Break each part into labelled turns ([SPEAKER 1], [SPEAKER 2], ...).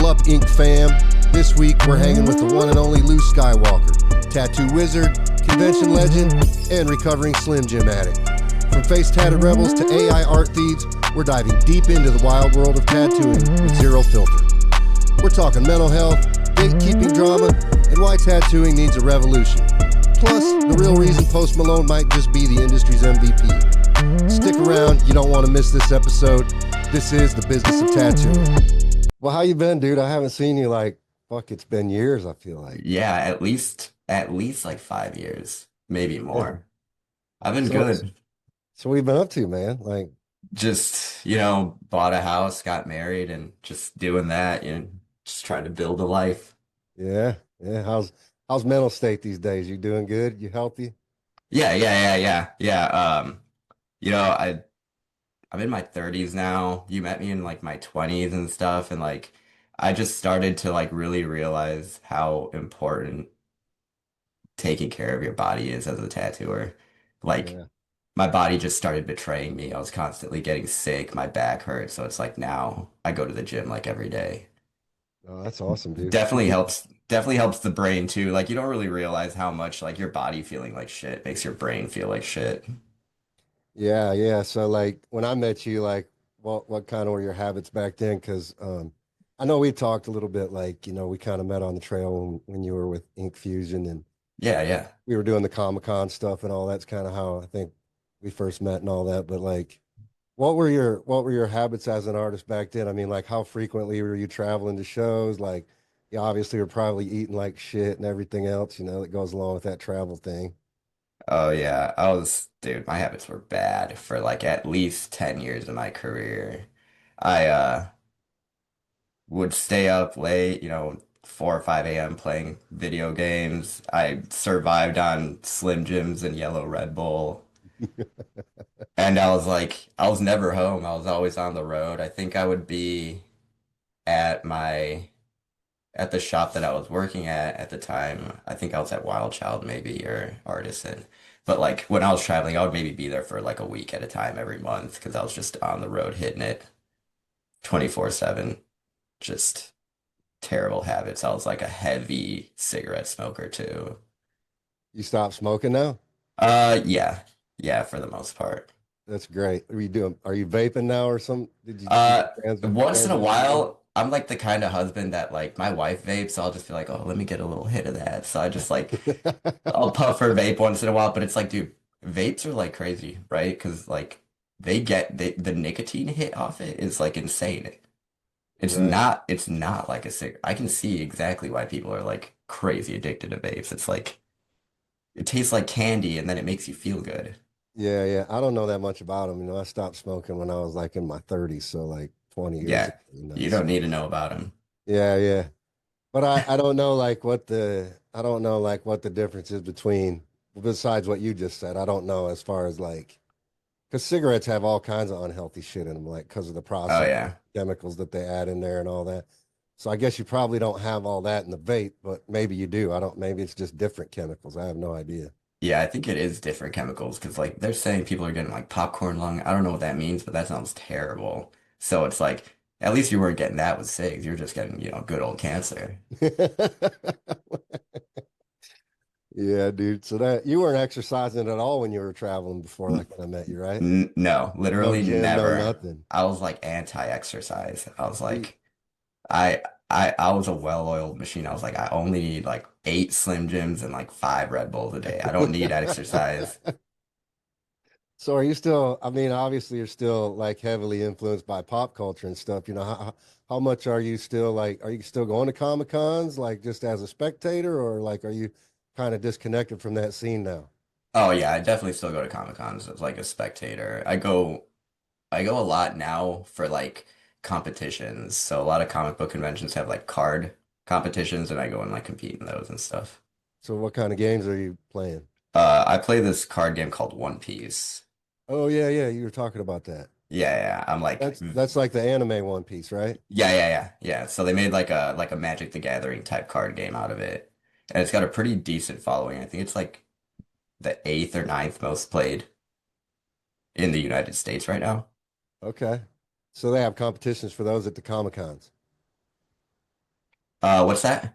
[SPEAKER 1] Buckle up, Ink fam. This week we're hanging with the one and only Skywalker, tattoo wizard, convention legend, and recovering Slim Jim addict. From face-tatted rebels to AI art thieves, we're diving deep into the wild world of tattooing with zero filter. We're talking mental health, gatekeeping drama, and why tattooing needs a revolution. Plus, the real reason Post Malone might just be the industry's MVP. Stick around, you don't want to miss this episode. This is The Business of Tattooing. Well, how you been, dude? I haven't seen you it's been years, I feel like.
[SPEAKER 2] Yeah, at least like 5 years, maybe
[SPEAKER 1] Yeah.
[SPEAKER 2] more. I've been
[SPEAKER 1] So,
[SPEAKER 2] good.
[SPEAKER 1] so what have you been up to, man?
[SPEAKER 2] Just, bought a house, got married, and just doing that, just trying to build a life.
[SPEAKER 1] Yeah. How's mental state these days? You doing good? You healthy?
[SPEAKER 2] Yeah. I'm in my 30s now. You met me in like my 20s and stuff, and like I just started to like really realize how important taking care of your body is as a tattooer. Like
[SPEAKER 1] Yeah.
[SPEAKER 2] my body just started betraying me. I was constantly getting sick. My back hurt. So it's like now I go to the gym like every day.
[SPEAKER 1] Oh, that's awesome, dude.
[SPEAKER 2] Definitely helps the brain too. Like you don't really realize how much like your body feeling like shit makes your brain feel like shit.
[SPEAKER 1] Yeah. So when I met you, what kind of were your habits back then? Because I know we talked a little bit, we kind of met on the trail when you were with Ink Fusion and
[SPEAKER 2] Yeah.
[SPEAKER 1] we were doing the Comic-Con stuff and all. That's kind of how I think we first met and all that. But what were your habits as an artist back then? I mean, how frequently were you traveling to shows? You obviously were probably eating like shit and everything else, that goes along with that travel thing.
[SPEAKER 2] Oh yeah. Dude, my habits were bad for like at least 10 years of my career. I would stay up late, 4 or 5 a.m. playing video games. I survived on Slim Jims and yellow Red Bull. And I was never home. I was always on the road. I think I would be at my at the shop that I was working at the time. I think I was at Wild Child maybe or Artisan. But like when I was traveling, I would maybe be there for like a week at a time every month because I was just on the road hitting it 24/7. Just terrible habits. I was like a heavy cigarette smoker too.
[SPEAKER 1] You stopped smoking now?
[SPEAKER 2] Yeah. Yeah, for the most part.
[SPEAKER 1] That's great. Are you vaping now or some? Did you
[SPEAKER 2] Uh, Once in a
[SPEAKER 1] transition to
[SPEAKER 2] while, I'm like the kind of husband that like my wife vapes, so I'll just be like, oh, let me get a little hit of that. So I just like
[SPEAKER 1] that?
[SPEAKER 2] I'll puff her vape once in a while, but it's like, dude, vapes are like crazy, right? Because like the nicotine hit off it is like insane.
[SPEAKER 1] Right.
[SPEAKER 2] It's not like a cig. I can see exactly why people are like crazy addicted to vapes. It's like it tastes like candy and then it makes you feel good.
[SPEAKER 1] Yeah. I don't know that much about them. I stopped smoking when I was in my 30s, so 20 years
[SPEAKER 2] Yeah,
[SPEAKER 1] ago.
[SPEAKER 2] you don't need to know about them.
[SPEAKER 1] Yeah. But I don't know what the difference is between besides what you just said. I don't know as far as because cigarettes have all kinds of unhealthy shit in them, because of the
[SPEAKER 2] Oh
[SPEAKER 1] process
[SPEAKER 2] yeah.
[SPEAKER 1] chemicals that they add in there and all that. So I guess you probably don't have all that in the vape, but maybe you do. I don't, maybe it's just different chemicals. I have no idea.
[SPEAKER 2] Yeah, I think it is different chemicals because like they're saying people are getting like popcorn lung. I don't know what that means, but that sounds terrible. So it's like at least you weren't getting that with cigs. You're just getting, good old cancer.
[SPEAKER 1] Yeah, dude. So that you weren't exercising at all when you were traveling before,
[SPEAKER 2] N
[SPEAKER 1] when I met you, right?
[SPEAKER 2] no,
[SPEAKER 1] No
[SPEAKER 2] literally
[SPEAKER 1] gym, no
[SPEAKER 2] never.
[SPEAKER 1] nothing.
[SPEAKER 2] I was like anti-exercise. I was
[SPEAKER 1] See,
[SPEAKER 2] like, I was a well-oiled machine. I was like, I only need like 8 Slim Jims and like 5 Red Bulls a day. I don't need exercise.
[SPEAKER 1] so are you still, I mean, obviously you're still heavily influenced by pop culture and stuff. How much are you still are you still going to Comic Cons just as a spectator or are you kind of disconnected from that scene now?
[SPEAKER 2] Oh yeah, I definitely still go to Comic Cons as like a spectator. I go a lot now for like competitions. So a lot of comic book conventions have like card competitions and I go and like compete in those and stuff.
[SPEAKER 1] So what kind of games are you playing?
[SPEAKER 2] I play this card game called One Piece.
[SPEAKER 1] Oh yeah, you were talking about that.
[SPEAKER 2] Yeah. I'm like
[SPEAKER 1] That's like the anime One Piece, right?
[SPEAKER 2] yeah. So they made like a Magic the Gathering type card game out of it. And it's got a pretty decent following. I think it's like the eighth or ninth most played in the United States right now.
[SPEAKER 1] Okay. So they have competitions for those at the Comic Cons.
[SPEAKER 2] What's that?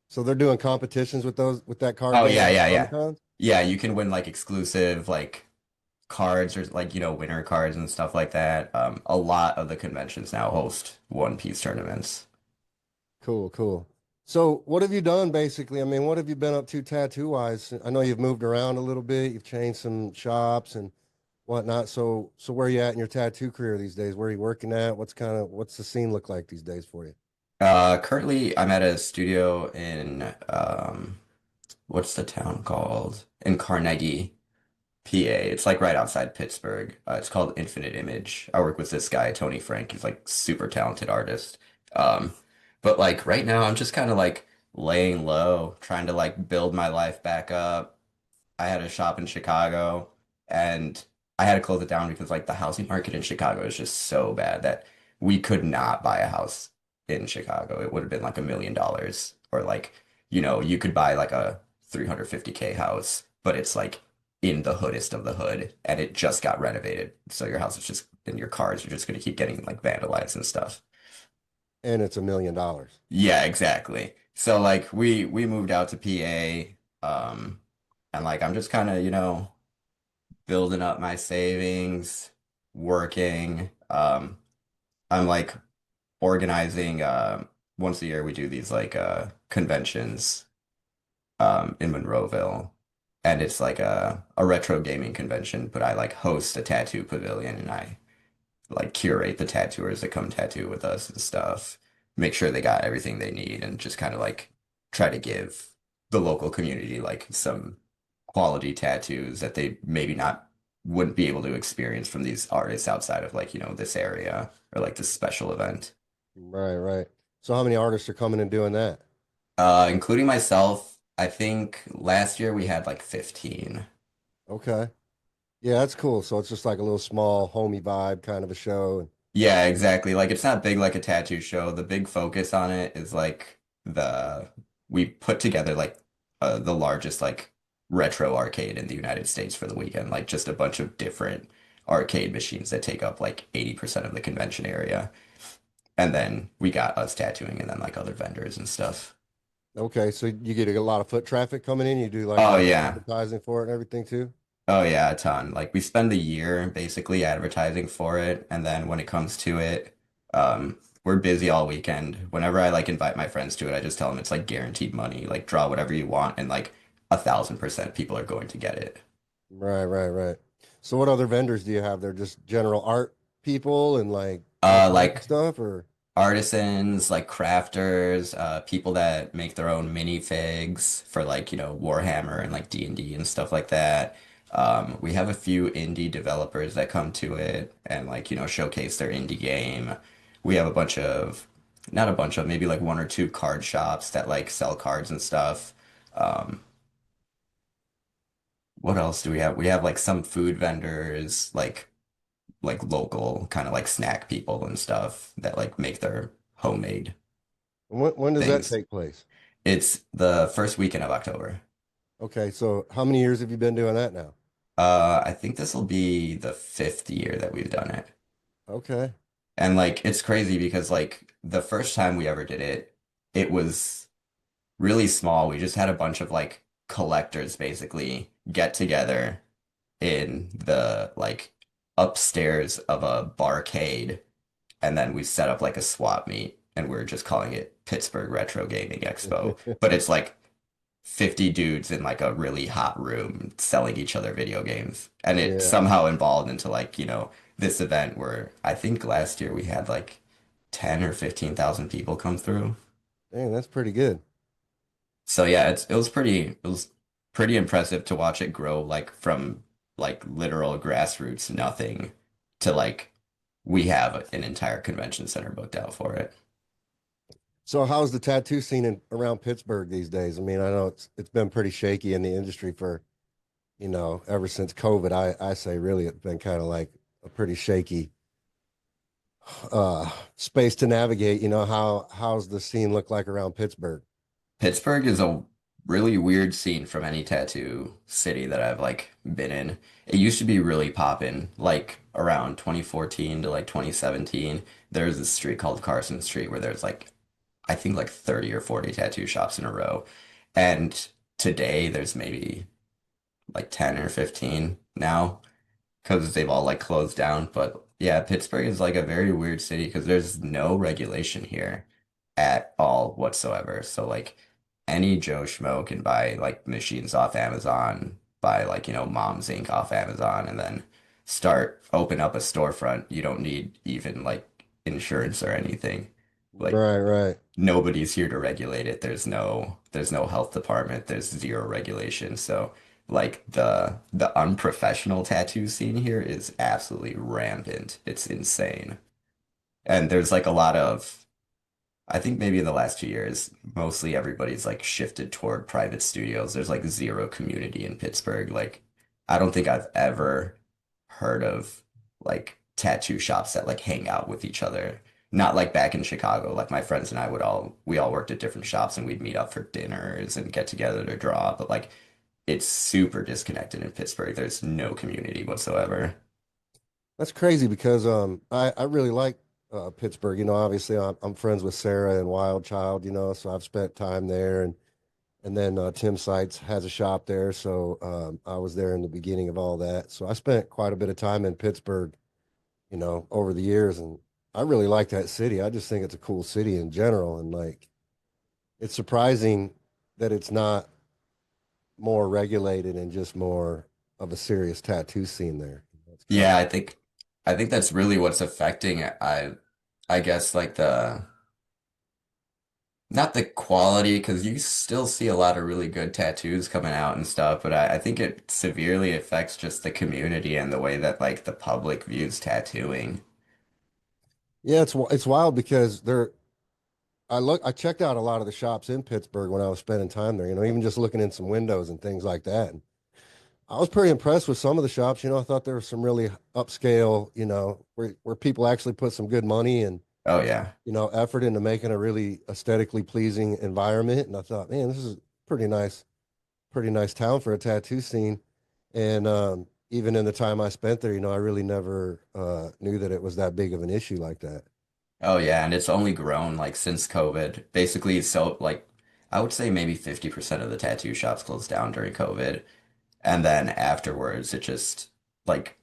[SPEAKER 1] So they're doing competitions with those with that card
[SPEAKER 2] Oh
[SPEAKER 1] game
[SPEAKER 2] yeah,
[SPEAKER 1] at
[SPEAKER 2] yeah,
[SPEAKER 1] Comic
[SPEAKER 2] yeah.
[SPEAKER 1] Cons?
[SPEAKER 2] Yeah, you can win like exclusive like cards or like, winner cards and stuff like that. A lot of the conventions now host One Piece tournaments.
[SPEAKER 1] Cool, cool. So what have you done basically? I mean, what have you been up to tattoo wise? I know you've moved around a little bit. You've changed some shops and whatnot. So where are you at in your tattoo career these days? Where are you working at? What's the scene look like these days for you?
[SPEAKER 2] Currently I'm at a studio in what's the town called? In Carnegie, PA. It's like right outside Pittsburgh. It's called Infinite Image. I work with this guy, Tony Frank. He's like super talented artist. Um, but like right now, I'm just kind of like laying low, trying to like build my life back up. I had a shop in Chicago and I had to close it down because like the housing market in Chicago is just so bad that we could not buy a house in Chicago. It would have been like $1 million or like, you could buy like a 350K house, but it's like in the hoodest of the hood and it just got renovated. So your house is just and your cars are just going to keep getting like vandalized and stuff.
[SPEAKER 1] And it's $1 million.
[SPEAKER 2] Yeah, exactly. So like we moved out to PA and like I'm just kind of, building up my savings, working. I'm like organizing once a year we do these like conventions in Monroeville. And it's like a retro gaming convention, but I like host a tattoo pavilion and I like curate the tattooers that come tattoo with us and stuff, make sure they got everything they need, and just kind of like try to give the local community like some quality tattoos that they maybe not wouldn't be able to experience from these artists outside of like, this area or like this special event.
[SPEAKER 1] Right, right. So how many artists are coming and doing that?
[SPEAKER 2] Including myself, I think last year we had like 15.
[SPEAKER 1] Okay. Yeah, that's cool. So it's just like a little small homey vibe kind of a show.
[SPEAKER 2] Yeah, exactly. Like it's not big like a tattoo show. The big focus on it is like the we put together like the largest like retro arcade in the United States for the weekend. Like just a bunch of different arcade machines that take up like 80% of the convention area. And then we got us tattooing and then like other vendors and stuff.
[SPEAKER 1] Okay, so you get a lot of foot traffic coming in. You do like
[SPEAKER 2] Oh
[SPEAKER 1] all the
[SPEAKER 2] yeah.
[SPEAKER 1] advertising for it and everything too.
[SPEAKER 2] Oh yeah, a ton. Like we spend the year basically advertising for it, and then when it comes to it, we're busy all weekend. Whenever I like invite my friends to it, I just tell them it's like guaranteed money. Like draw whatever you want, and like 1,000% people are going to get it.
[SPEAKER 1] Right, right, right. So what other vendors do you have there? Just general art people and like all kinds of
[SPEAKER 2] Like
[SPEAKER 1] stuff, or
[SPEAKER 2] artisans, like crafters, people that make their own minifigs for like, Warhammer and like D&D and stuff like that. We have a few indie developers that come to it and like, showcase their indie game. We have not a bunch of, maybe like one or two card shops that like sell cards and stuff. Um, what else do we have? We have like some food vendors, like local kind of like snack people and stuff that like make their homemade
[SPEAKER 1] when does that
[SPEAKER 2] things.
[SPEAKER 1] take place?
[SPEAKER 2] It's the first weekend of October.
[SPEAKER 1] Okay, so how many years have you been doing that now?
[SPEAKER 2] I think this will be the fifth year that we've done it.
[SPEAKER 1] Okay.
[SPEAKER 2] And like it's crazy because like the first time we ever did it, it was really small. We just had a bunch of like collectors basically get together in the like upstairs of a barcade, and then we set up like a swap meet and we're just calling it Pittsburgh Retro Gaming Expo. But it's like 50 dudes in like a really hot room selling each other video games. And it
[SPEAKER 1] Yeah.
[SPEAKER 2] somehow evolved into like, this event where I think last year we had like 10 or 15,000 people come through.
[SPEAKER 1] Dang, that's pretty good.
[SPEAKER 2] So yeah, it was pretty impressive to watch it grow like from like literal grassroots nothing to like we have an entire convention center booked out for it.
[SPEAKER 1] So how's the tattoo scene around Pittsburgh these days? I mean, I know it's been pretty shaky in the industry for, ever since COVID. I say really it's been kind of like a pretty shaky space to navigate. How's the scene look like around Pittsburgh?
[SPEAKER 2] Pittsburgh is a really weird scene from any tattoo city that I've like been in. It used to be really poppin', like around 2014 to like 2017. There's this street called Carson Street where there's like I think like 30 or 40 tattoo shops in a row. And today there's maybe like 10 or 15 now because they've all like closed down. But yeah, Pittsburgh is like a very weird city because there's no regulation here at all whatsoever. So like any Joe Schmo can buy like machines off Amazon, buy like, Mom's Ink off Amazon, and then open up a storefront. You don't need even like insurance or anything. Like
[SPEAKER 1] Right, right.
[SPEAKER 2] nobody's here to regulate it. There's no health department. There's zero regulation. So like the unprofessional tattoo scene here is absolutely rampant. It's insane. And there's like a lot of I think maybe in the last 2 years, mostly everybody's like shifted toward private studios. There's like zero community in Pittsburgh. Like I don't think I've ever heard of like tattoo shops that like hang out with each other. Not like back in Chicago. Like my friends and I we all worked at different shops and we'd meet up for dinners and get together to draw. But like it's super disconnected in Pittsburgh. There's no community whatsoever.
[SPEAKER 1] That's crazy because I really like Pittsburgh. You know, obviously I'm friends with Sarah and Wild Child, you know, so I've spent time there and then Tim Seitz has a shop there, so I was there in the beginning of all that. So I spent quite a bit of time in Pittsburgh, you know, over the years, and I really like that city. I just think it's a cool city in general, and like it's surprising that it's not more regulated and just more of a serious tattoo scene there. That's kind of
[SPEAKER 2] Yeah, I think that's really what's affecting it. I guess like the not the quality, because you still see a lot of really good tattoos coming out and stuff, but I think it severely affects just the community and the way that like the public views tattooing.
[SPEAKER 1] yeah, it's wild because I checked out a lot of the shops in Pittsburgh when I was spending time there, you know, even just looking in some windows and things like that. And I was pretty impressed with some of the shops. You know, I thought there was some really upscale, you know, where people actually put some good money and,
[SPEAKER 2] Oh yeah.
[SPEAKER 1] you know, effort into making a really aesthetically pleasing environment. And I thought, man, this is pretty nice town for a tattoo scene. And even in the time I spent there, you know, I really never knew that it was that big of an issue like that.
[SPEAKER 2] Oh yeah, and it's only grown like since COVID. Basically, so like I would say maybe 50% of the tattoo shops closed down during COVID. And then afterwards, it just like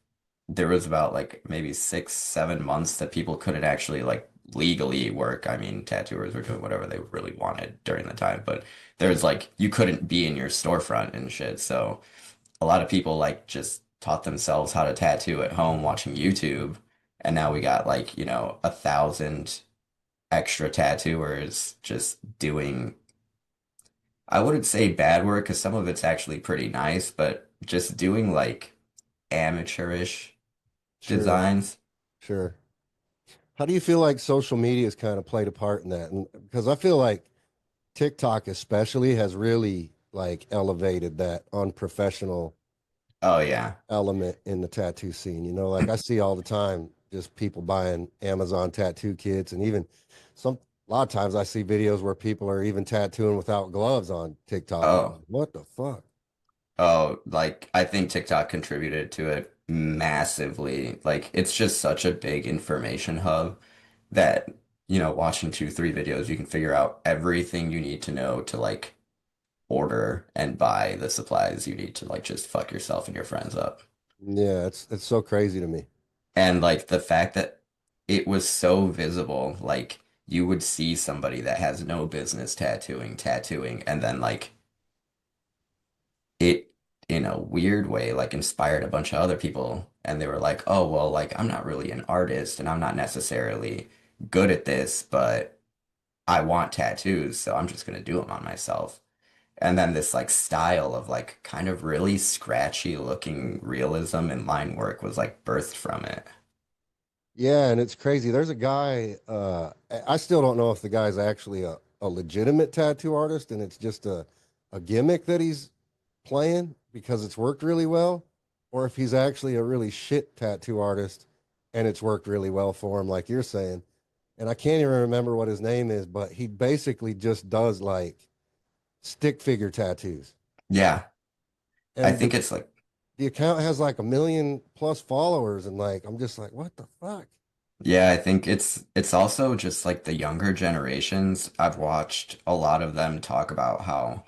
[SPEAKER 2] there was about like maybe 6, 7 months that people couldn't actually like legally work. I mean, tattooers were doing whatever they really wanted during the time, but there was like you couldn't be in your storefront and shit. So a lot of people like just taught themselves how to tattoo at home watching YouTube. And now we got like, 1,000 extra tattooers just doing I wouldn't say bad work because some of it's actually pretty nice, but just doing like amateurish
[SPEAKER 1] Sure,
[SPEAKER 2] designs.
[SPEAKER 1] sure. How do you feel like social media has kind of played a part in that? And because I feel like TikTok especially has really like elevated that unprofessional
[SPEAKER 2] Oh yeah.
[SPEAKER 1] element in the tattoo scene. You know, like I see all the time just people buying Amazon tattoo kits and even some a lot of times I see videos where people are even tattooing without gloves on TikTok. And I'm
[SPEAKER 2] Oh,
[SPEAKER 1] like, what the fuck?
[SPEAKER 2] oh, like I think TikTok contributed to it massively. Like it's just such a big information hub that, watching 2, 3 videos, you can figure out everything you need to know to like order and buy the supplies you need to like just fuck yourself and your friends up.
[SPEAKER 1] Yeah, it's so crazy to me.
[SPEAKER 2] And like the fact that it was so visible, like you would see somebody that has no business tattooing, and then like it in a weird way like inspired a bunch of other people and they were like, "Oh, well, like I'm not really an artist and I'm not necessarily good at this, but I want tattoos, so I'm just gonna do them on myself." And then this like style of like kind of really scratchy looking realism and line work was like birthed from it.
[SPEAKER 1] Yeah, and it's crazy. There's a guy, I still don't know if the guy's actually a legitimate tattoo artist and it's just a gimmick that he's playing because it's worked really well, or if he's actually a really shit tattoo artist and it's worked really well for him, like you're saying. And I can't even remember what his name is, but he basically just does like stick figure tattoos.
[SPEAKER 2] Yeah, I
[SPEAKER 1] And
[SPEAKER 2] think it's like
[SPEAKER 1] the account has like 1 million plus followers, and like I'm just like, what the fuck?
[SPEAKER 2] Yeah, I think it's also just like the younger generations. I've watched a lot of them talk about how,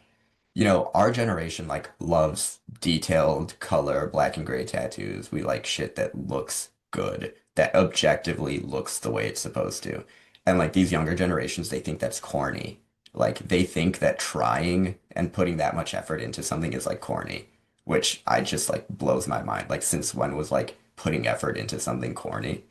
[SPEAKER 2] our generation like loves detailed color, black and gray tattoos. We like shit that looks good, that objectively looks the way it's supposed to. And like these younger generations, they think that's corny. Like they think that trying and putting that much effort into something is like corny, which I just like blows my mind. Like since when was like putting effort into something corny?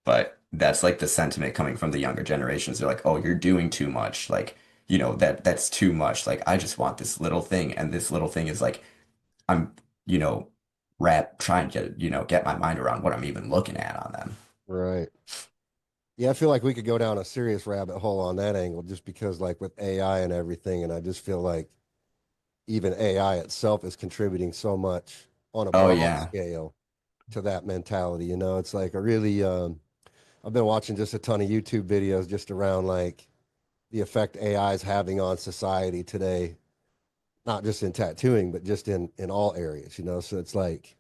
[SPEAKER 2] But that's like the sentiment coming from the younger generations. They're like, "Oh, you're doing too much. Like, that's too much. Like, I just want this little thing, and this little thing is like, I'm, you know, trying to, get my mind around what I'm even looking at on them."
[SPEAKER 1] Right. Yeah, I feel like we could go down a serious rabbit hole on that angle just because, like, with AI and everything, and I just feel like even AI itself is contributing so much on a
[SPEAKER 2] Oh
[SPEAKER 1] broad
[SPEAKER 2] yeah.
[SPEAKER 1] scale to that mentality. It's like a really, I've been watching just a ton of YouTube videos just around like the effect AI is having on society today, not just in tattooing, but just in all areas. So it's like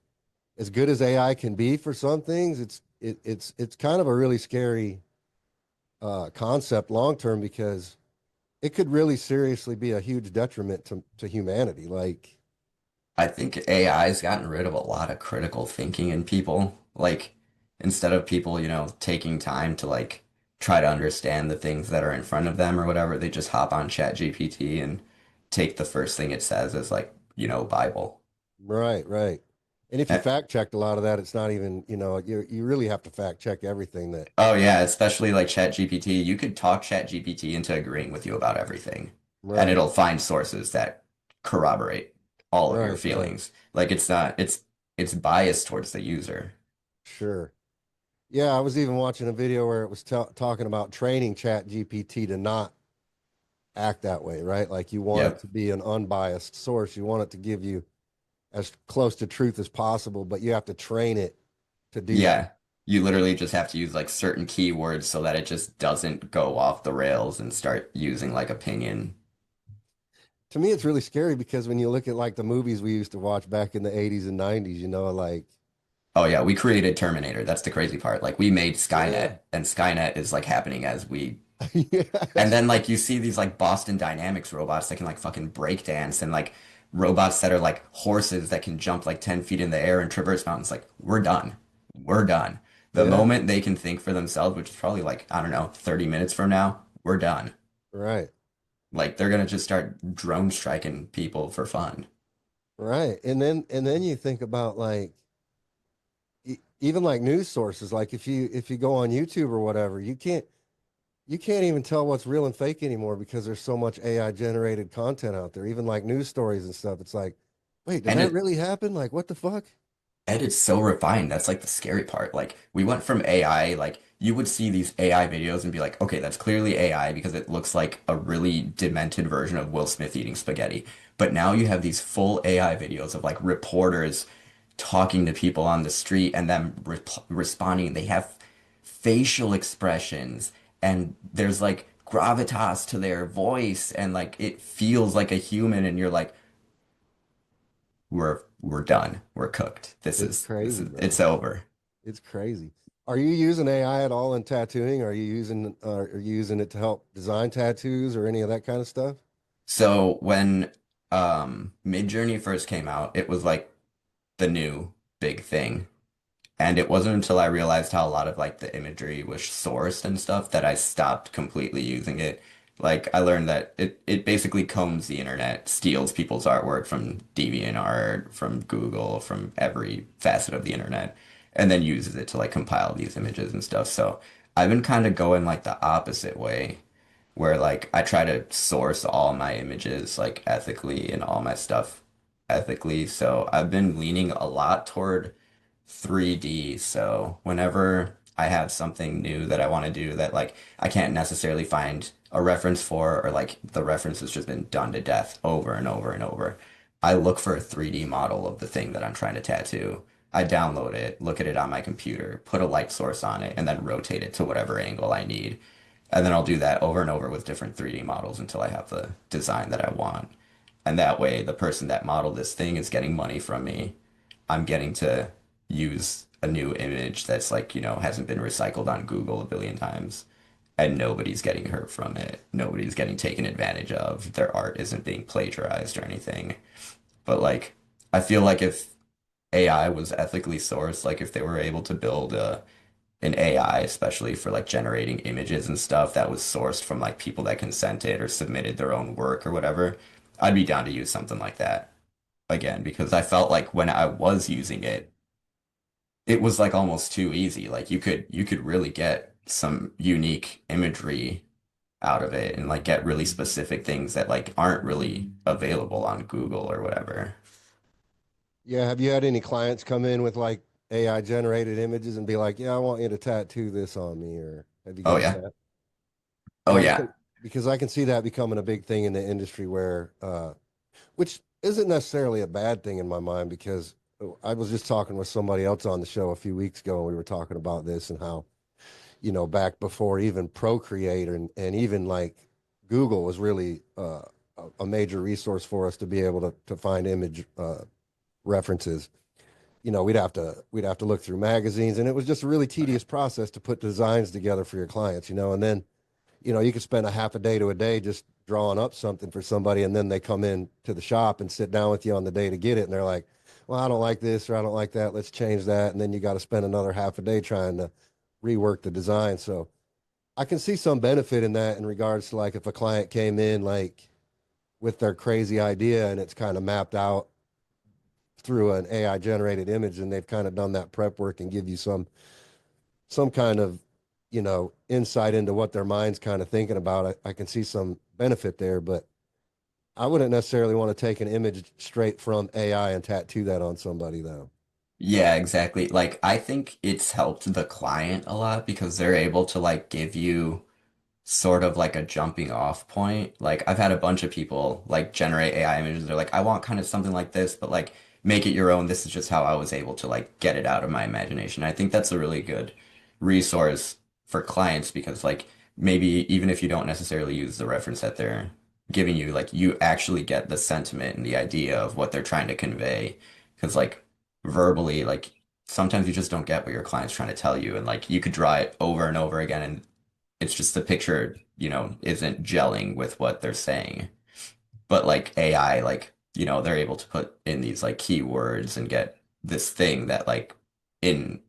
[SPEAKER 1] as good as AI can be for some things, it's kind of a really scary concept long term because it could really seriously be a huge detriment to humanity. Like,
[SPEAKER 2] I think AI's gotten rid of a lot of critical thinking in people. Like, instead of people, taking time to like try to understand the things that are in front of them or whatever, they just hop on ChatGPT and take the first thing it says as like, Bible.
[SPEAKER 1] right, right. And if you fact checked a lot of that, it's not even, you really have to fact check everything that,
[SPEAKER 2] Oh yeah, especially like ChatGPT. You could talk ChatGPT into agreeing with you about everything, and
[SPEAKER 1] right,
[SPEAKER 2] it'll find sources that corroborate all of your
[SPEAKER 1] right, right.
[SPEAKER 2] feelings. Like it's not, it's biased towards the user.
[SPEAKER 1] Sure. Yeah, I was even watching a video where it was talking about training Chat GPT to not act that way, right? Like you want it
[SPEAKER 2] Yep.
[SPEAKER 1] to be an unbiased source. You want it to give you as close to truth as possible, but you have to train it to do that.
[SPEAKER 2] Yeah. You literally just have to use like certain keywords so that it just doesn't go off the rails and start using like opinion.
[SPEAKER 1] To me, it's really scary because when you look at like the movies we used to watch back in the 80s and 90s, like,
[SPEAKER 2] Oh yeah, we created Terminator. That's the crazy part. Like we made
[SPEAKER 1] yeah,
[SPEAKER 2] Skynet, and Skynet is like happening as we. And
[SPEAKER 1] yes,
[SPEAKER 2] then like you see these like Boston Dynamics robots that can like fucking break dance and like robots that are like horses that can jump like 10 feet in the air and traverse mountains. Like we're done. We're done. The
[SPEAKER 1] yeah,
[SPEAKER 2] moment they can think for themselves, which is probably like, I don't know, 30 minutes from now, we're done.
[SPEAKER 1] right,
[SPEAKER 2] Like they're gonna just start drone striking people for fun.
[SPEAKER 1] right. And then you think about like even like news sources, like if you go on YouTube or whatever, you can't even tell what's real and fake anymore because there's so much AI generated content out there. Even like news stories and stuff. It's like, wait, did
[SPEAKER 2] And
[SPEAKER 1] that
[SPEAKER 2] it
[SPEAKER 1] really happen? Like, what the fuck?
[SPEAKER 2] And it's so refined. That's like the scary part. Like we went from AI, like you would see these AI videos and be like, okay, that's clearly AI because it looks like a really demented version of Will Smith eating spaghetti. But now you have these full AI videos of like reporters talking to people on the street and them responding. They have facial expressions and there's like gravitas to their voice and like it feels like a human and you're like, we're done. We're cooked. This
[SPEAKER 1] It's
[SPEAKER 2] is this
[SPEAKER 1] crazy,
[SPEAKER 2] is
[SPEAKER 1] bro.
[SPEAKER 2] it's over.
[SPEAKER 1] It's crazy. Are you using AI at all in tattooing? Are you using it to help design tattoos or any of that kind of stuff?
[SPEAKER 2] So when Midjourney first came out, it was like the new big thing. And it wasn't until I realized how a lot of like the imagery was sourced and stuff that I stopped completely using it. Like I learned that it basically combs the internet, steals people's artwork from DeviantArt, from Google, from every facet of the internet, and then uses it to like compile these images and stuff. So I've been kind of going like the opposite way where like I try to source all my images like ethically and all my stuff ethically. So I've been leaning a lot toward 3D. So whenever I have something new that I want to do that like I can't necessarily find a reference for or like the reference has just been done to death over and over and over, I look for a 3D model of the thing that I'm trying to tattoo. I download it, look at it on my computer, put a light source on it, and then rotate it to whatever angle I need. And then I'll do that over and over with different 3D models until I have the design that I want. And that way, the person that modeled this thing is getting money from me. I'm getting to use a new image that's like, hasn't been recycled on Google a billion times and nobody's getting hurt from it. Nobody's getting taken advantage of. Their art isn't being plagiarized or anything. But like, I feel like if AI was ethically sourced, like if they were able to build an AI, especially for like generating images and stuff that was sourced from like people that consented or submitted their own work or whatever, I'd be down to use something like that again because I felt like when I was using it, it was like almost too easy. Like you could really get some unique imagery out of it and like get really specific things that like aren't really available on Google or whatever.
[SPEAKER 1] Yeah, have you had any clients come in with like AI generated images and be like, "Yeah, I want you to tattoo this on me," or have you
[SPEAKER 2] Oh
[SPEAKER 1] gotten
[SPEAKER 2] yeah.
[SPEAKER 1] that?
[SPEAKER 2] Oh
[SPEAKER 1] Yeah,
[SPEAKER 2] yeah.
[SPEAKER 1] because I can see that becoming a big thing in the industry where which isn't necessarily a bad thing in my mind because I was just talking with somebody else on the show a few weeks ago and we were talking about this and how, back before even Procreate and even like Google was really a major resource for us to be able to find image references. We'd have to look through magazines and it was just a really tedious process to put designs together for your clients, and then you could spend a half a day to a day just drawing up something for somebody, and then they come in to the shop and sit down with you on the day to get it, and they're like, "Well, I don't like this or I don't like that. Let's change that." And then you got to spend another half a day trying to rework the design. So I can see some benefit in that in regards to like if a client came in like with their crazy idea and it's kind of mapped out through an AI generated image, and they've kind of done that prep work and give you some kind of insight into what their mind's kind of thinking about. I can see some benefit there, but I wouldn't necessarily want to take an image straight from AI and tattoo that on somebody though.
[SPEAKER 2] Yeah, exactly. Like I think it's helped the client a lot because they're able to like give you sort of like a jumping off point. Like I've had a bunch of people like generate AI images. They're like, I want kind of something like this, but like make it your own. This is just how I was able to like get it out of my imagination. I think that's a really good resource for clients because like maybe even if you don't necessarily use the reference that they're giving you, like you actually get the sentiment and the idea of what they're trying to convey. Because like verbally, like sometimes you just don't get what your client's trying to tell you. And like you could draw it over and over again and it's just the picture, isn't gelling with what they're saying. But like AI, like, they're able to put in these like keywords and get this thing that like in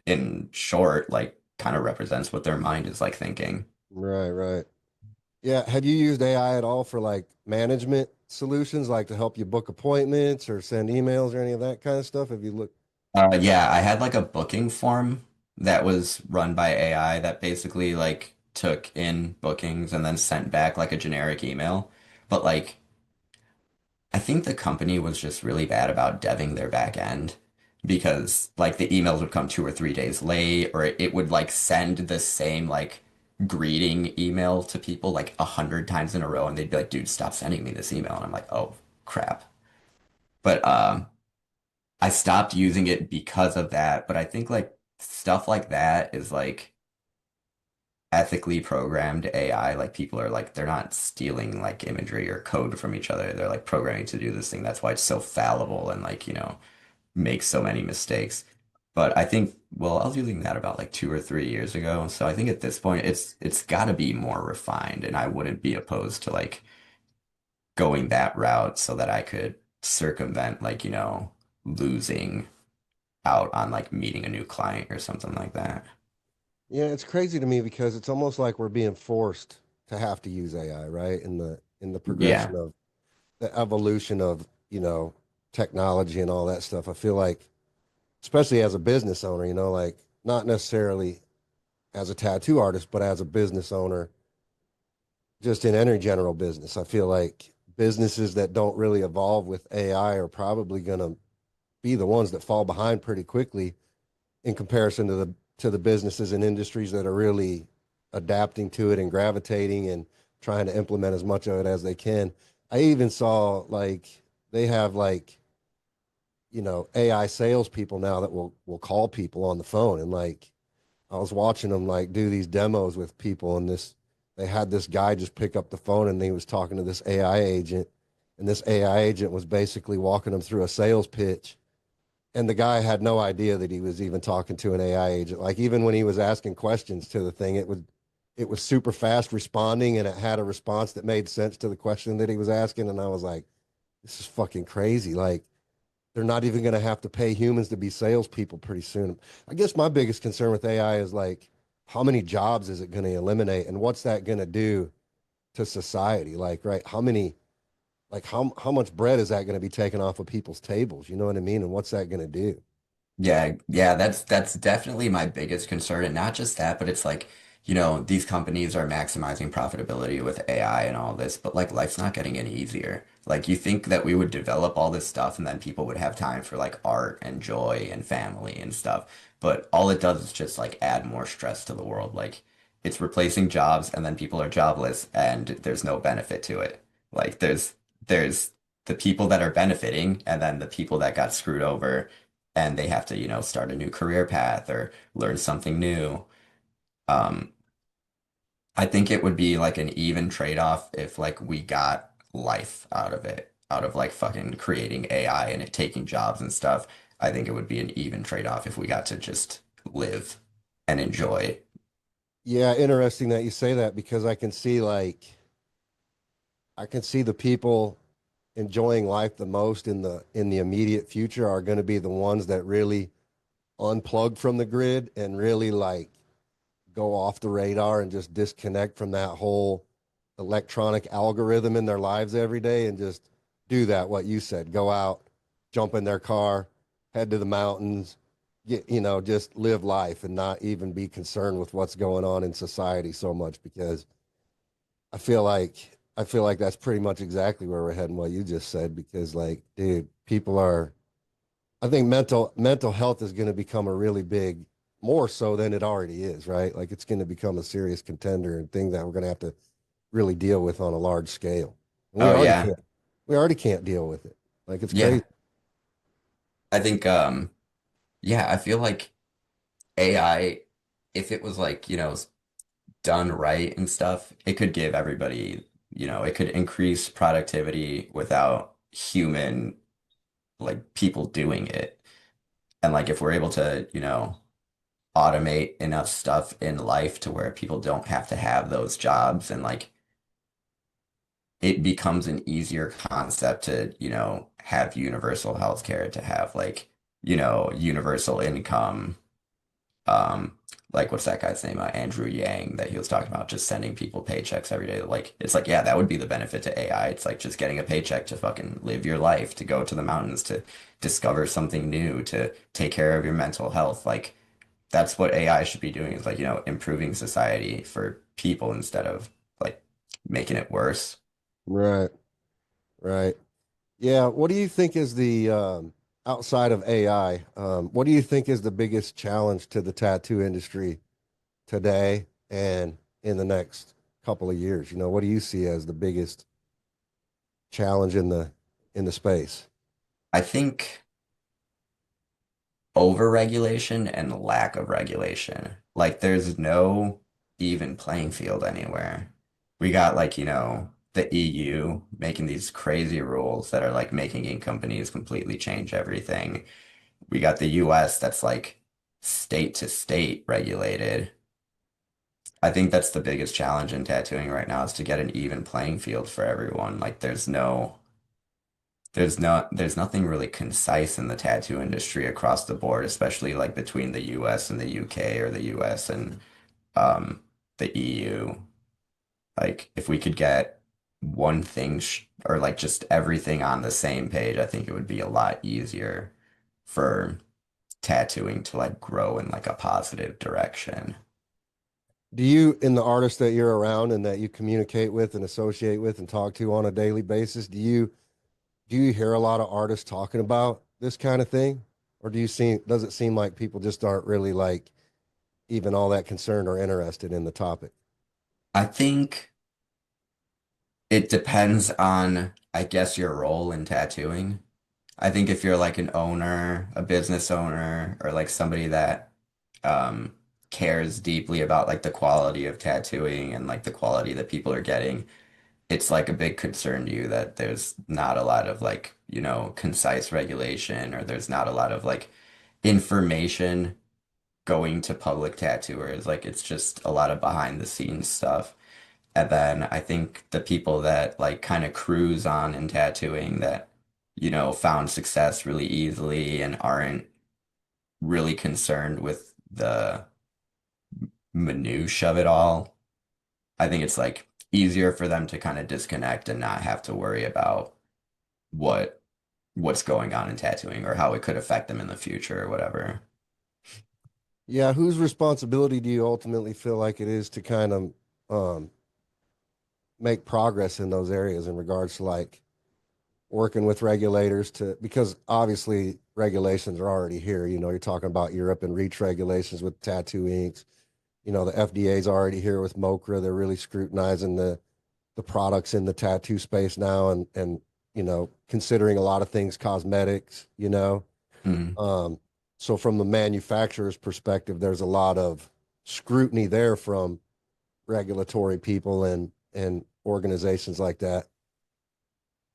[SPEAKER 2] in short, like kind of represents what their mind is like thinking.
[SPEAKER 1] Right, right. Yeah. Have you used AI at all for like management solutions, like to help you book appointments or send emails or any of that kind of stuff? Have you looked?
[SPEAKER 2] Yeah, I had like a booking form that was run by AI that basically like took in bookings and then sent back like a generic email. But like I think the company was just really bad about deving their back end because like the emails would come 2 or 3 days late, or it would like send the same like greeting email to people like 100 times in a row, and they'd be like, "Dude, stop sending me this email." And I'm like, "Oh, crap." But I stopped using it because of that. But I think like stuff like that is like ethically programmed AI. Like people are like they're not stealing like imagery or code from each other. They're like programming to do this thing. That's why it's so fallible and like, makes so many mistakes. But I think, well, I was using that about like 2 or 3 years ago. So I think at this point it's got to be more refined, and I wouldn't be opposed to like going that route so that I could circumvent like, losing out on like meeting a new client or something like that.
[SPEAKER 1] Yeah, it's crazy to me because it's almost like we're being forced to have to use AI, right? In the
[SPEAKER 2] Yeah.
[SPEAKER 1] progression of the evolution of, technology and all that stuff. I feel like, especially as a business owner, like not necessarily as a tattoo artist, but as a business owner, just in any general business, I feel like businesses that don't really evolve with AI are probably going to be the ones that fall behind pretty quickly in comparison to the businesses and industries that are really adapting to it and gravitating and trying to implement as much of it as they can. I even saw like they have like AI salespeople now that will call people on the phone, and like I was watching them like do these demos with people, and they had this guy just pick up the phone and he was talking to this AI agent, and this AI agent was basically walking them through a sales pitch and the guy had no idea that he was even talking to an AI agent. Like even when he was asking questions to the thing, it was super fast responding, and it had a response that made sense to the question that he was asking. And I was like, this is fucking crazy. Like they're not even going to have to pay humans to be salespeople pretty soon. I guess my biggest concern with AI is like, how many jobs is it going to eliminate, and what's that going to do to society? Like, right? How much bread is that going to be taken off of people's tables? You know what I mean? And what's that going to do?
[SPEAKER 2] Yeah, yeah, that's definitely my biggest concern. And not just that, but it's like, these companies are maximizing profitability with AI and all this, but like life's not getting any easier. Like you think that we would develop all this stuff and then people would have time for like art and joy and family and stuff. But all it does is just like add more stress to the world. Like it's replacing jobs and then people are jobless and there's no benefit to it. Like there's the people that are benefiting and then the people that got screwed over and they have to, start a new career path or learn something new. Um, I think it would be like an even trade-off if like we got life out of it, out of like fucking creating AI and it taking jobs and stuff. I think it would be an even trade-off if we got to just live and enjoy.
[SPEAKER 1] Yeah, interesting that you say that because I can see the people enjoying life the most in the immediate future are going to be the ones that really unplug from the grid and really like go off the radar and just disconnect from that whole electronic algorithm in their lives every day and just do that what you said, go out, jump in their car, head to the mountains, just live life and not even be concerned with what's going on in society so much because I feel like that's pretty much exactly where we're heading what you just said because like dude, people are I think mental health is going to become a really big, more so than it already is, right? Like it's going to become a serious contender and thing that we're going to have to really deal with on a large scale. And
[SPEAKER 2] Oh yeah.
[SPEAKER 1] we already can't deal with it. Like it's
[SPEAKER 2] Yeah.
[SPEAKER 1] crazy.
[SPEAKER 2] I think yeah, I feel like AI, if it was like, done right and stuff, it could give everybody, it could increase productivity without human like people doing it. And like if we're able to, automate enough stuff in life to where people don't have to have those jobs and like it becomes an easier concept to, have universal healthcare, to have like, universal income. Um, like what's that guy's name? Andrew Yang that he was talking about just sending people paychecks every day. Like it's like, yeah, that would be the benefit to AI. It's like just getting a paycheck to fucking live your life, to go to the mountains, to discover something new, to take care of your mental health. Like that's what AI should be doing is like, improving society for people instead of like making it worse.
[SPEAKER 1] Right, right. Yeah. What do you think is the outside of AI? What do you think is the biggest challenge to the tattoo industry today and in the next couple of years? What do you see as the biggest challenge in the space?
[SPEAKER 2] I think overregulation and lack of regulation. Like there's no even playing field anywhere. We got like, the EU making these crazy rules that are like making ink companies completely change everything. We got the US that's like state to state regulated. I think that's the biggest challenge in tattooing right now is to get an even playing field for everyone. Like there's nothing really concise in the tattoo industry across the board, especially like between the US and the UK or the US and the EU. Like if we could get one thing sh or like just everything on the same page, I think it would be a lot easier for tattooing to like grow in like a positive direction.
[SPEAKER 1] Do you, in the artists that you're around and that you communicate with and associate with and talk to on a daily basis, do you hear a lot of artists talking about this kind of thing? Or does it seem like people just aren't really like even all that concerned or interested in the topic?
[SPEAKER 2] I think it depends on, I guess, your role in tattooing. I think if you're like an owner, a business owner, or like somebody that um, cares deeply about like the quality of tattooing and like the quality that people are getting, it's like a big concern to you that there's not a lot of like, concise regulation, or there's not a lot of like information going to public tattooers. Like it's just a lot of behind the scenes stuff. And then I think the people that like kind of cruise on in tattooing that, found success really easily and aren't really concerned with the minutiae of it all. I think it's like easier for them to kind of disconnect and not have to worry about what what's going on in tattooing or how it could affect them in the future or whatever.
[SPEAKER 1] Yeah, whose responsibility do you ultimately feel like it is to kind of um, make progress in those areas in regards to like working with regulators to, because obviously regulations are already here. You know, you're talking about Europe and REACH regulations with tattoo inks. You know, the FDA is already here with MOCRA. They're really scrutinizing the products in the tattoo space now, and considering a lot of things cosmetics,
[SPEAKER 2] Mm,
[SPEAKER 1] Um, so from the manufacturer's perspective, there's a lot of scrutiny there from regulatory people and organizations like that.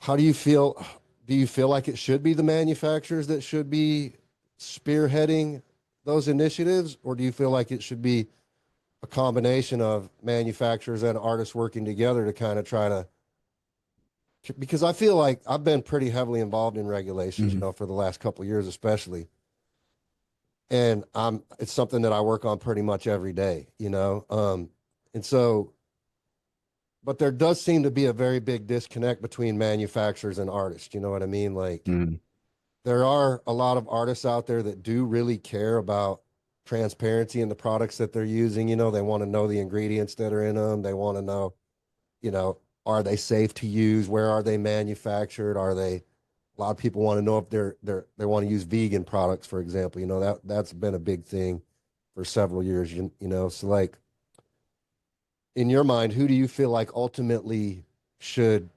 [SPEAKER 1] How do you feel? Do you feel like it should be the manufacturers that should be spearheading those initiatives, or do you feel like it should be a combination of manufacturers and artists working together to kind of try to? Because I feel like I've been pretty heavily involved in regulations,
[SPEAKER 2] mm,
[SPEAKER 1] for the last couple of years, especially, and it's something that I work on pretty much every day. And so, but there does seem to be a very big disconnect between manufacturers and artists. You know what I mean? Like
[SPEAKER 2] mm,
[SPEAKER 1] there are a lot of artists out there that do really care about transparency in the products that they're using. They want to know the ingredients that are in them. They want to know, you know, are they safe to use? Where are they manufactured? Are they A lot of people want to know if they want to use vegan products, for example. That's been a big thing for several years. So like in your mind, who do you feel like ultimately should,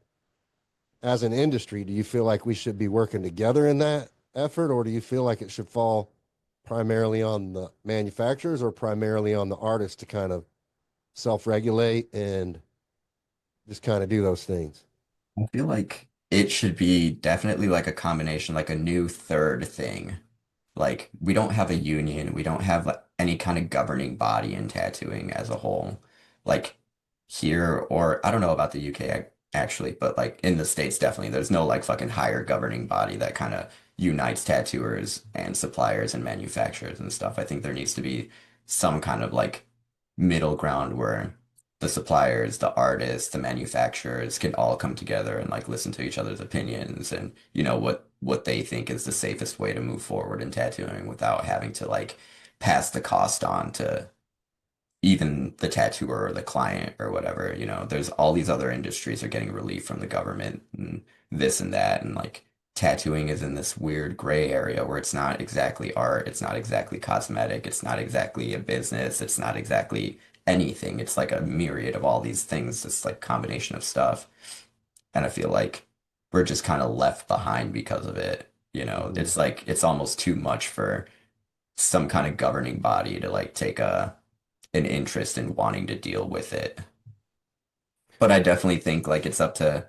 [SPEAKER 1] as an industry, do you feel like we should be working together in that effort, or do you feel like it should fall primarily on the manufacturers or primarily on the artists to kind of self-regulate and just kind of do those things?
[SPEAKER 2] I feel like it should be definitely like a combination, like a new third thing. Like we don't have a union, we don't have like, any kind of governing body in tattooing as a whole. Like here, or I don't know about the UK actually, but like in the States, definitely, there's no like fucking higher governing body that kind of unites tattooers and suppliers and manufacturers and stuff. I think there needs to be some kind of like middle ground where the suppliers, the artists, the manufacturers can all come together and like listen to each other's opinions and what they think is the safest way to move forward in tattooing without having to like pass the cost on to even the tattooer or the client or whatever. There's all these other industries are getting relief from the government and this and that, and like tattooing is in this weird gray area where it's not exactly art, it's not exactly cosmetic, it's not exactly a business, it's not exactly anything. It's like a myriad of all these things, this like combination of stuff. And I feel like we're just kind of left behind because of it.
[SPEAKER 1] Mhm.
[SPEAKER 2] It's like it's almost too much for some kind of governing body to like take an interest in wanting to deal with it. But I definitely think like it's up to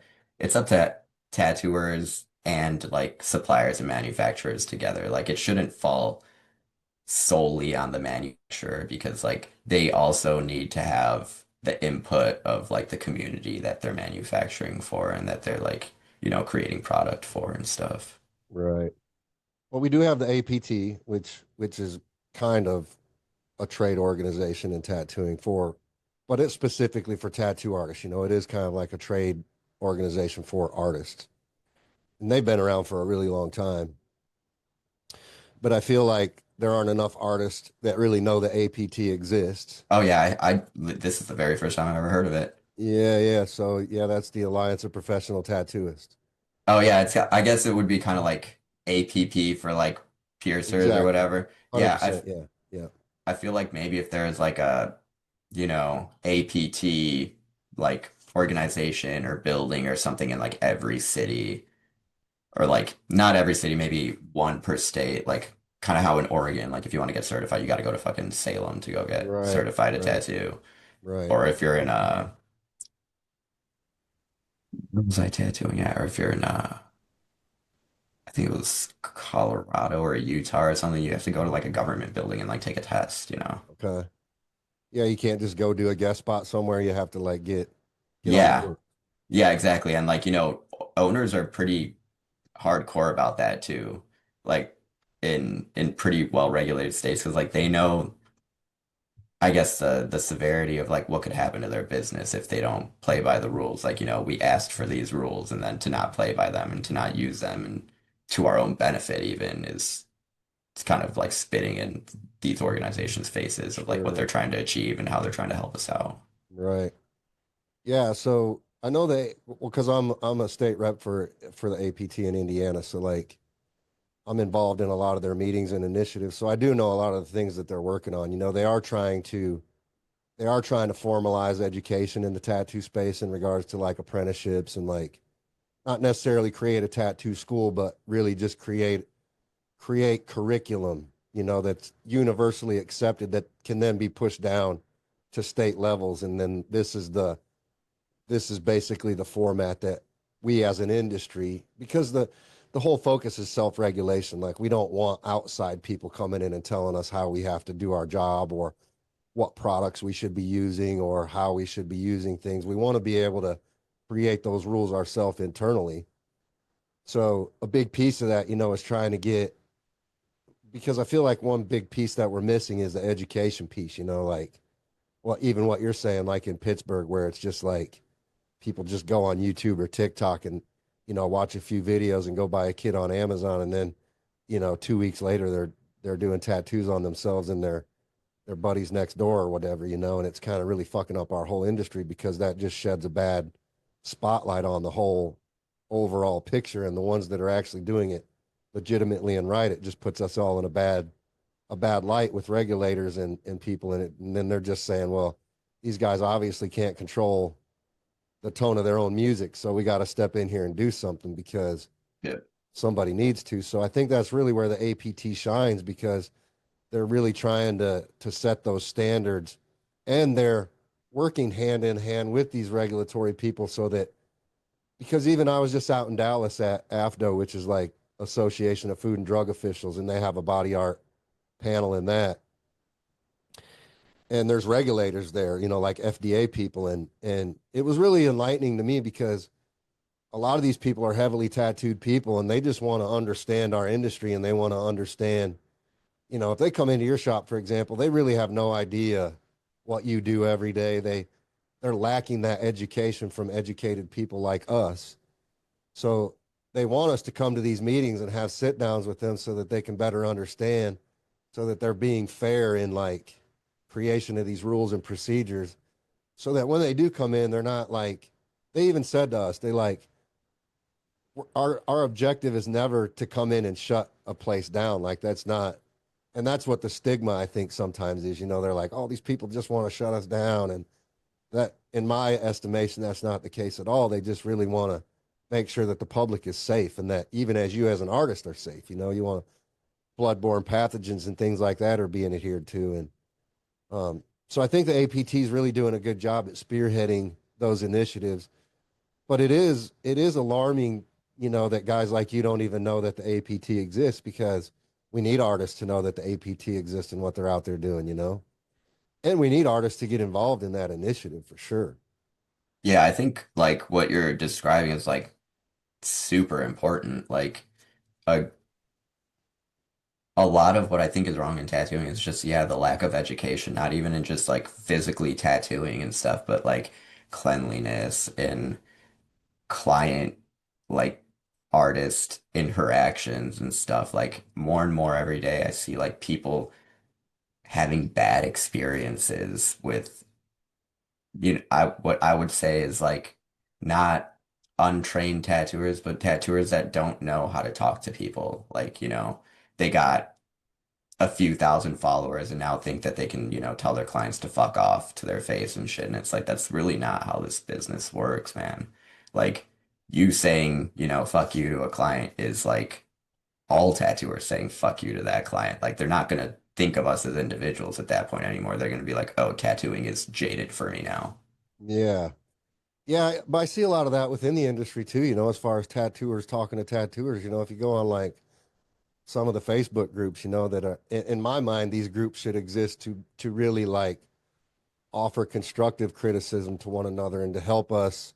[SPEAKER 2] tattooers and like suppliers and manufacturers together. Like it shouldn't fall solely on the manufacturer because like they also need to have the input of like the community that they're manufacturing for and that they're like, creating product for and stuff.
[SPEAKER 1] Right. Well, we do have the APT, which is kind of a trade organization in tattooing but it's specifically for tattoo artists. It is kind of like a trade organization for artists, and they've been around for a really long time. But I feel like there aren't enough artists that really know the APT exists.
[SPEAKER 2] Oh yeah, this is the very first time I've ever heard of it.
[SPEAKER 1] Yeah, yeah. So yeah, that's the Alliance of Professional Tattooists.
[SPEAKER 2] Oh yeah, I guess it would be kind of like APP for like piercers or
[SPEAKER 1] Exactly.
[SPEAKER 2] whatever. Yeah,
[SPEAKER 1] 100%. Yeah, yeah.
[SPEAKER 2] I feel like maybe if there's like a, APT like organization or building or something in like every city, or like not every city, maybe one per state, like kind of how in Oregon, like if you want to get certified, you got to go to fucking Salem to go get
[SPEAKER 1] Right,
[SPEAKER 2] certified a
[SPEAKER 1] right,
[SPEAKER 2] tattoo.
[SPEAKER 1] right.
[SPEAKER 2] Or if you're in Where was I tattooing at? Or if you're in I think it was Colorado or Utah or something, you have to go to like a government building and like take a test, you know?
[SPEAKER 1] Okay. Yeah, you can't just go do a guest spot somewhere. You have to like get on
[SPEAKER 2] Yeah.
[SPEAKER 1] board.
[SPEAKER 2] Yeah, exactly. And like, owners are pretty hardcore about that too. Like in pretty well regulated states because like they know I guess the severity of like what could happen to their business if they don't play by the rules. Like, we asked for these rules and then to not play by them and to not use them and to our own benefit even is it's kind of like spitting in these organizations' faces of like what
[SPEAKER 1] Sure.
[SPEAKER 2] they're trying to achieve and how they're trying to help us out.
[SPEAKER 1] Right. Yeah, so I know well, because I'm a state rep for the APT in Indiana, so like I'm involved in a lot of their meetings and initiatives. So I do know a lot of the things that they're working on. They are trying to formalize education in the tattoo space in regards to like apprenticeships and like not necessarily create a tattoo school, but really just create curriculum, that's universally accepted that can then be pushed down to state levels. And then this is basically the format that we as an industry, because the whole focus is self-regulation. Like we don't want outside people coming in and telling us how we have to do our job or what products we should be using or how we should be using things. We want to be able to create those rules ourselves internally. So a big piece of that, is trying to get, because I feel like one big piece that we're missing is the education piece, like even what you're saying, like in Pittsburgh, where it's just like people just go on YouTube or TikTok and, watch a few videos and go buy a kit on Amazon. And then, 2 weeks later, they're doing tattoos on themselves and their buddies next door or whatever, and it's kind of really fucking up our whole industry because that just sheds a bad spotlight on the whole overall picture. And the ones that are actually doing it legitimately and right, it just puts us all in a bad light with regulators and people in it. And then they're just saying, well, these guys obviously can't control the tone of their own music, so we got to step in here and do something because
[SPEAKER 2] Yeah.
[SPEAKER 1] somebody needs to. So I think that's really where the APT shines, because they're really trying to set those standards, and they're working hand in hand with these regulatory people so that, because even I was just out in Dallas at AFDO, which is like Association of Food and Drug Officials, and they have a body art panel in that. And there's regulators there, like FDA people, and it was really enlightening to me because a lot of these people are heavily tattooed people and they just want to understand our industry, and they want to understand, if they come into your shop, for example, they really have no idea what you do every day. They're lacking that education from educated people like us. So they want us to come to these meetings and have sit downs with them so that they can better understand, so that they're being fair in like creation of these rules and procedures, so that when they do come in, they're not like, they even said to us, they like, our objective is never to come in and shut a place down. Like that's not, and that's what the stigma I think sometimes is, they're like, oh, these people just want to shut us down. And that, in my estimation, that's not the case at all. They just really want to make sure that the public is safe, and that even as you as an artist are safe, you want bloodborne pathogens and things like that are being adhered to. And so I think the APT is really doing a good job at spearheading those initiatives. But it is alarming, that guys like you don't even know that the APT exists, because we need artists to know that the APT exists and what they're out there doing. And we need artists to get involved in that initiative for sure.
[SPEAKER 2] Yeah, I think like what you're describing is like super important. Like a a lot of what I think is wrong in tattooing is just, yeah, the lack of education, not even in just like physically tattooing and stuff, but like cleanliness and client, like artist interactions and stuff. Like more and more every day, I see like people having bad experiences with, what I would say is like not untrained tattooers, but tattooers that don't know how to talk to people. Like, they got a few thousand followers and now think that they can, tell their clients to fuck off to their face and shit. And it's like, that's really not how this business works, man. Like, you saying, fuck you to a client is like all tattooers saying fuck you to that client. Like, they're not going to think of us as individuals at that point anymore. They're going to be like, oh, tattooing is jaded for me now.
[SPEAKER 1] Yeah. Yeah, but I see a lot of that within the industry too, as far as tattooers talking to tattooers, if you go on like some of the Facebook groups, that are in my mind, these groups should exist to really like offer constructive criticism to one another and to help us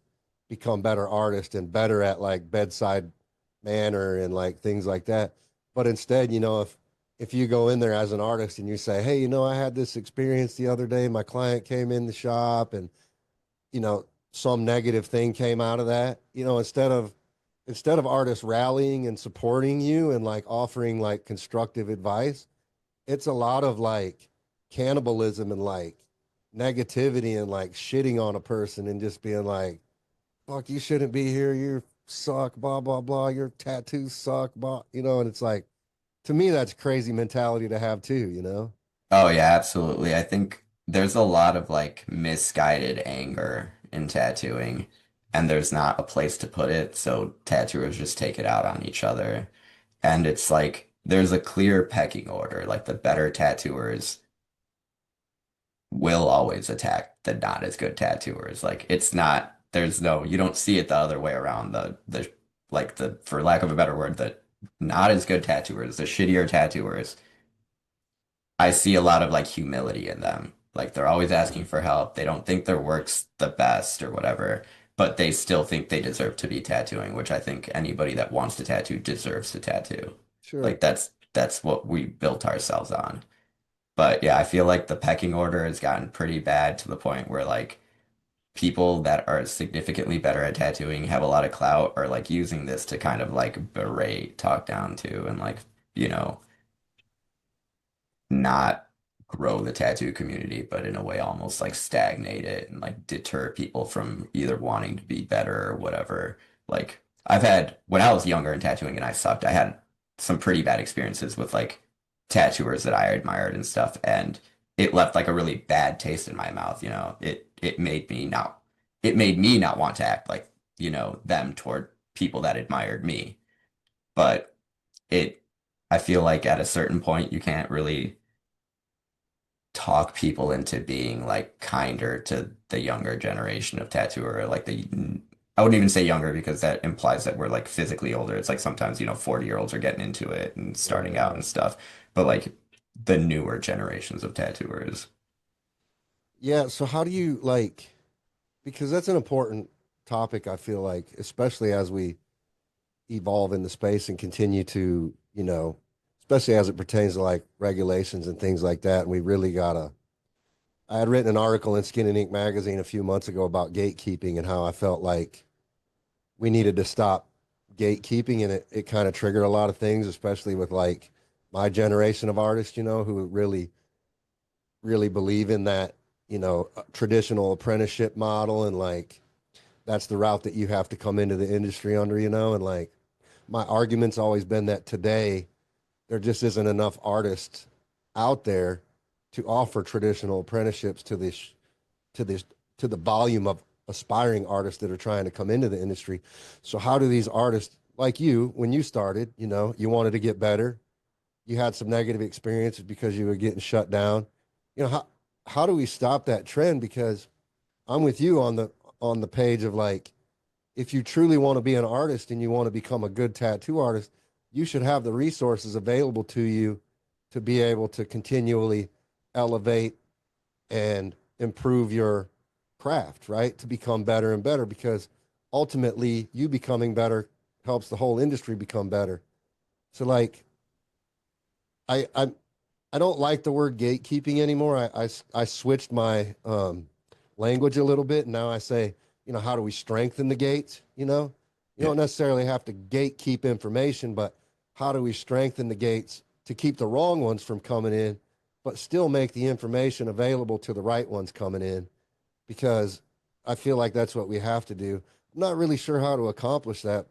[SPEAKER 1] become better artists and better at like bedside manner and like things like that. But instead, if you go in there as an artist and you say, "Hey, I had this experience the other day. My client came in the shop and some negative thing came out of that," instead of artists rallying and supporting you and like offering like constructive advice, it's a lot of like cannibalism and like negativity and like shitting on a person and just being like, fuck, you shouldn't be here. You suck, blah, blah, blah. Your tattoos suck, blah, and it's like, to me, that's crazy mentality to have too.
[SPEAKER 2] Oh yeah, absolutely. I think there's a lot of like misguided anger in tattooing, and there's not a place to put it, so tattooers just take it out on each other. And it's like there's a clear pecking order. Like the better tattooers will always attack the not as good tattooers. Like it's not, there's no, you don't see it the other way around. The like the, for lack of a better word, the not as good tattooers, the shittier tattooers, I see a lot of like humility in them. Like they're always asking for help. They don't think their work's the best or whatever, but they still think they deserve to be tattooing, which I think anybody that wants to tattoo deserves to tattoo.
[SPEAKER 1] Sure.
[SPEAKER 2] Like that's what we built ourselves on. But yeah, I feel like the pecking order has gotten pretty bad to the point where like people that are significantly better at tattooing have a lot of clout are like using this to kind of like berate, talk down to, and like, you know, not grow the tattoo community, but in a way almost like stagnate it and like deter people from either wanting to be better or whatever. Like I've had when I was younger and tattooing and I sucked, I had some pretty bad experiences with like tattooers that I admired and stuff, and it left like a really bad taste in my mouth, you know. It made me not want to act like, you know, them toward people that admired me. But it I feel like at a certain point you can't really talk people into being like kinder to the younger generation of tattooer, like the I wouldn't even say younger because that implies that we're like physically older. It's like sometimes, you know, 40-year-olds are getting into it and starting
[SPEAKER 1] Right,
[SPEAKER 2] out and
[SPEAKER 1] right.
[SPEAKER 2] stuff. But like the newer generations of tattooers.
[SPEAKER 1] Yeah. So how do you like, because that's an important topic, I feel like, especially as we evolve in the space and continue to, especially as it pertains to like regulations and things like that. And we really gotta. I had written an article in Skin and Ink magazine a few months ago about gatekeeping and how I felt like we needed to stop gatekeeping, and it kind of triggered a lot of things, especially with like my generation of artists, who really believe in that, traditional apprenticeship model, and like that's the route that you have to come into the industry under, and like my argument's always been that today there just isn't enough artists out there to offer traditional apprenticeships to this to the volume of aspiring artists that are trying to come into the industry. So how do these artists like you, when you started, you wanted to get better, you had some negative experiences because you were getting shut down. How do we stop that trend? Because I'm with you on the page of like, if you truly want to be an artist and you want to become a good tattoo artist, you should have the resources available to you to be able to continually elevate and improve your craft, right? To become better and better, because ultimately you becoming better helps the whole industry become better. So like I I I don't like the word gatekeeping anymore. I switched my language a little bit, and now I say, how do we strengthen the gates? You
[SPEAKER 2] Yeah.
[SPEAKER 1] don't necessarily have to gatekeep information, but how do we strengthen the gates to keep the wrong ones from coming in, but still make the information available to the right ones coming in? Because I feel like that's what we have to do. I'm not really sure how to accomplish that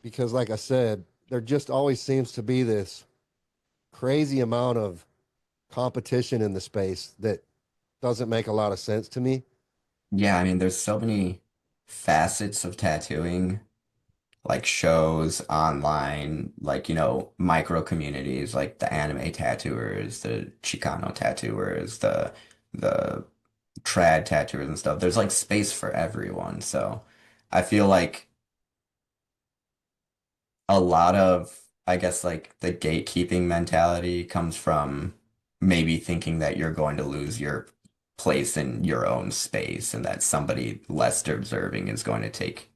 [SPEAKER 1] because, like I said, there just always seems to be this crazy amount of competition in the space that doesn't make a lot of sense to me.
[SPEAKER 2] Yeah, I mean, there's so many facets of tattooing, like shows online, like, you know, micro communities, like the anime tattooers, the Chicano tattooers, the trad tattooers and stuff, there's like space for everyone. So I feel like a lot of, I guess, like the gatekeeping mentality comes from maybe thinking that you're going to lose your place in your own space and that somebody less deserving is going to take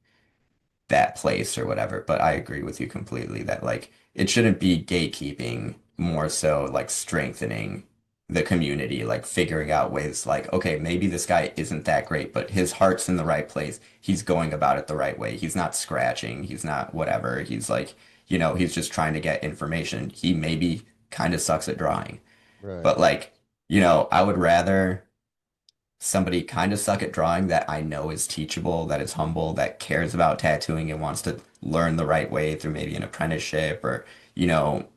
[SPEAKER 2] that place or whatever. But I agree with you completely that like it shouldn't be gatekeeping, more so like strengthening the community, like figuring out ways like, okay, maybe this guy isn't that great, but his heart's in the right place. He's going about it the right way. He's not scratching. He's not whatever. He's like, he's just trying to get information. He maybe kind of sucks at drawing,
[SPEAKER 1] Right.
[SPEAKER 2] but like, I would rather somebody kind of suck at drawing that I know is teachable, that is humble, that cares about tattooing and wants to learn the right way through maybe an apprenticeship or, you know,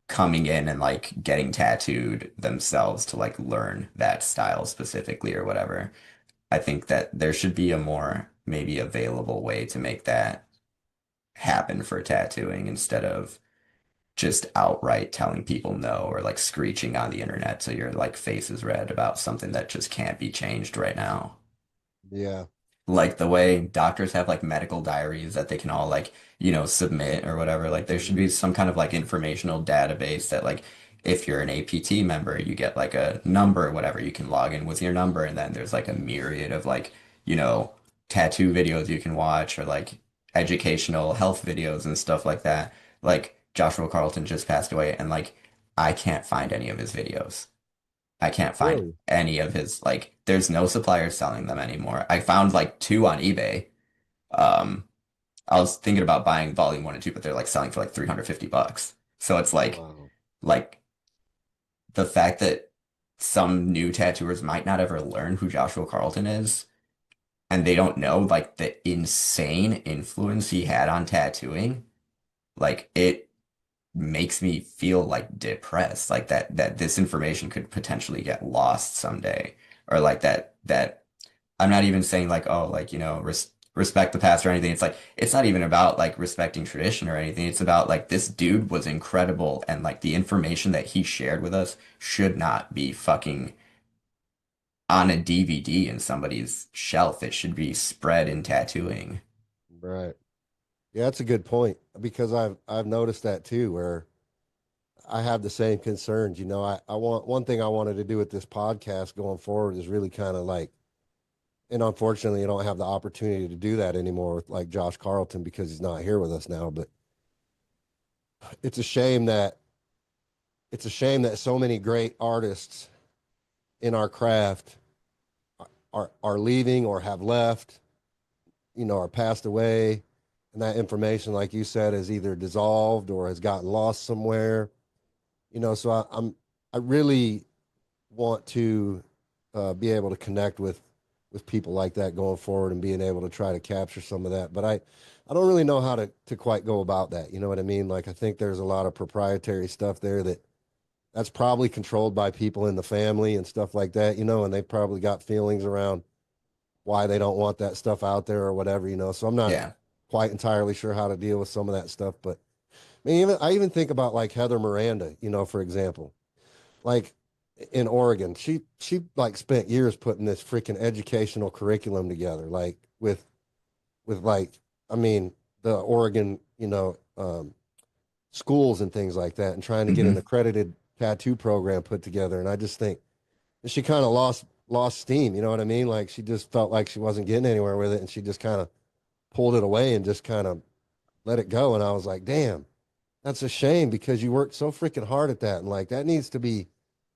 [SPEAKER 2] coming in and like getting tattooed themselves to like learn that style specifically or whatever. I think that there should be a more maybe available way to make that happen for tattooing instead of just outright telling people no or like screeching on the internet so your like face is red about something that just can't be changed right now.
[SPEAKER 1] Yeah.
[SPEAKER 2] Like the way doctors have like medical diaries that they can all like, submit or whatever. Like there should
[SPEAKER 1] Mhm.
[SPEAKER 2] be some kind of like informational database that like if you're an APT member, you get like a number or whatever, you can log in with your number and then there's like a myriad of like, you know, tattoo videos you can watch or like educational health videos and stuff like that. Like Joshua Carlton just passed away and like I can't find any of his videos. I can't find
[SPEAKER 1] Really?
[SPEAKER 2] any of his like there's no suppliers selling them anymore. I found like two on eBay. Um I was thinking about buying volume 1 and 2, but they're like selling for like 350 bucks. So it's
[SPEAKER 1] Wow.
[SPEAKER 2] like the fact that some new tattooers might not ever learn who Joshua Carlton is and they don't know like the insane influence he had on tattooing. Like it makes me feel like depressed, like that this information could potentially get lost someday, or like that I'm not even saying like, oh, like, respect the past or anything. It's like it's not even about like respecting tradition or anything. It's about like this dude was incredible and like the information that he shared with us should not be fucking on a DVD in somebody's shelf. It should be spread in tattooing.
[SPEAKER 1] Right. Yeah, that's a good point because I've noticed that too, where I have the same concerns. I want one thing I wanted to do with this podcast going forward is really kind of like, and unfortunately, you don't have the opportunity to do that anymore with like Josh Carlton because he's not here with us now. But it's a shame that it's a shame that so many great artists in our craft are leaving or have left, or passed away, and that information, like you said, is either dissolved or has gotten lost somewhere. So I really want to be able to connect with people like that going forward and being able to try to capture some of that. But I don't really know how to quite go about that. You know what I mean? Like I think there's a lot of proprietary stuff there that's probably controlled by people in the family and stuff like that, and they've probably got feelings around why they don't want that stuff out there or whatever, So I'm not
[SPEAKER 2] Yeah.
[SPEAKER 1] quite entirely sure how to deal with some of that stuff. But I mean, I even think about like Heather Miranda, for example, like in Oregon, she like spent years putting this freaking educational curriculum together, like with like, I mean, the Oregon, schools and things like that, and trying to get an
[SPEAKER 2] Hmm.
[SPEAKER 1] accredited tattoo program put together. And I just think she kind of lost steam. You know what I mean? Like she just felt like she wasn't getting anywhere with it, and she just kind of pulled it away and just kind of let it go. And I was like, damn, that's a shame because you worked so freaking hard at that, and like that needs to be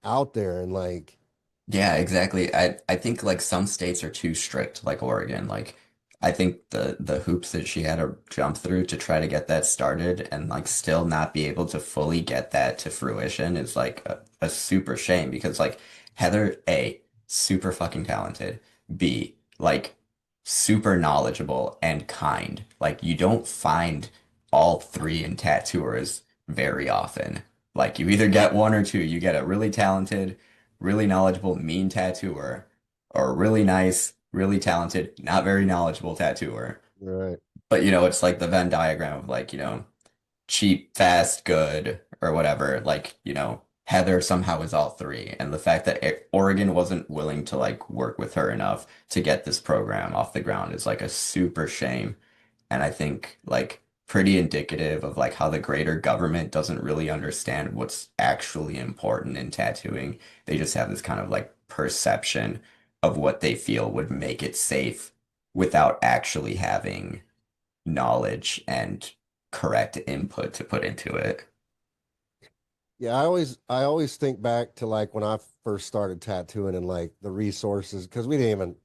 [SPEAKER 1] out there. And like,
[SPEAKER 2] Yeah, exactly. I think like some states are too strict, like Oregon. Like I think the hoops that she had to jump through to try to get that started and like still not be able to fully get that to fruition is like a super shame because like Heather A, super fucking talented. B, like super knowledgeable and kind. Like you don't find all three in tattooers very often. Like you either get one or two. You get a really talented really knowledgeable, mean tattooer, or a really nice, really talented, not very knowledgeable tattooer.
[SPEAKER 1] right,
[SPEAKER 2] But it's like the Venn diagram of like, cheap, fast, good, or whatever. Like, Heather somehow is all three. And the fact that Oregon wasn't willing to like work with her enough to get this program off the ground is like a super shame. And I think like pretty indicative of like how the greater government doesn't really understand what's actually important in tattooing. They just have this kind of like perception of what they feel would make it safe without actually having knowledge and correct input to put into it.
[SPEAKER 1] Yeah, I always think back to like when I first started tattooing and like the resources because we didn't even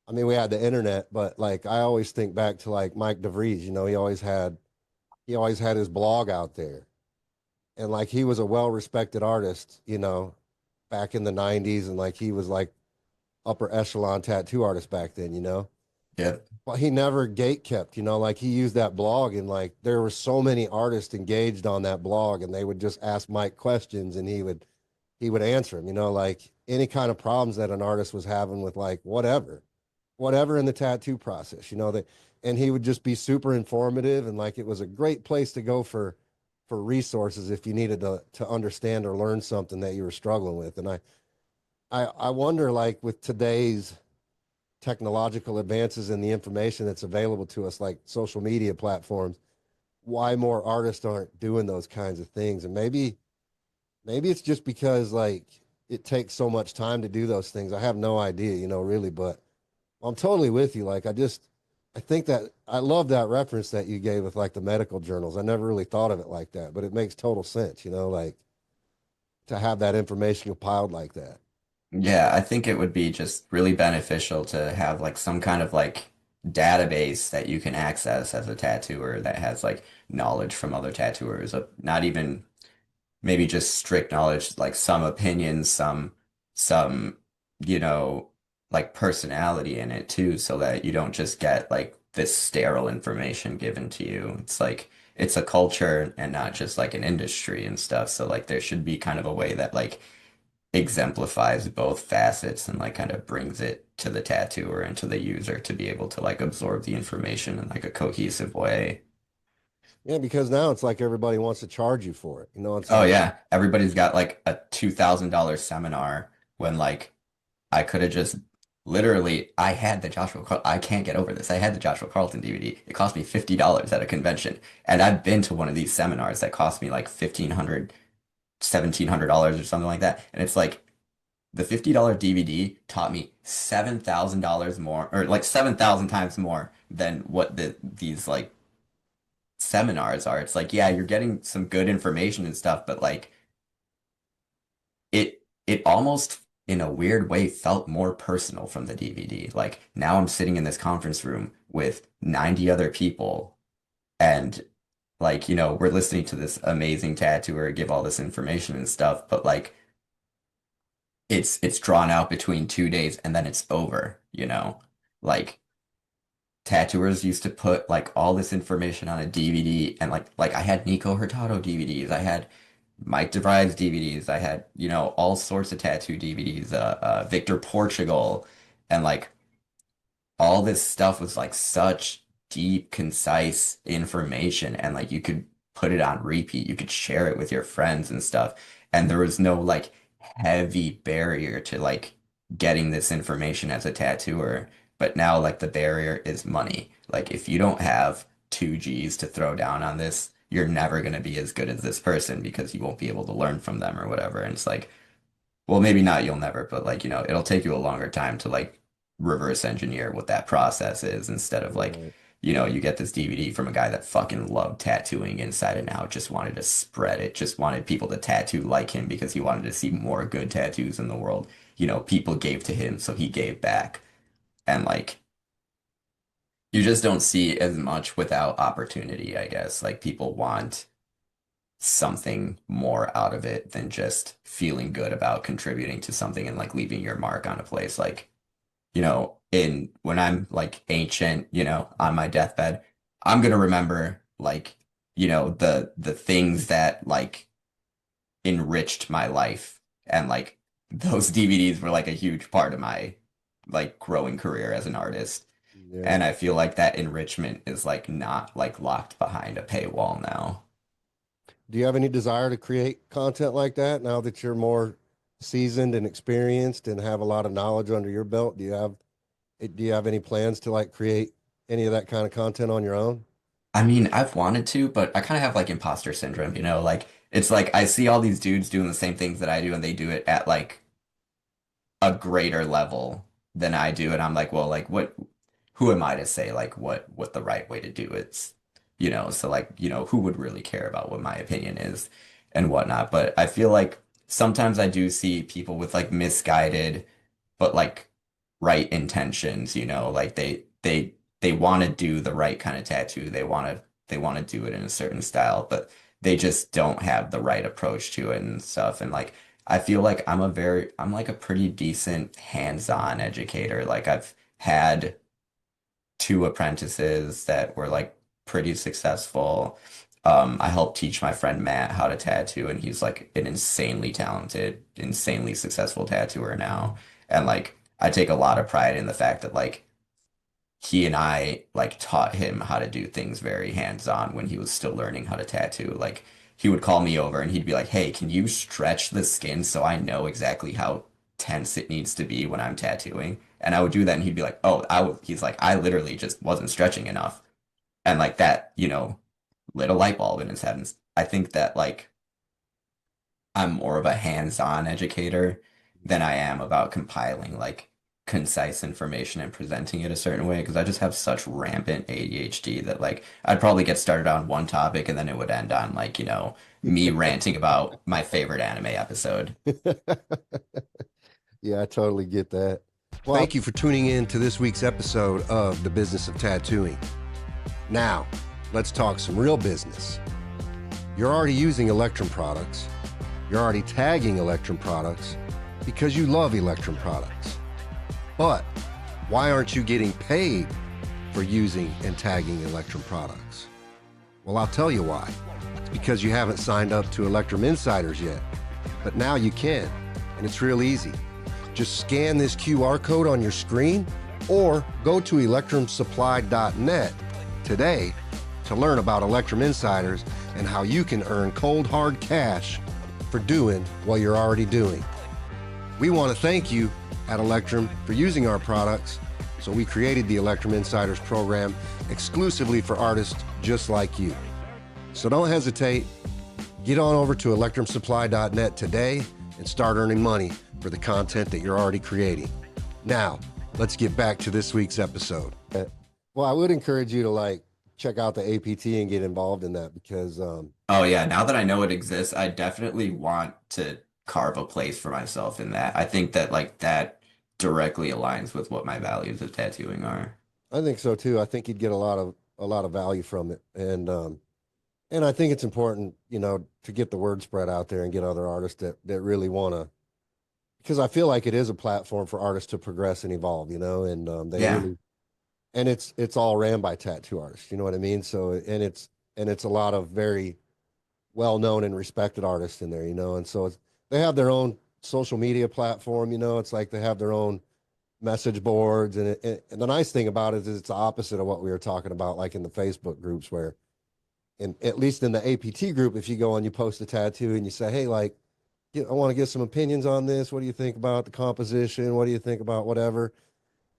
[SPEAKER 1] I mean we had the internet, but like I always think back to like Mike DeVries, he always had his blog out there. And like he was a well-respected artist, back in the 90s and like he was like upper echelon tattoo artist back then.
[SPEAKER 2] Yep.
[SPEAKER 1] But he never gate kept, like he used that blog and like there were so many artists engaged on that blog and they would just ask Mike questions and he would answer them, like any kind of problems that an artist was having with like whatever in the tattoo process, that and he would just be super informative and like it was a great place to go for resources if you needed to understand or learn something that you were struggling with. And I wonder like with today's technological advances and the information that's available to us, like social media platforms, why more artists aren't doing those kinds of things. And maybe it's just because like it takes so much time to do those things. I have no idea, really, but I'm totally with you. Like I think that I love that reference that you gave with like the medical journals. I never really thought of it like that, but it makes total sense, like to have that information compiled like that.
[SPEAKER 2] Yeah, I think it would be just really beneficial to have like some kind of like database that you can access as a tattooer that has like knowledge from other tattooers, not even maybe just strict knowledge, like some opinions, some, you know, like personality in it too, so that you don't just get like this sterile information given to you. It's like it's a culture and not just like an industry and stuff. So like there should be kind of a way that like exemplifies both facets and like kind of brings it to the tattooer and to the user to be able to like absorb the information in like a cohesive way.
[SPEAKER 1] Yeah, because now it's like everybody wants to charge you for it. It's
[SPEAKER 2] Oh
[SPEAKER 1] like,
[SPEAKER 2] yeah, everybody's got like a $2,000 seminar when like I could have just literally I had the I can't get over this. I had the Joshua Carlton DVD. It cost me $50 at a convention. And I've been to one of these seminars that cost me like 1,500, $1,700 or something like that. And it's like the $50 DVD taught me $7,000 more, or like 7,000 times more than what these like seminars are. It's like, yeah, you're getting some good information and stuff, but like it almost in a weird way felt more personal from the DVD. Like now I'm sitting in this conference room with 90 other people and like, we're listening to this amazing tattooer give all this information and stuff, but like it's drawn out between 2 days and then it's over. Like tattooers used to put like all this information on a DVD and like I had Nico Hurtado DVDs, I had Mike DeVry's DVDs, I had all sorts of tattoo DVDs, Victor Portugal, and like all this stuff was like such deep, concise information, and like you could put it on repeat, you could share it with your friends and stuff, and there was no like heavy barrier to like getting this information as a tattooer. But now like the barrier is money. Like if you don't have 2 G's to throw down on this, you're never going to be as good as this person because you won't be able to learn from them or whatever. And it's like, well, maybe not you'll never, but like, it'll take you a longer time to like reverse engineer what that process is instead of like,
[SPEAKER 1] right.
[SPEAKER 2] you get this DVD from a guy that fucking loved tattooing inside and out, just wanted to spread it, just wanted people to tattoo like him because he wanted to see more good tattoos in the world. People gave to him, so he gave back. And like, you just don't see as much without opportunity, I guess. Like, people want something more out of it than just feeling good about contributing to something and like leaving your mark on a place. Like, in when I'm like ancient, on my deathbed, I'm gonna remember like, the things that like enriched my life. And like those DVDs were like a huge part of my like growing career as an artist.
[SPEAKER 1] Yeah.
[SPEAKER 2] And I feel like that enrichment is like not like locked behind a paywall now.
[SPEAKER 1] Do you have any desire to create content like that now that you're more seasoned and experienced and have a lot of knowledge under your belt? Do you have any plans to like create any of that kind of content on your own?
[SPEAKER 2] I mean, I've wanted to, but I kind of have like imposter syndrome, Like it's like I see all these dudes doing the same things that I do and they do it at like a greater level than I do, and I'm like, well, like what who am I to say like what the right way to do it's so like who would really care about what my opinion is and whatnot. But I feel like sometimes I do see people with like misguided but like right intentions, like they want to do the right kind of tattoo. They want to do it in a certain style, but they just don't have the right approach to it and stuff. And like I feel like I'm like a pretty decent hands-on educator. Like I've had two apprentices that were like pretty successful. I helped teach my friend Matt how to tattoo, and he's like an insanely talented, insanely successful tattooer now. And like, I take a lot of pride in the fact that like he and I like taught him how to do things very hands-on when he was still learning how to tattoo. Like, he would call me over and he'd be like, "Hey, can you stretch the skin so I know exactly how tense it needs to be when I'm tattooing?" And I would do that, and he'd be like, "Oh, he's like, I literally just wasn't stretching enough." And like that, lit a light bulb in his head. And I think that like I'm more of a hands-on educator than I am about compiling like concise information and presenting it a certain way because I just have such rampant ADHD that like I'd probably get started on one topic and then it would end on like, me ranting about my favorite anime episode.
[SPEAKER 1] Yeah, I totally get that. Well, thank you for tuning in to this week's episode of The Business of Tattooing. Now, let's talk some real business. You're already using Electrum products. You're already tagging Electrum products because you love Electrum products. But why aren't you getting paid for using and tagging Electrum products? Well, I'll tell you why. It's because you haven't signed up to Electrum Insiders yet. But now you can, and it's real easy. Just scan this QR code on your screen or go to electrumsupply.net today to learn about Electrum Insiders and how you can earn cold hard cash for doing what you're already doing. We want to thank you at Electrum for using our products, so we created the Electrum Insiders program exclusively for artists just like you. So don't hesitate. Get on over to electrumsupply.net today and start earning money for the content that you're already creating. Now, let's get back to this week's episode. Well, I would encourage you to like check out the APT and get involved in that because
[SPEAKER 2] Oh yeah, now that I know it exists, I definitely want to carve a place for myself in that. I think that like that directly aligns with what my values of tattooing are.
[SPEAKER 1] I think so too. I think you'd get a lot of value from it, and I think it's important, to get the word spread out there and get other artists that really want to, because I feel like it is a platform for artists to progress and evolve, and they
[SPEAKER 2] Yeah.
[SPEAKER 1] really, and it's all ran by tattoo artists, you know what I mean? So and it's a lot of very well known and respected artists in there, and so they have their own social media platform, it's like they have their own message boards, and the nice thing about it is it's the opposite of what we were talking about, like in the Facebook groups where, and at least in the APT group, if you go and you post a tattoo and you say, hey, like, I want to get some opinions on this. What do you think about the composition? What do you think about whatever?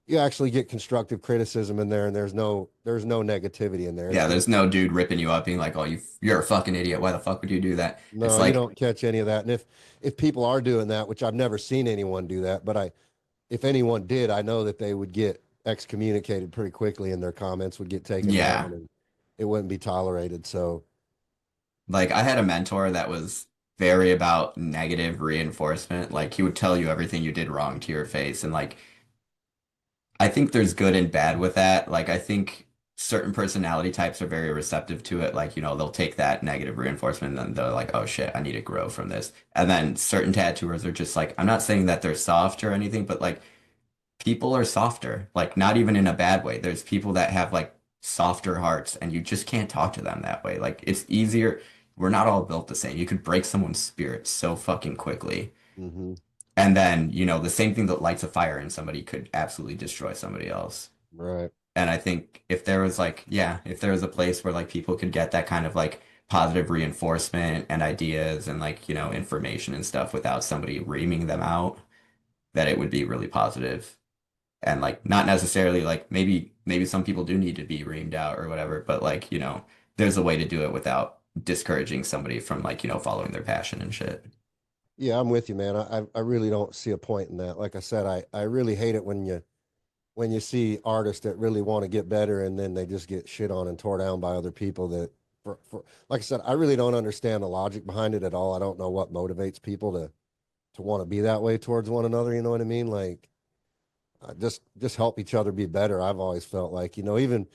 [SPEAKER 1] You actually get constructive criticism in there, and there's no negativity in there.
[SPEAKER 2] Yeah,
[SPEAKER 1] It's
[SPEAKER 2] there's no dude ripping you up being like, "Oh, you're a fucking idiot. Why the fuck would you do that?" It's
[SPEAKER 1] no, you
[SPEAKER 2] like,
[SPEAKER 1] don't catch any of that. And if people are doing that, which I've never seen anyone do that, but if anyone did, I know that they would get excommunicated pretty quickly, and their comments would get taken
[SPEAKER 2] yeah.
[SPEAKER 1] down, and it wouldn't be tolerated. So,
[SPEAKER 2] Like I had a mentor that was very about negative reinforcement. Like he would tell you everything you did wrong to your face and like I think there's good and bad with that. Like, I think certain personality types are very receptive to it. Like, they'll take that negative reinforcement and then they're like, oh shit, I need to grow from this. And then certain tattooers are just like, I'm not saying that they're soft or anything, but like, people are softer. Like, not even in a bad way. There's people that have like softer hearts and you just can't talk to them that way. Like, it's easier. We're not all built the same. You could break someone's spirit so fucking quickly.
[SPEAKER 1] mhm,
[SPEAKER 2] And then, the same thing that lights a fire in somebody could absolutely destroy somebody else.
[SPEAKER 1] right.
[SPEAKER 2] And I think if there was like, yeah, if there was a place where like people could get that kind of like positive reinforcement and ideas and like, information and stuff without somebody reaming them out, that it would be really positive. And like not necessarily like maybe some people do need to be reamed out or whatever, but like, there's a way to do it without discouraging somebody from like, following their passion and shit.
[SPEAKER 1] Yeah, I'm with you, man. I really don't see a point in that. Like I said, I really hate it when you see artists that really want to get better and then they just get shit on and tore down by other people that like I said, I really don't understand the logic behind it at all. I don't know what motivates people to want to be that way towards one another, you know what I mean? Like just help each other be better. I've always felt like, even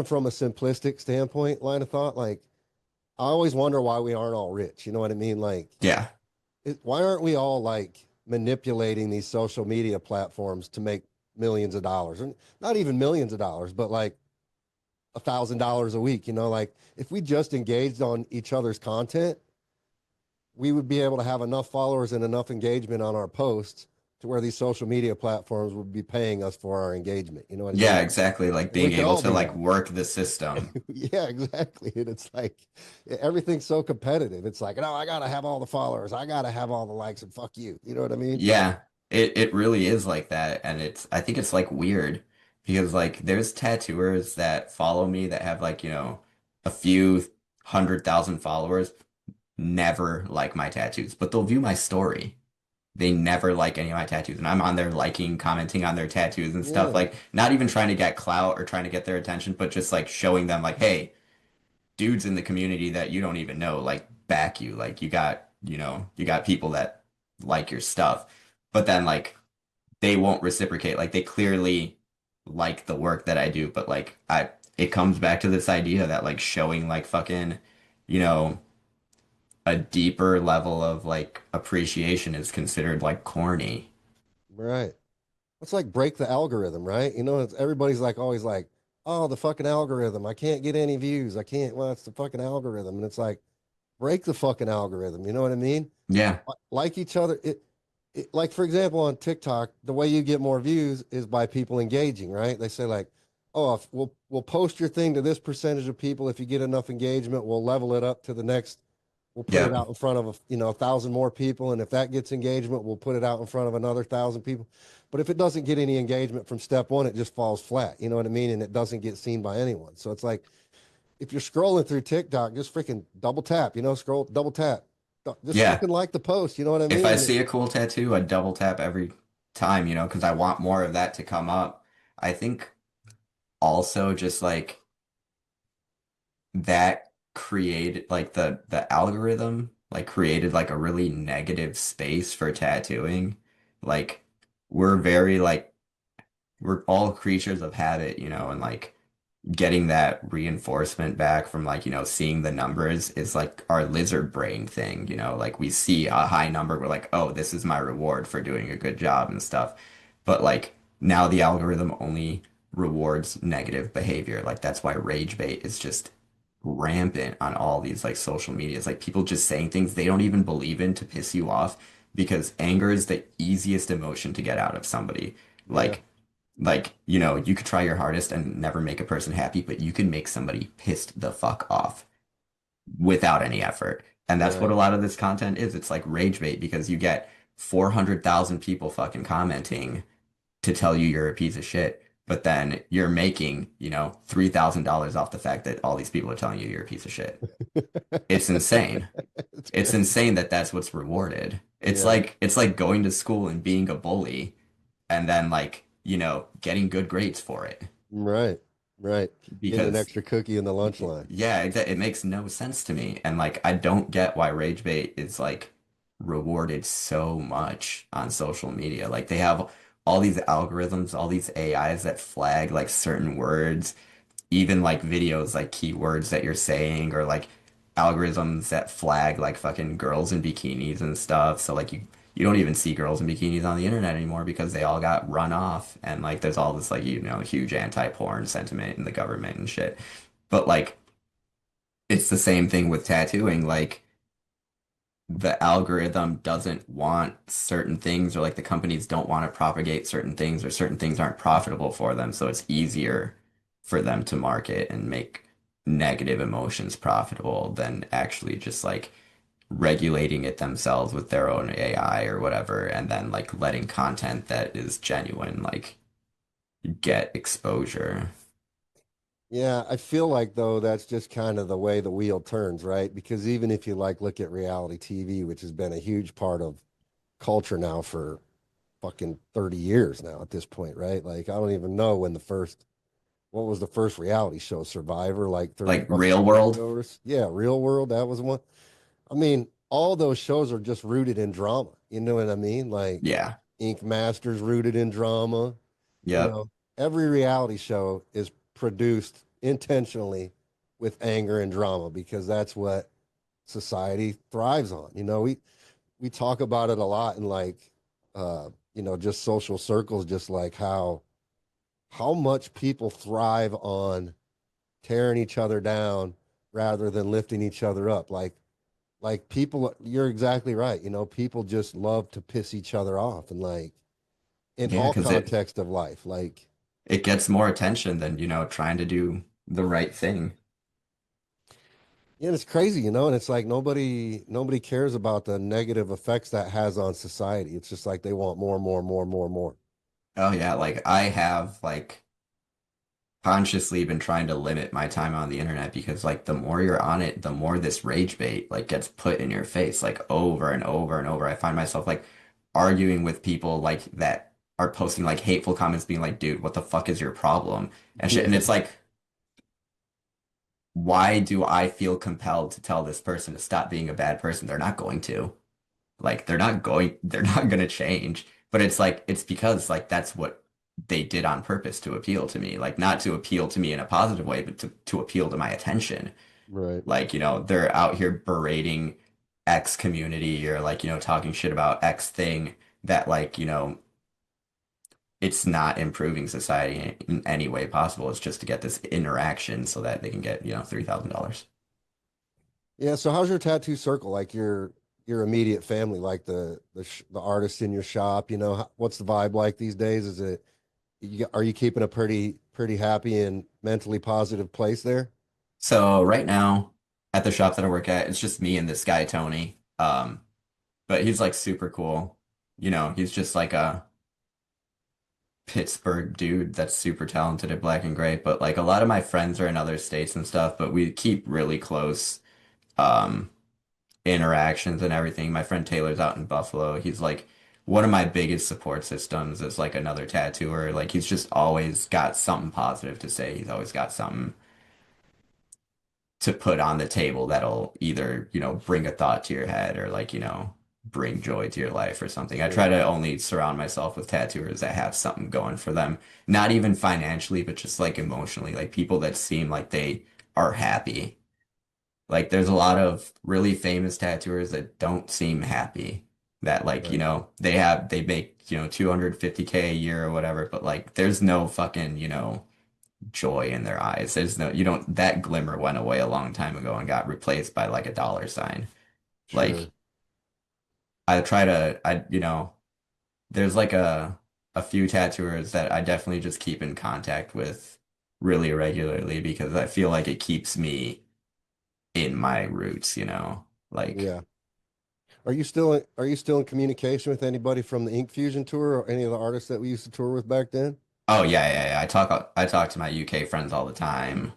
[SPEAKER 1] from a simplistic standpoint, line of thought, like I always wonder why we aren't all rich. You know what I mean? Like
[SPEAKER 2] Yeah.
[SPEAKER 1] why aren't we all like manipulating these social media platforms to make millions of dollars, and not even millions of dollars, but like $1,000 a week? Like if we just engaged on each other's content, we would be able to have enough followers and enough engagement on our posts to where these social media platforms would be paying us for our engagement. You know what I mean?
[SPEAKER 2] Yeah, exactly. Like
[SPEAKER 1] And we
[SPEAKER 2] being
[SPEAKER 1] could
[SPEAKER 2] able
[SPEAKER 1] all
[SPEAKER 2] to
[SPEAKER 1] be
[SPEAKER 2] like
[SPEAKER 1] that.
[SPEAKER 2] work the system.
[SPEAKER 1] Yeah, exactly. And it's like everything's so competitive. It's like, no, I gotta have all the followers, I gotta have all the likes, and fuck you. You know what I mean?
[SPEAKER 2] Yeah, it really is like that. And I think it's like weird because like there's tattooers that follow me that have like, a few 100,000 followers, never like my tattoos, but they'll view my story. They never like any of my tattoos. And I'm on there liking, commenting on their tattoos and stuff,
[SPEAKER 1] Yeah.
[SPEAKER 2] like not even trying to get clout or trying to get their attention, but just like showing them like, hey, dudes in the community that you don't even know like back you. Like you got people that like your stuff. But then like they won't reciprocate. Like they clearly like the work that I do, but like it comes back to this idea that like showing like fucking, you know, a deeper level of like appreciation is considered like corny.
[SPEAKER 1] Right. It's like break the algorithm, right? Everybody's like always like, oh, the fucking algorithm. I can't get any views. I can't. Well, it's the fucking algorithm. And it's like, break the fucking algorithm. You know what I mean?
[SPEAKER 2] Yeah.
[SPEAKER 1] Like each other. Like, for example, on TikTok, the way you get more views is by people engaging, right? They say, like, oh, if we'll post your thing to this percentage of people. If you get enough engagement, we'll level it up to the next. We'll put it
[SPEAKER 2] Yep.
[SPEAKER 1] out in front of 1,000 more people, and if that gets engagement, we'll put it out in front of another 1,000 people. But if it doesn't get any engagement from step one, it just falls flat. You know what I mean? And it doesn't get seen by anyone. So it's like if you're scrolling through TikTok, just freaking double tap. Scroll double tap. Just
[SPEAKER 2] Yeah.
[SPEAKER 1] fucking like the post. You know what I
[SPEAKER 2] If
[SPEAKER 1] mean?
[SPEAKER 2] I
[SPEAKER 1] And
[SPEAKER 2] see a cool tattoo, I double tap every time, because I want more of that to come up. I think also just like that created like the algorithm like created like a really negative space for tattooing. Like we're very like we're all creatures of habit, and like getting that reinforcement back from like, seeing the numbers is like our lizard brain thing, like we see a high number, we're like, oh, this is my reward for doing a good job and stuff. But like now the algorithm only rewards negative behavior. Like that's why rage bait is just rampant on all these like social medias. Like people just saying things they don't even believe in to piss you off because anger is the easiest emotion to get out of somebody.
[SPEAKER 1] yeah,
[SPEAKER 2] Like, you could try your hardest and never make a person happy, but you can make somebody pissed the fuck off without any effort. And that's what
[SPEAKER 1] right.
[SPEAKER 2] a lot of this content is. It's like rage bait because you get 400,000 people fucking commenting to tell you you're a piece of shit, but then you're making, $3,000 off the fact that all these people are telling you you're a piece of shit. It's insane.
[SPEAKER 1] It's
[SPEAKER 2] It's
[SPEAKER 1] crazy.
[SPEAKER 2] insane that that's what's rewarded. It's
[SPEAKER 1] Yeah,
[SPEAKER 2] like it's like going to school and being a bully and then like, getting good grades for it.
[SPEAKER 1] right, right. Getting an
[SPEAKER 2] Because
[SPEAKER 1] extra cookie in the lunch line.
[SPEAKER 2] yeah, it makes no sense to me. And like I don't get why rage bait is like rewarded so much on social media. Like they have all these algorithms, all these AIs that flag like certain words, even like videos like keywords that you're saying or like algorithms that flag like fucking girls in bikinis and stuff. So like you don't even see girls in bikinis on the internet anymore because they all got run off and like there's all this like huge anti-porn sentiment in the government and shit. But like it's the same thing with tattooing. Like the algorithm doesn't want certain things or like the companies don't want to propagate certain things or certain things aren't profitable for them, so it's easier for them to market and make negative emotions profitable than actually just like regulating it themselves with their own AI or whatever, and then like letting content that is genuine like get exposure.
[SPEAKER 1] Yeah, I feel like though that's just kind of the way the wheel turns, right? Because even if you like look at reality TV, which has been a huge part of culture now for fucking 30 years now at this point, right? Like I don't even know when the first what was the first reality show? Survivor, like 30
[SPEAKER 2] Like
[SPEAKER 1] fucking
[SPEAKER 2] real
[SPEAKER 1] years
[SPEAKER 2] world?
[SPEAKER 1] ago yeah, Real World, that was one. I mean, all those shows are just rooted in drama. You know what I mean? Like
[SPEAKER 2] Yeah.
[SPEAKER 1] Ink Masters rooted in drama. You
[SPEAKER 2] Yep.
[SPEAKER 1] know, every reality show is produced intentionally with anger and drama because that's what society thrives on. We talk about it a lot in like just social circles, just like how much people thrive on tearing each other down rather than lifting each other up. Like people, you're exactly right. People just love to piss each other off and like in
[SPEAKER 2] Yeah,
[SPEAKER 1] all
[SPEAKER 2] because
[SPEAKER 1] context of life. Like,
[SPEAKER 2] it gets more attention than, trying to do the right thing.
[SPEAKER 1] yeah, it's crazy, and it's like nobody cares about the negative effects that has on society. It's just like they want more, more, more, more, more.
[SPEAKER 2] Oh yeah, like I have like consciously been trying to limit my time on the internet because like the more you're on it, the more this rage bait like gets put in your face like over and over and over. I find myself like arguing with people like that are posting like hateful comments being like, dude, what the fuck is your problem? And shit. And
[SPEAKER 1] Yeah,
[SPEAKER 2] it's like, why do I feel compelled to tell this person to stop being a bad person? They're not going to. Like they're not gonna change. But it's like it's because like that's what they did on purpose to appeal to me. Like not to appeal to me in a positive way, but to appeal to my attention.
[SPEAKER 1] right.
[SPEAKER 2] Like, they're out here berating X community or like, talking shit about X thing that like, it's not improving society in any way possible. It's just to get this interaction so that they can get, $3,000.
[SPEAKER 1] Yeah, so how's your tattoo circle? Like your immediate family, like the artists in your shop, what's the vibe like these days? Are you keeping a pretty happy and mentally positive place there?
[SPEAKER 2] So right now at the shop that I work at, it's just me and this guy, Tony. But he's like super cool. He's just like a Pittsburgh dude that's super talented at black and gray. But like a lot of my friends are in other states and stuff, but we keep really close um interactions and everything. My friend Taylor's out in Buffalo. He's like one of my biggest support systems is like another tattooer. Like he's just always got something positive to say. He's always got something to put on the table that'll either, bring a thought to your head or like, bring joy to your life or something. I try
[SPEAKER 1] Sure.
[SPEAKER 2] to only surround myself with tattooers that have something going for them, not even financially, but just like emotionally, like people that seem like they are happy. Like there's a lot of really famous tattooers that don't seem happy. That like,
[SPEAKER 1] Right.
[SPEAKER 2] they make, 250K a year or whatever, but like there's no fucking, joy in their eyes. There's no, you don't, that glimmer went away a long time ago and got replaced by like a dollar sign.
[SPEAKER 1] Sure.
[SPEAKER 2] Like I try to, there's like a few tattooers that I definitely just keep in contact with really regularly because I feel like it keeps me in my roots. Like,
[SPEAKER 1] Yeah. Are you still in communication with anybody from the Ink Fusion tour or any of the artists that we used to tour with back then?
[SPEAKER 2] oh yeah, yeah, yeah. I talk to my UK friends all the time.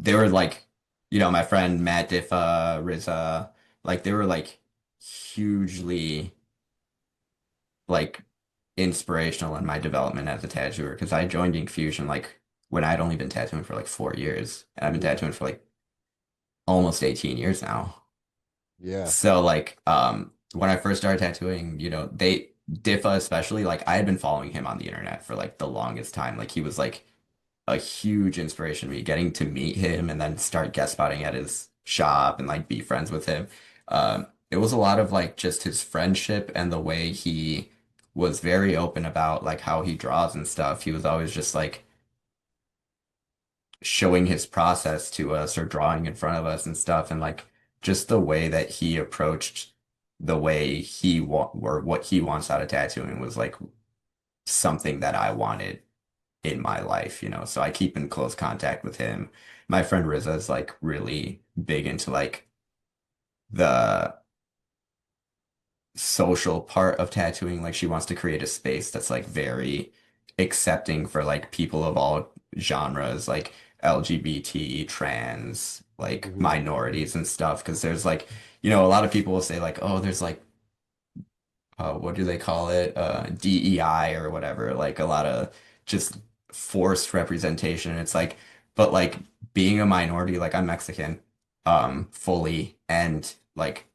[SPEAKER 2] They were like, my friend Matt Diffa, Riza, like they were like hugely like inspirational in my development as a tattooer because I joined Ink Fusion like when I'd only been tattooing for like 4 years. And I've been
[SPEAKER 1] Yeah.
[SPEAKER 2] tattooing for like almost 18 years now.
[SPEAKER 1] Yeah.
[SPEAKER 2] So like when I first started tattooing, Diffa especially, like I had been following him on the internet for like the longest time. Like he was like a huge inspiration to me, getting to meet him and then start guest spotting at his shop and like be friends with him. It was a lot of like just his friendship and the way he was very open about like how he draws and stuff. He was always just like showing his process to us or drawing in front of us and stuff. And like just the way that he approached the way he want or what he wants out of tattooing was like something that I wanted in my life, so I keep in close contact with him. My friend Riza is like really big into like the social part of tattooing. Like she wants to create a space that's like very accepting for like people of all genres, like LGBT, trans, like
[SPEAKER 1] Hmm.
[SPEAKER 2] minorities and stuff. Because there's like, a lot of people will say like, oh, there's like, what do they call it? DEI or whatever. Like a lot of just forced representation. It's like, but like being a minority, like I'm Mexican, fully, and like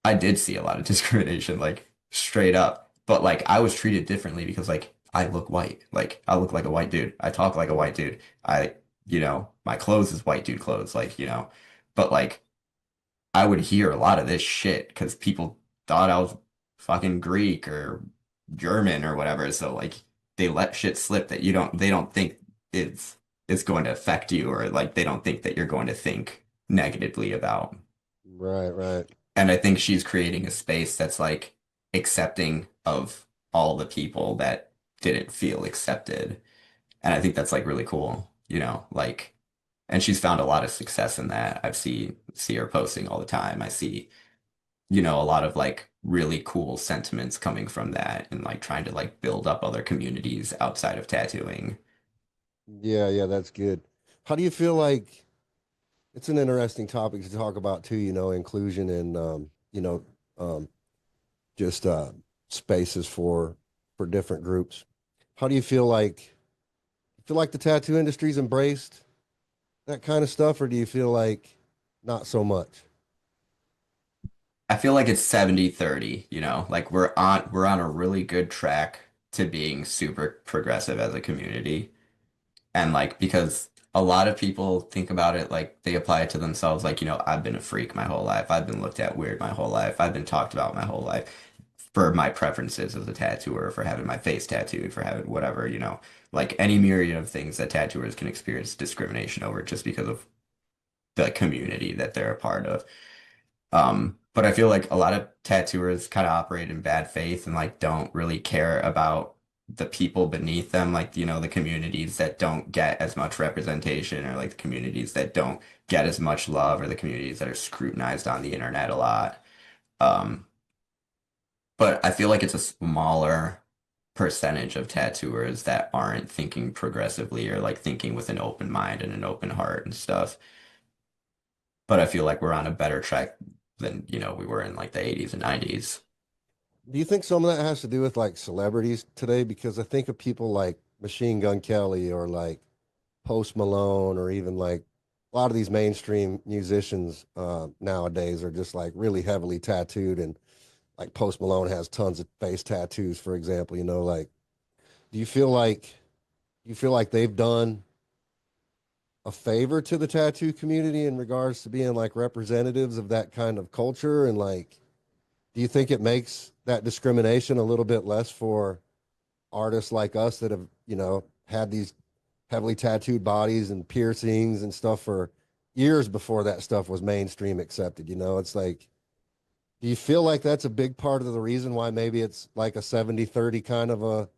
[SPEAKER 2] I did see a lot of discrimination, like straight up. But like I was treated differently because like I look white. Like I look like a white dude. I talk like a white dude. My clothes is white dude clothes, but like I would hear a lot of this shit because people thought I was fucking Greek or German or whatever. So like they let shit slip that they don't think it's going to affect you, or like they don't think that you're going to think negatively about.
[SPEAKER 1] Right, right.
[SPEAKER 2] And I think she's creating a space that's like accepting of all the people that didn't feel accepted. And I think that's like really cool, and she's found a lot of success in that. See her posting all the time. I see, a lot of like really cool sentiments coming from that and like trying to like build up other communities outside of tattooing.
[SPEAKER 1] Yeah, yeah, that's good. How do you feel like it's an interesting topic to talk about too, inclusion and um just spaces for different groups. How do you feel like the tattoo industry's embraced that kind of stuff, or do you feel like not so much?
[SPEAKER 2] I feel like it's 70-30, like we're on a really good track to being super progressive as a community. And like, because a lot of people think about it like they apply it to themselves, like, I've been a freak my whole life. I've been looked at weird my whole life. I've been talked about my whole life for my preferences as a tattooer, for having my face tattooed, for having whatever, like any myriad of things that tattooers can experience discrimination over just because of the community that they're a part of. But I feel like a lot of tattooers kind of operate in bad faith and like don't really care about the people beneath them, like, the communities that don't get as much representation, or like the communities that don't get as much love, or the communities that are scrutinized on the internet a lot. Um, but I feel like it's a smaller percentage of tattooers that aren't thinking progressively, or like thinking with an open mind and an open heart and stuff. But I feel like we're on a better track than, we were in like the 80s and 90s.
[SPEAKER 1] Do you think some of that has to do with like celebrities today? Because I think of people like Machine Gun Kelly or like Post Malone or even like a lot of these mainstream musicians nowadays are just like really heavily tattooed, and like Post Malone has tons of face tattoos, for example, like do you feel like they've done a favor to the tattoo community in regards to being like representatives of that kind of culture? And like, do you think it makes that discrimination a little bit less for artists like us that have, had these heavily tattooed bodies and piercings and stuff for years before that stuff was mainstream accepted? It's like, do you feel like that's a big part of the reason why maybe it's like a 70-30 kind of a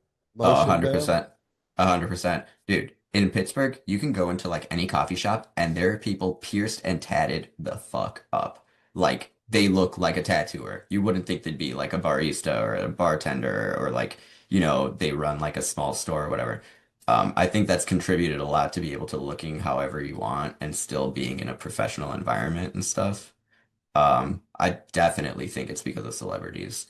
[SPEAKER 2] Oh,
[SPEAKER 1] motion now?
[SPEAKER 2] 100%. 100%. Dude, in Pittsburgh, you can go into like any coffee shop and there are people pierced and tatted the fuck up. Like they look like a tattooer. You wouldn't think they'd be like a barista or a bartender, or like, they run like a small store or whatever. I think that's contributed a lot to be able to looking however you want and still being in a professional environment and stuff. I definitely think it's because of celebrities.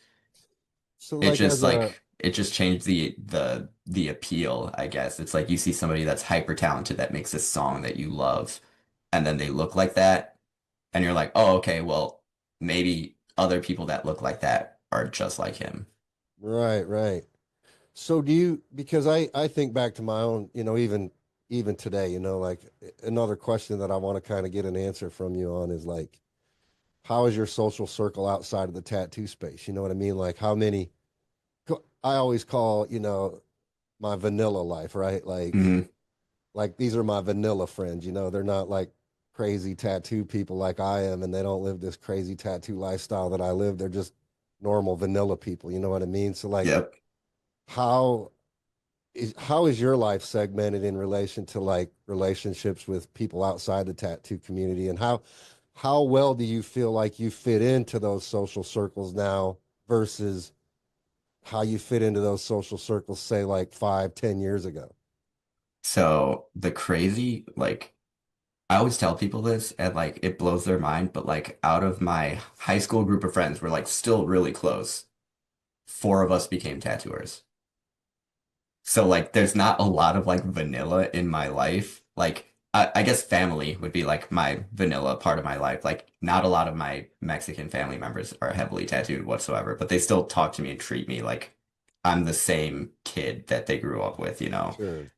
[SPEAKER 1] So
[SPEAKER 2] It
[SPEAKER 1] like
[SPEAKER 2] just
[SPEAKER 1] as a
[SPEAKER 2] like it just changed the appeal, I guess. It's like you see somebody that's hyper talented that makes a song that you love, and then they look like that, and you're like, oh, okay, well, maybe other people that look like that are just like him.
[SPEAKER 1] right, right. So do you, because I think back to my own, even today, like another question that I want to kind of get an answer from you on is like, how is your social circle outside of the tattoo space? You know what I mean? Like how many, I always call, my vanilla life, right?
[SPEAKER 2] Hmm.
[SPEAKER 1] Like these are my vanilla friends, they're not like crazy tattoo people like I am, and they don't live this crazy tattoo lifestyle that I live. They're just normal vanilla people, you know what I mean? So like
[SPEAKER 2] Yep.
[SPEAKER 1] how how is your life segmented in relation to like relationships with people outside the tattoo community, and how well do you feel like you fit into those social circles now versus how you fit into those social circles, say like 5, 10 years ago?
[SPEAKER 2] So the crazy, like, I always tell people this and like it blows their mind, but like out of my high school group of friends, we're like still really close. Four of us became tattooers. So like there's not a lot of like vanilla in my life. Like I guess family would be like my vanilla part of my life. Like not a lot of my Mexican family members are heavily tattooed whatsoever, but they still talk to me and treat me like I'm the same kid that they grew up with, you know.
[SPEAKER 1] Sure.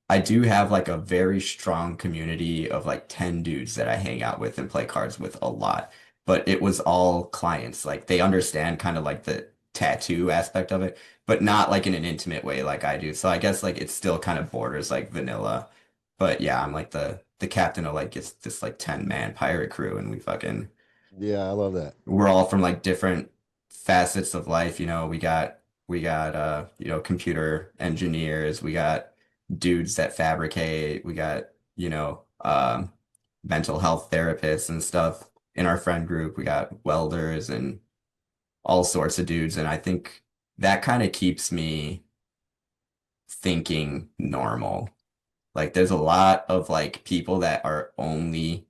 [SPEAKER 2] I do have like a very strong community of like 10 dudes that I hang out with and play cards with a lot. But it was all clients. Like they understand kind of like the tattoo aspect of it but not like in an intimate way like I do. So I guess like it still kind of borders like vanilla. But yeah, I'm like the captain of like this like 10-man pirate crew and we fucking
[SPEAKER 1] Yeah, I love that.
[SPEAKER 2] we're all from like different facets of life, you know. We got you know, computer engineers, we got dudes that fabricate, we got, you know, mental health therapists and stuff in our friend group. We got welders and all sorts of dudes. And I think that kind of keeps me thinking normal. Like there's a lot of like people that are only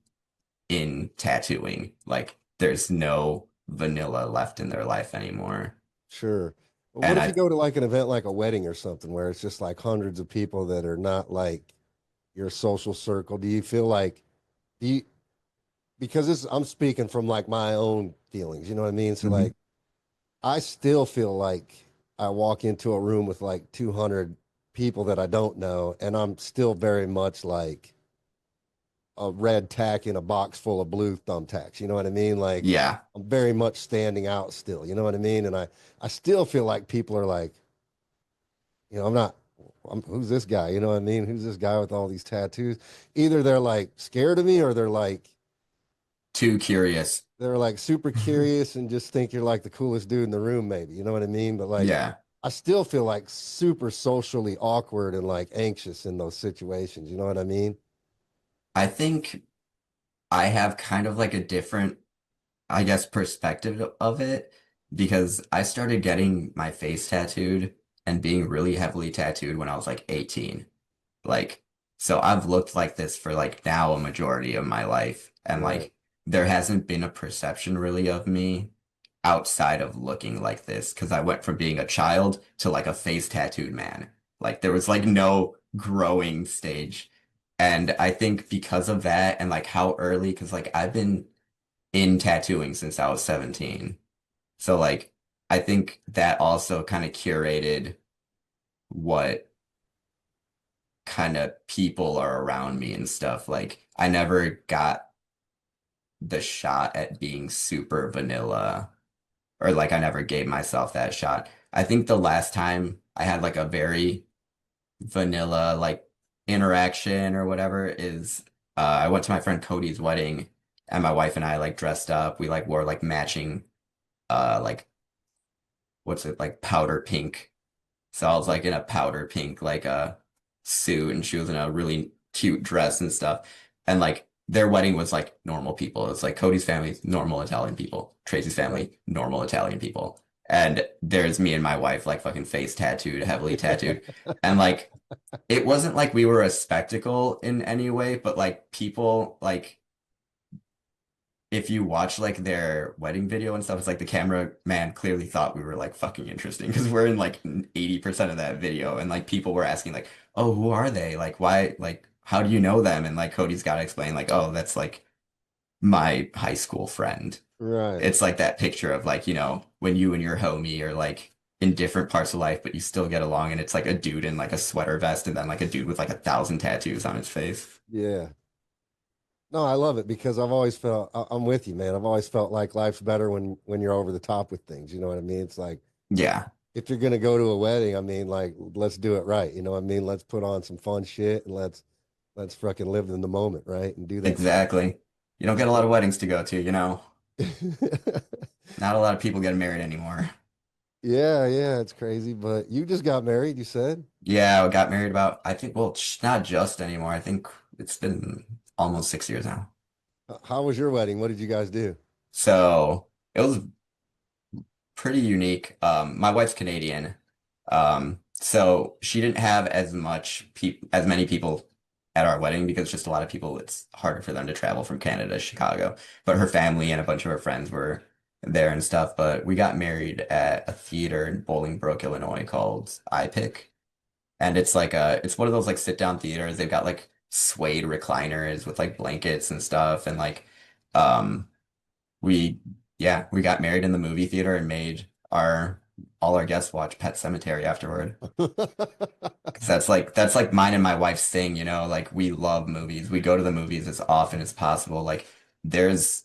[SPEAKER 2] in tattooing. Like there's no vanilla left in their life anymore.
[SPEAKER 1] Sure. But what
[SPEAKER 2] And
[SPEAKER 1] if you
[SPEAKER 2] I
[SPEAKER 1] go to like an event like a wedding or something where it's just like hundreds of people that are not like your social circle? Do you feel like do you because this I'm speaking from like my own feelings, you know what I mean? So
[SPEAKER 2] Mhm.
[SPEAKER 1] like I still feel like I walk into a room with like 200 people that I don't know, and I'm still very much like a red tack in a box full of blue thumbtacks. You know what I mean? Like
[SPEAKER 2] Yeah,
[SPEAKER 1] I'm very much standing out still. You know what I mean? And I still feel like people are like, I'm not. Who's this guy? You know what I mean? Who's this guy with all these tattoos? Either they're like scared of me, or
[SPEAKER 2] too curious.
[SPEAKER 1] they're like super curious and just think you're like the coolest dude in the room, maybe. You know what I mean? But like,
[SPEAKER 2] Yeah.
[SPEAKER 1] I still feel like super socially awkward and like anxious in those situations. You know what I mean?
[SPEAKER 2] I think I have kind of like a different, I guess, perspective of it because I started getting my face tattooed and being really heavily tattooed when I was like 18. Like, so I've looked like this for like now a majority of my life. And
[SPEAKER 1] Right.
[SPEAKER 2] like, there hasn't been a perception really of me outside of looking like this because I went from being a child to like a face tattooed man. Like, there was like no growing stage. And I think because of that and like how early, because like I've been in tattooing since I was 17. So like, I think that also kind of curated what kind of people are around me and stuff. Like I never got the shot at being super vanilla or like I never gave myself that shot. I think the last time I had like a very vanilla like interaction or whatever is I went to my friend Cody's wedding and my wife and I like dressed up. We like wore like matching like what's it like powder pink. So I was like in a powder pink like a suit and she was in a really cute dress and stuff. And like their wedding was like normal people. It's like Cody's family, normal Italian people. Tracy's
[SPEAKER 1] Right.
[SPEAKER 2] family, normal Italian people. And there's me and my wife like fucking face tattooed, heavily tattooed. And like it wasn't like we were a spectacle in any way, but like people like if you watch like their wedding video and stuff, it's like the cameraman clearly thought we were like fucking interesting because we're in like 80% of that video. And like people were asking like, oh, who are they? Like, why? Like, how do you know them? And like Cody's got to explain like, oh, that's like my high school friend.
[SPEAKER 1] Right.
[SPEAKER 2] It's like that picture of like, you know, when you and your homie are like in different parts of life, but you still get along. And it's like a dude in like a sweater vest and then like a dude with like 1,000 tattoos on his face.
[SPEAKER 1] Yeah. No, I love it because I've always felt I'm with you, man. I've always felt like life's better when you're over the top with things. You know what I mean? It's like
[SPEAKER 2] Yeah,
[SPEAKER 1] if you're gonna go to a wedding, I mean, like let's do it right. You know what I mean? Let's put on some fun shit and let's fucking live in the moment, right? And do that kind
[SPEAKER 2] exactly. You don't get a lot of weddings to go to, you know.
[SPEAKER 1] of.
[SPEAKER 2] Not a lot of people getting married anymore.
[SPEAKER 1] Yeah, yeah, it's crazy. But you just got married, you said?
[SPEAKER 2] Yeah, I got married about, I think, well, not just anymore. I think it's been almost 6 years now.
[SPEAKER 1] How was your wedding? What did you guys do?
[SPEAKER 2] So it was pretty unique. My wife's Canadian. So she didn't have as many people at our wedding because just a lot of people, it's harder for them to travel from Canada to Chicago. But her family and a bunch of her friends were there and stuff. But we got married at a theater in Bolingbrook, Illinois called iPic. And it's one of those like sit down theaters. They've got like suede recliners with like blankets and stuff. And like um we yeah, we got married in the movie theater and made our all our guests watch Pet Cemetery afterward. 'Cause that's like mine and my wife's thing, like we love movies. We go to the movies as often as possible. Like there's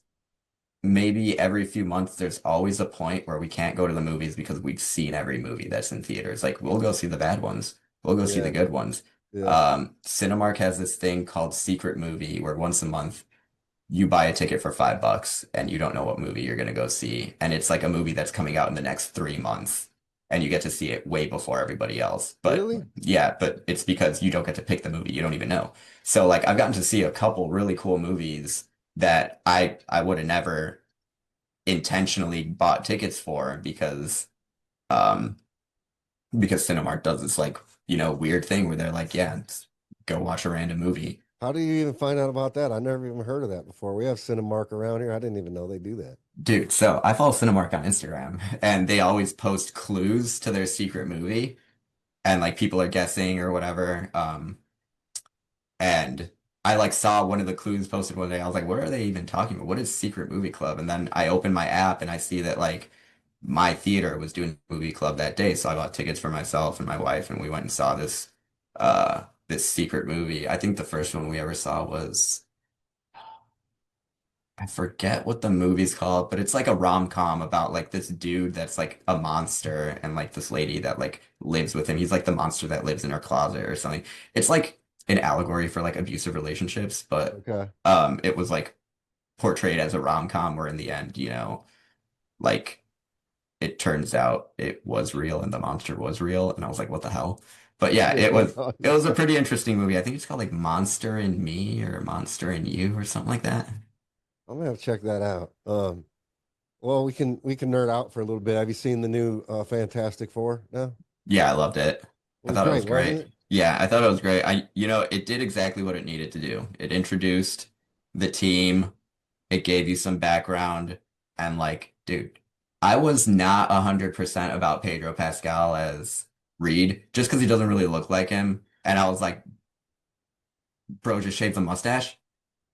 [SPEAKER 2] maybe every few months there's always a point where we can't go to the movies because we've seen every movie that's in theaters. Like we'll go see the bad ones. We'll go see the
[SPEAKER 1] Yeah,
[SPEAKER 2] good ones.
[SPEAKER 1] yeah.
[SPEAKER 2] Cinemark has this thing called Secret Movie where once a month you buy a ticket for $5 and you don't know what movie you're gonna go see. And it's like a movie that's coming out in the next 3 months. And you get to see it way before everybody else. But
[SPEAKER 1] Really?
[SPEAKER 2] yeah, but it's because you don't get to pick the movie. You don't even know. So like I've gotten to see a couple really cool movies that I would have never intentionally bought tickets for um because Cinemark does this like, weird thing where they're like, yeah, go watch a random movie.
[SPEAKER 1] How do you even find out about that? I never even heard of that before. We have Cinemark around here. I didn't even know they do that.
[SPEAKER 2] Dude, so I follow Cinemark on Instagram and they always post clues to their secret movie and like people are guessing or whatever. And I like saw one of the clues posted one day. I was like, what are they even talking about? What is Secret Movie Club? And then I open my app and I see that like my theater was doing movie club that day. So I bought tickets for myself and my wife and we went and saw this secret movie. I think the first one we ever saw was I forget what the movie's called, but it's like a rom-com about like this dude that's like a monster and like this lady that like lives with him. He's like the monster that lives in her closet or something. It's like an allegory for like abusive relationships, but
[SPEAKER 1] Okay.
[SPEAKER 2] it was like portrayed as a rom-com where in the end, like it turns out it was real and the monster was real and I was like, what the hell? But yeah, it was
[SPEAKER 1] Oh,
[SPEAKER 2] it
[SPEAKER 1] yeah.
[SPEAKER 2] was a pretty interesting movie. I think it's called like Monster in Me or Monster in You or something like that.
[SPEAKER 1] I'm gonna have to check that out. Well, we can nerd out for a little bit. Have you seen the new Fantastic Four? No?
[SPEAKER 2] Yeah, I loved it.
[SPEAKER 1] It
[SPEAKER 2] I
[SPEAKER 1] was
[SPEAKER 2] thought it was
[SPEAKER 1] great, wasn't
[SPEAKER 2] great.
[SPEAKER 1] it?
[SPEAKER 2] Yeah, I thought it was great. It did exactly what it needed to do. It introduced the team, it gave you some background, and like, dude, I was not 100% about Pedro Pascal as Reed, just because he doesn't really look like him. And I was like, bro, just shave the mustache.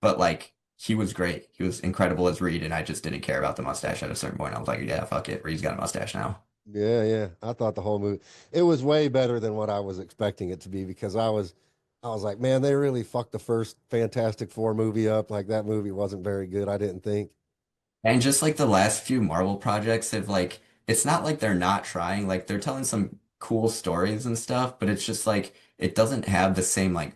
[SPEAKER 2] But like, he was great. He was incredible as Reed, and I just didn't care about the mustache at a certain point. I was like, yeah, fuck it. Reed's got a mustache now.
[SPEAKER 1] Yeah, yeah. I thought the whole movie it was way better than what I was expecting it to be because I was like, man, they really fucked the first Fantastic Four movie up. Like that movie wasn't very good, I didn't think.
[SPEAKER 2] And just like the last few Marvel projects have like, it's not like they're not trying, like they're telling some cool stories and stuff, but it's just like it doesn't have the same like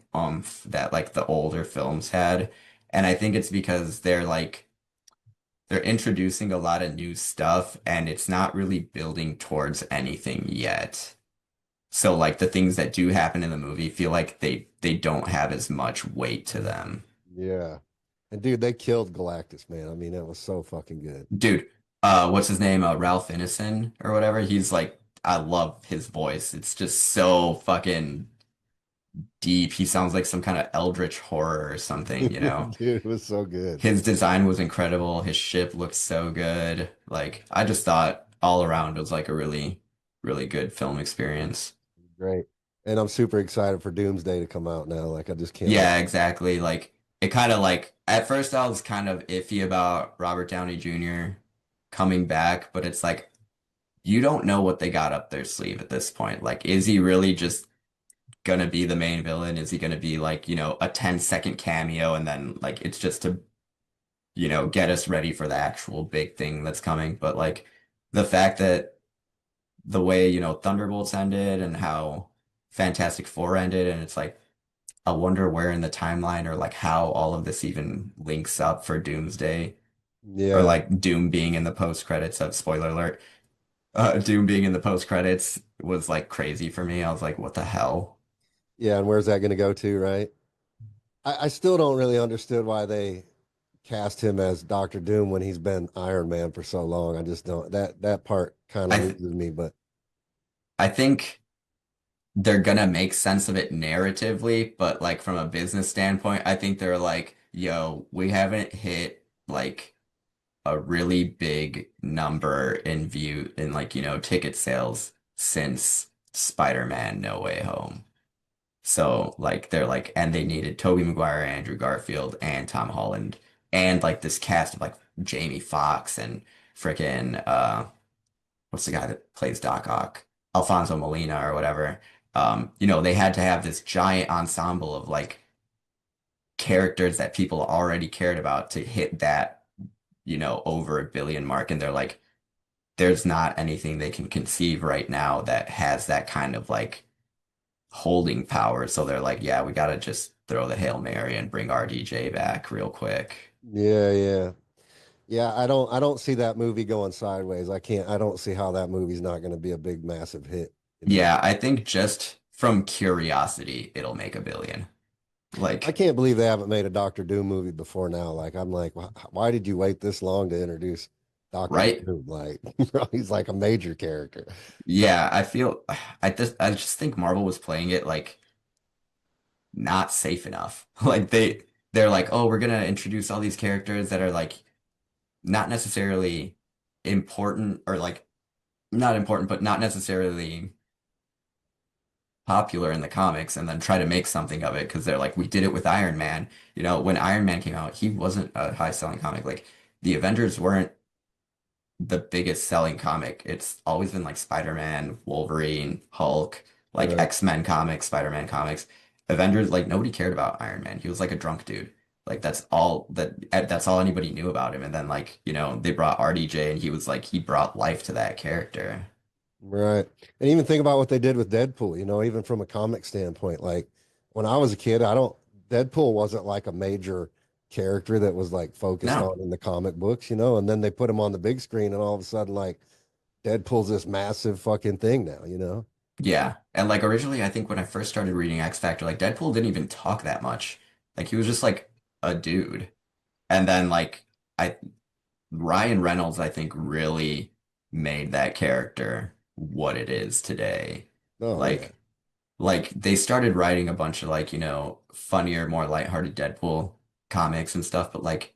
[SPEAKER 2] that like the older films had. And I think it's because they're introducing a lot of new stuff and it's not really building towards anything yet. So like the things that do happen in the movie feel like they don't have as much weight to them.
[SPEAKER 1] Yeah. And dude, they killed Galactus, man. I mean, that was so fucking good.
[SPEAKER 2] Dude, what's his name? Ralph Ineson or whatever. He's like, I love his voice. It's just so fucking deep. He sounds like some kind of eldritch horror or something, you know?
[SPEAKER 1] Dude, it was so good.
[SPEAKER 2] His design was incredible. His ship looked so good. Like, I just thought all around it was like a really, really good film experience.
[SPEAKER 1] Great. And I'm super excited for Doomsday to come out now. Like I just can't wait.
[SPEAKER 2] Yeah, exactly. Like, it kind of like, at first I was kind of iffy about Robert Downey Jr. coming back, but it's like, you don't know what they got up their sleeve at this point. Like, is he really just gonna be the main villain? Is he gonna be like, a 10-second cameo and then like it's just to, get us ready for the actual big thing that's coming? But like the fact that the way, Thunderbolts ended and how Fantastic Four ended, and it's like, I wonder where in the timeline or like how all of this even links up for Doomsday or
[SPEAKER 1] Yeah.
[SPEAKER 2] like Doom being in the post credits of spoiler alert. Doom being in the post credits was like crazy for me. I was like, what the hell?
[SPEAKER 1] Yeah, and where's that going to go to, right? I still don't really understand why they cast him as Doctor Doom when he's been Iron Man for so long. I just don't that part kind of
[SPEAKER 2] I th
[SPEAKER 1] loses me, but
[SPEAKER 2] I think they're gonna make sense of it narratively, but like from a business standpoint, I think they're like, yo, we haven't hit like a really big number in view in like, ticket sales since Spider-Man No Way Home. So like they're like, and they needed Tobey Maguire, Andrew Garfield, and Tom Holland, and like this cast of like Jamie Foxx and frickin' what's the guy that plays Doc Ock? Alfonso Molina or whatever. They had to have this giant ensemble of like characters that people already cared about to hit that, over a billion mark. And they're like, there's not anything they can conceive right now that has that kind of like holding power. So they're like, yeah, we gotta just throw the Hail Mary and bring RDJ back real quick.
[SPEAKER 1] yeah, yeah. Yeah, I don't see that movie going sideways. I don't see how that movie's not going to be a big massive hit, you know.
[SPEAKER 2] Yeah, I think just from curiosity, it'll make a billion.
[SPEAKER 1] I
[SPEAKER 2] Like,
[SPEAKER 1] can't believe they haven't made a Doctor Doom movie before now. Like I'm like, why did you wait this long to introduce Doctor
[SPEAKER 2] right?
[SPEAKER 1] Doom? Like, he's like a major character. But
[SPEAKER 2] Yeah, I just think Marvel was playing it like not safe enough. Like they're like, "Oh, we're gonna introduce all these characters that are like not necessarily important or like not important, but not necessarily popular in the comics and then try to make something of it because they're like, we did it with Iron Man. When Iron Man came out, he wasn't a high-selling comic. Like the Avengers weren't the biggest selling comic. It's always been like Spider-Man, Wolverine, Hulk, like
[SPEAKER 1] right,
[SPEAKER 2] X-Men comics, Spider-Man comics. Avengers, like nobody cared about Iron Man. He was like a drunk dude. Like that's all anybody knew about him. And then like, they brought RDJ and he was like he brought life to that character.
[SPEAKER 1] right. And even think about what they did with Deadpool. Even from a comic standpoint. Like when I was a kid, I don't Deadpool wasn't like a major character that was like focused
[SPEAKER 2] No.
[SPEAKER 1] on in the comic books. And then they put him on the big screen, and all of a sudden, like Deadpool's this massive fucking thing now.
[SPEAKER 2] Yeah. And like originally, I think when I first started reading X Factor, like Deadpool didn't even talk that much. Like he was just like a dude. And then like I Ryan Reynolds, I think, really made that character what it is today.
[SPEAKER 1] Oh yeah.
[SPEAKER 2] Like like they started writing a bunch of like, funnier, more lighthearted Deadpool comics and stuff, but like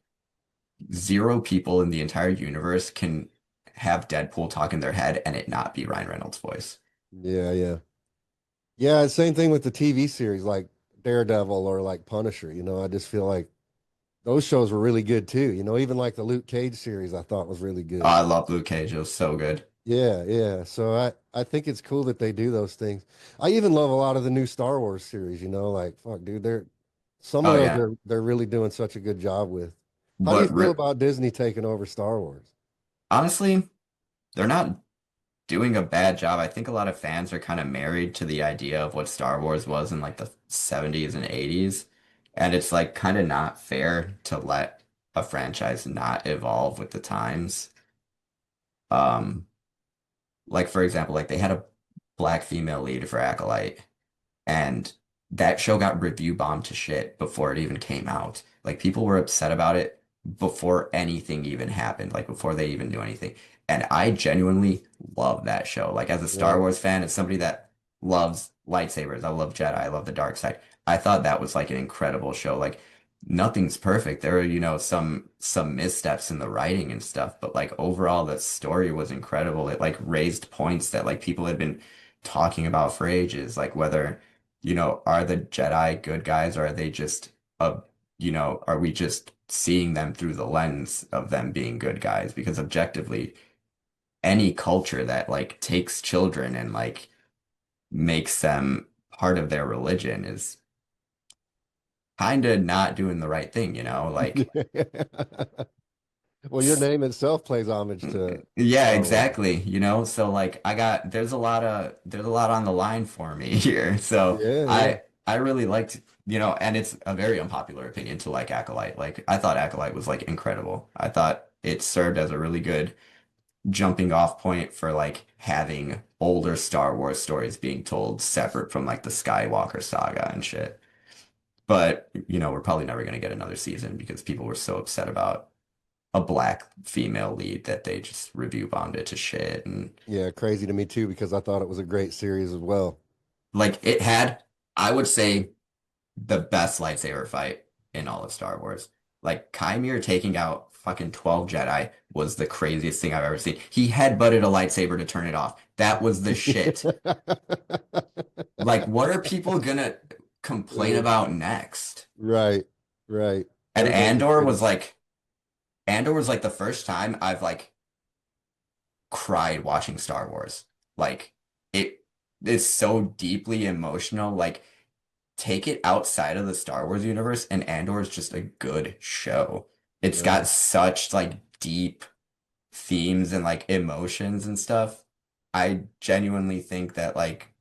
[SPEAKER 2] zero people in the entire universe can have Deadpool talk in their head and it not be Ryan Reynolds' voice.
[SPEAKER 1] Yeah, yeah. Yeah, same thing with the TV series like Daredevil or like Punisher. I just feel like those shows were really good too. Even like the Luke Cage series I thought was really
[SPEAKER 2] Oh,
[SPEAKER 1] good.
[SPEAKER 2] I love Luke Cage. It was so good.
[SPEAKER 1] Yeah, yeah. So I think it's cool that they do those things. I even love a lot of the new Star Wars series, like fuck, dude, they're some of
[SPEAKER 2] Oh
[SPEAKER 1] those
[SPEAKER 2] yeah.
[SPEAKER 1] they're really doing such a good job with. How do you
[SPEAKER 2] But
[SPEAKER 1] feel
[SPEAKER 2] ri
[SPEAKER 1] about Disney taking over Star Wars?
[SPEAKER 2] honestly, they're not doing a bad job. I think a lot of fans are kind of married to the idea of what Star Wars was in like the 70s and 80s. And it's like kind of not fair to let a franchise not evolve with the times. Um, like for example, like they had a black female lead for Acolyte. And that show got review bombed to shit before it even came out. Like people were upset about it before anything even happened, like before they even knew anything. And I genuinely love that show. Like as a Star
[SPEAKER 1] Right.
[SPEAKER 2] Wars fan, as somebody that loves lightsabers, I love Jedi, I love the dark side. I thought that was like an incredible show. Like nothing's perfect. There are, some missteps in the writing and stuff, but like overall the story was incredible. It like raised points that like people had been talking about for ages, like whether are the Jedi good guys or are they just are we just seeing them through the lens of them being good guys? Because objectively, any culture that like takes children and like makes them part of their religion is kind of not doing the right thing, Like,
[SPEAKER 1] Well, your name itself plays homage to
[SPEAKER 2] yeah,
[SPEAKER 1] Star Wars.
[SPEAKER 2] exactly, So like there's a lot on the line for me here. So
[SPEAKER 1] Yeah, yeah.
[SPEAKER 2] I really liked, and it's a very unpopular opinion to like Acolyte. Like I thought Acolyte was like incredible. I thought it served as a really good jumping off point for like having older Star Wars stories being told separate from like the Skywalker saga and shit. But, we're probably never going to get another season because people were so upset about a black female lead that they just review bombed it to shit. And
[SPEAKER 1] Yeah, crazy to me too because I thought it was a great series as well.
[SPEAKER 2] like it had, I would say, the best lightsaber fight in all of Star Wars. Like Kymir taking out fucking 12 Jedi was the craziest thing I've ever seen. He headbutted a lightsaber to turn it off. That was the shit. Like, what are people gonna complain
[SPEAKER 1] Uh,
[SPEAKER 2] about next?
[SPEAKER 1] right, right.
[SPEAKER 2] And
[SPEAKER 1] Everybody's excited.
[SPEAKER 2] Andor was like the first time I've like cried watching Star Wars. Like it is so deeply emotional. Like take it outside of the Star Wars universe and Andor is just a good show. It's
[SPEAKER 1] Right,
[SPEAKER 2] got such like deep themes and like emotions and stuff. I genuinely think that like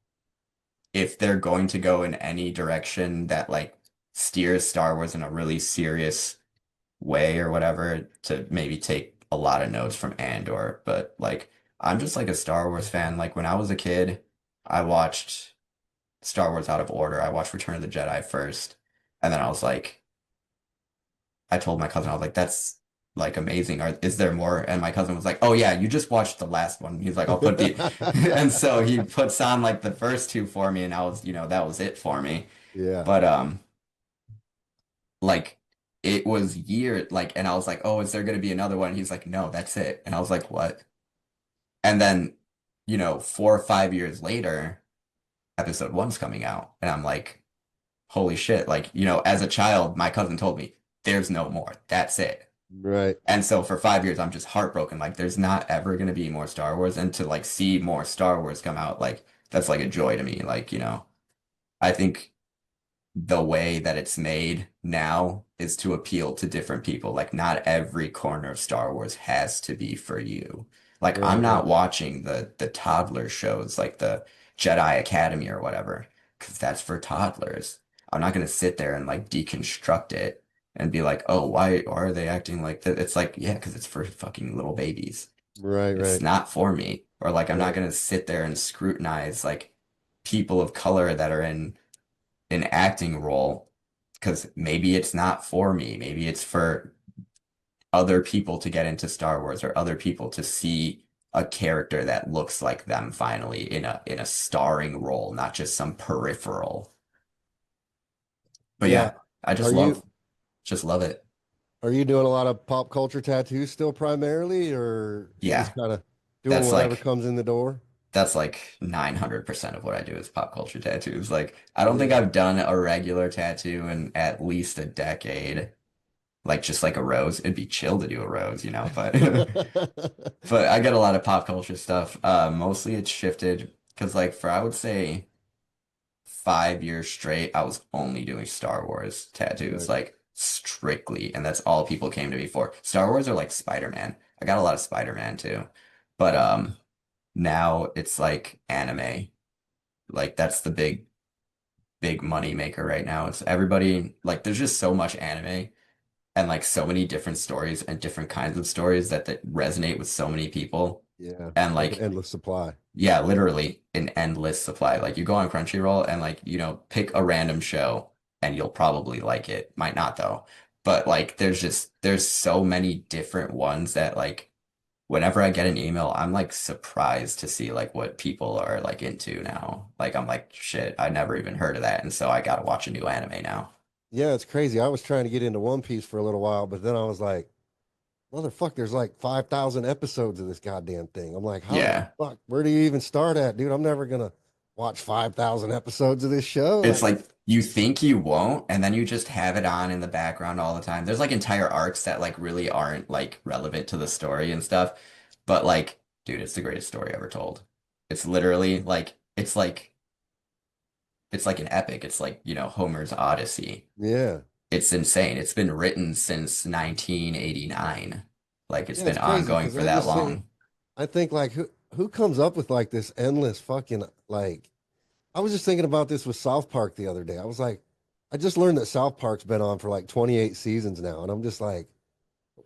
[SPEAKER 2] if they're going to go in any direction that like steers Star Wars in a really serious way or whatever, to maybe take a lot of notes from Andor. But like I'm just like a Star Wars fan. Like when I was a kid, I watched Star Wars out of order. I watched Return of the Jedi first, and then I told my cousin, I was like, that's like amazing. Is there more? And my cousin was like, oh yeah, you just watched the last one. He's like, I'll put the, and so he puts on like the first two for me, and that was it for me.
[SPEAKER 1] yeah.
[SPEAKER 2] But like it was years, like, and I was like, oh, is there gonna be another one? He's like, no, that's it. And I was like, what? And then, 4 or 5 years later, episode one's coming out, and I'm like, holy shit. Like, as a child, my cousin told me, there's no more. That's it.
[SPEAKER 1] Right,
[SPEAKER 2] And so for 5 years, I'm just heartbroken. Like, there's not ever going to be more Star Wars. And to like see more Star Wars come out, like, that's like a joy to me. Like, I think the way that it's made now is to appeal to different people. Like, not every corner of Star Wars has to be for you. Like, I'm
[SPEAKER 1] right,
[SPEAKER 2] not
[SPEAKER 1] right,
[SPEAKER 2] watching the toddler shows, like the Jedi Academy or whatever, because that's for toddlers. I'm not gonna sit there and like deconstruct it and be like, oh, why are they acting like that? It's like, yeah, because it's for fucking little babies.
[SPEAKER 1] right,
[SPEAKER 2] It's
[SPEAKER 1] right,
[SPEAKER 2] not for me. Or like, I'm not
[SPEAKER 1] right,
[SPEAKER 2] gonna sit there and scrutinize like people of color that are in an acting role because maybe it's not for me. Maybe it's for other people to get into Star Wars or other people to see a character that looks like them finally in a starring role, not just some peripheral. But
[SPEAKER 1] yeah.
[SPEAKER 2] yeah, I
[SPEAKER 1] Are you
[SPEAKER 2] just love it.
[SPEAKER 1] are you doing a lot of pop culture tattoos still primarily, or you just
[SPEAKER 2] Yeah,
[SPEAKER 1] kind of doing
[SPEAKER 2] that's
[SPEAKER 1] whatever
[SPEAKER 2] like
[SPEAKER 1] comes in the door?
[SPEAKER 2] that's like 900% of what I do is pop culture tattoos. Like I don't think
[SPEAKER 1] Yeah.
[SPEAKER 2] I've done a regular tattoo in at least a decade. Like just like a rose. It'd be chill to do a rose, but but I get a lot of pop culture stuff. Mostly it's shifted because like for I would say 5 years straight, I was only doing Star Wars tattoos,
[SPEAKER 1] Right.
[SPEAKER 2] like strictly, and that's all people came to me for. Star Wars are like Spider-Man. I got a lot of Spider-Man too. But now it's like anime. Like that's the big money maker right now. It's everybody like there's just so much anime and like so many different stories and different kinds of stories that resonate with so many people.
[SPEAKER 1] Yeah.
[SPEAKER 2] And
[SPEAKER 1] Like an
[SPEAKER 2] like,
[SPEAKER 1] endless supply.
[SPEAKER 2] yeah, literally an endless supply. Like you go on Crunchyroll and like, pick a random show and you'll probably like it. Might not though. But like there's so many different ones that like whenever I get an email, I'm like surprised to see like what people are like into now. Like I'm like, shit, I never even heard of that. And so I gotta watch a new anime now.
[SPEAKER 1] Yeah, it's crazy. I was trying to get into One Piece for a little while, but then I was like, motherfucker, there's like 5,000 episodes of this goddamn thing. I'm like, how the
[SPEAKER 2] Yeah.
[SPEAKER 1] fuck? Where do you even start at, dude? I'm never gonna watch 5,000 episodes of this show.
[SPEAKER 2] It's
[SPEAKER 1] Like,
[SPEAKER 2] like you think you won't, and then you just have it on in the background all the time. There's like entire arcs that like really aren't like relevant to the story and stuff. But like, dude, it's the greatest story ever told. It's literally like it's like an epic. It's like, Homer's Odyssey.
[SPEAKER 1] yeah.
[SPEAKER 2] It's insane. It's been written since 1989. Like it's
[SPEAKER 1] Yeah,
[SPEAKER 2] been
[SPEAKER 1] it's crazy
[SPEAKER 2] ongoing
[SPEAKER 1] because
[SPEAKER 2] for
[SPEAKER 1] I'm
[SPEAKER 2] that
[SPEAKER 1] just sitting,
[SPEAKER 2] long.
[SPEAKER 1] I think like who comes up with like this endless fucking like I was just thinking about this with South Park the other day. I was like, I just learned that South Park's been on for like 28 seasons now, and I'm just like,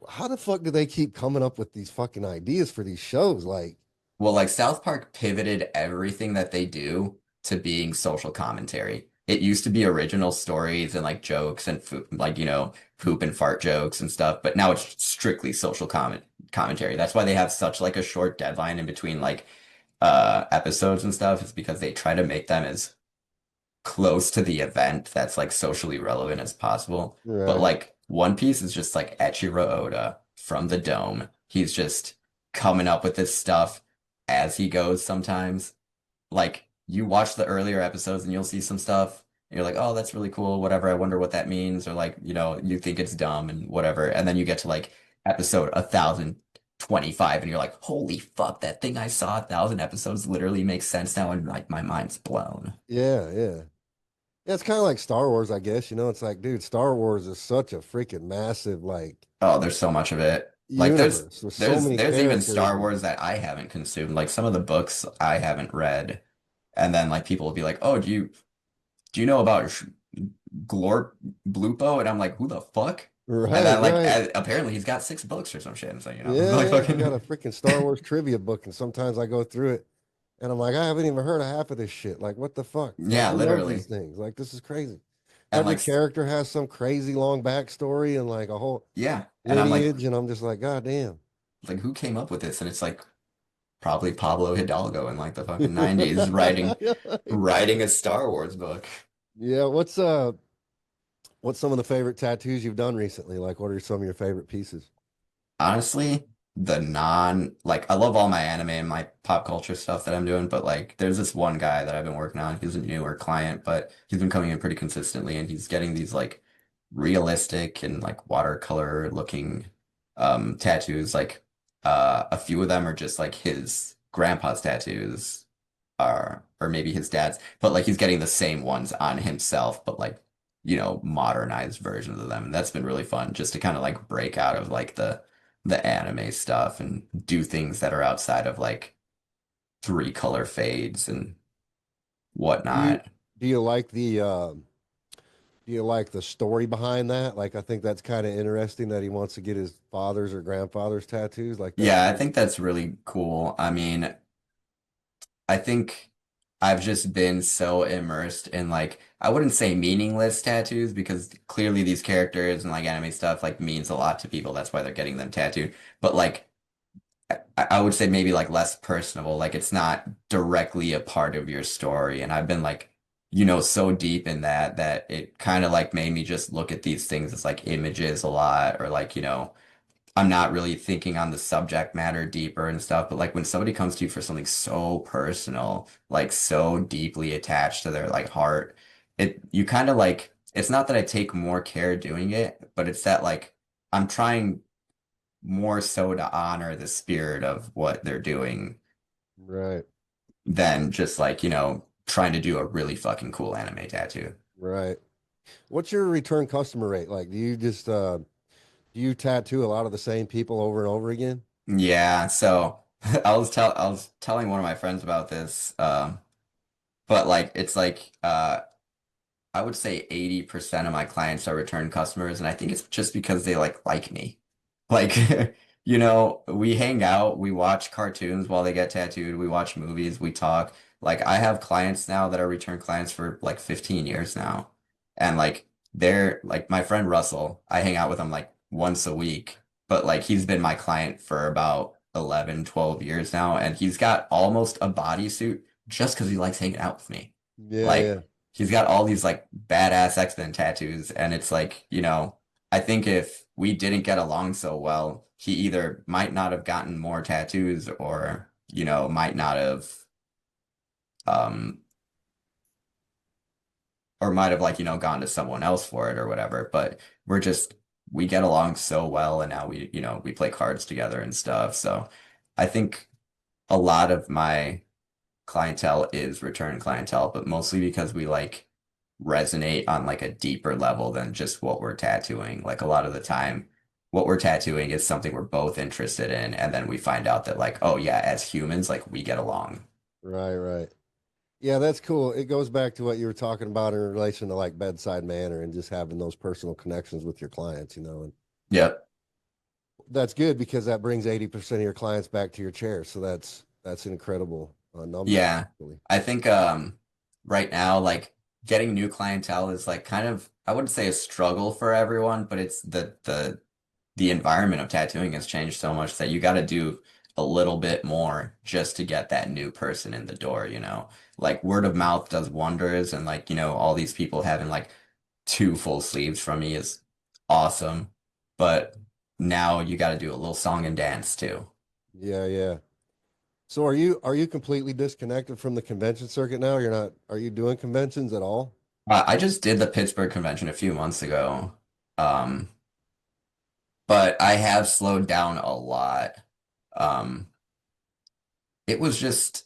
[SPEAKER 1] how the fuck do they keep coming up with these fucking ideas for these shows? Like,
[SPEAKER 2] Well, like South Park pivoted everything that they do to being social commentary. It used to be original stories and like jokes and like, poop and fart jokes and stuff, but now it's strictly social commentary. That's why they have such like a short deadline in between like episodes and stuff, is because they try to make them as close to the event that's like socially relevant as possible. But
[SPEAKER 1] right.
[SPEAKER 2] like One Piece is just like Eiichiro Oda from the Dome. He's just coming up with this stuff as he goes sometimes. Like you watch the earlier episodes and you'll see some stuff and you're like, "Oh, that's really cool, whatever. I wonder what that means." Or like, you think it's dumb and whatever. And then you get to like episode 1025 and you're like, "Holy fuck, that thing I saw 1,000 episodes literally makes sense now and like my mind's blown."
[SPEAKER 1] Yeah, yeah. Yeah, it's kind of like Star Wars, I guess. It's like, dude, Star Wars is such a freaking massive like
[SPEAKER 2] Oh, there's so much of it. Like
[SPEAKER 1] universe with so many
[SPEAKER 2] there's even
[SPEAKER 1] characters.
[SPEAKER 2] Star Wars that I haven't consumed. Like some of the books I haven't read. And then like people will be like, "Oh, do you know about Glor Blupo?" And I'm like, "Who the fuck?" And
[SPEAKER 1] Right,
[SPEAKER 2] then like
[SPEAKER 1] right.
[SPEAKER 2] apparently he's got 6 books or some shit. And so,
[SPEAKER 1] Yeah,
[SPEAKER 2] like
[SPEAKER 1] yeah. I got a
[SPEAKER 2] fucking
[SPEAKER 1] freaking Star Wars trivia book, and sometimes I go through it and I'm like, I haven't even heard of half of this shit. Like, what the fuck? Like,
[SPEAKER 2] yeah,
[SPEAKER 1] who knows these
[SPEAKER 2] literally.
[SPEAKER 1] things? Like, this is crazy.
[SPEAKER 2] And
[SPEAKER 1] Every
[SPEAKER 2] like
[SPEAKER 1] character has some crazy long backstory and like a whole
[SPEAKER 2] yeah. And I'm
[SPEAKER 1] lineage, and I'm just like, God damn.
[SPEAKER 2] like who came up with this? And it's like probably Pablo Hidalgo in like the fucking 90s writing a Star Wars book.
[SPEAKER 1] Yeah, what's some of the favorite tattoos you've done recently? Like, what are some of your favorite pieces?
[SPEAKER 2] Honestly, like I love all my anime and my pop culture stuff that I'm doing, but like there's this one guy that I've been working on. He's a newer client, but he's been coming in pretty consistently and he's getting these like realistic and like watercolor looking tattoos. Like a few of them are just like his grandpa's tattoos or maybe his dad's, but like he's getting the same ones on himself, but like modernized versions of them. And that's been really fun just to kind of like break out of like the anime stuff and do things that are outside of like 3 color fades and
[SPEAKER 1] Do you
[SPEAKER 2] whatnot.
[SPEAKER 1] do you like the story behind that? Like, I think that's kind of interesting that he wants to get his father's or grandfather's tattoos. Like, that's
[SPEAKER 2] Yeah, I
[SPEAKER 1] pretty.
[SPEAKER 2] think that's really cool. I mean, I think I've just been so immersed in like I wouldn't say meaningless tattoos because clearly these characters and like anime stuff like means a lot to people. That's why they're getting them tattooed. But like I would say maybe like less personable. Like it's not directly a part of your story. And I've been like, so deep in that it kind of like made me just look at these things as like images a lot or like, I'm not really thinking on the subject matter deeper and stuff, but like when somebody comes to you for something so personal, like so deeply attached to their like heart, you kind of like it's not that I take more care doing it, but it's that like I'm trying more so to honor the spirit of what they're doing
[SPEAKER 1] Right,
[SPEAKER 2] than just like, trying to do a really fucking cool anime tattoo.
[SPEAKER 1] right. What's your return customer rate like? Do you tattoo a lot of the same people over and over again?
[SPEAKER 2] Yeah, so I was telling one of my friends about this, but like it's like I would say 80% of my clients are return customers, and I think it's just because they like me. Like, we hang out, we watch cartoons while they get tattooed, we watch movies, we talk. Like, I have clients now that are return clients for like 15 years now. And like, they're like my friend Russell, I hang out with him like once a week, but like, he's been my client for about 11, 12 years now, and he's got almost a bodysuit just because he likes hanging out with me.
[SPEAKER 1] Yeah,
[SPEAKER 2] Like,
[SPEAKER 1] yeah.
[SPEAKER 2] he's got all these like badass X-Men tattoos, and it's like, I think if we didn't get along so well, he either might not have gotten more tattoos or, might not have um or might have like, gone to someone else for it or whatever. But we get along so well and now we play cards together and stuff. So I think a lot of my clientele is return clientele, but mostly because we like resonate on like a deeper level than just what we're tattooing. Like a lot of the time, what we're tattooing is something we're both interested in, and then we find out that like, oh yeah, as humans, like we get along.
[SPEAKER 1] Right, right. Yeah, that's cool. It goes back to what you were talking about in relation to like bedside manner and just having those personal connections with your clients, and
[SPEAKER 2] Yep.
[SPEAKER 1] that's good because that brings 80% of your clients back to your chair. So that's an incredible number,
[SPEAKER 2] Yeah.
[SPEAKER 1] really.
[SPEAKER 2] I think right now like getting new clientele is like kind of I wouldn't say a struggle for everyone, but it's the environment of tattooing has changed so much that you got to do a little bit more just to get that new person in the door, you know? Like word of mouth does wonders and like, all these people having like two full sleeves from me is awesome. But now you got to do a little song and dance too.
[SPEAKER 1] Yeah, yeah. So are you completely disconnected from the convention circuit now? Are you doing conventions at all?
[SPEAKER 2] I just did the Pittsburgh convention a few months ago. Um, but I have slowed down a lot. Um, it was just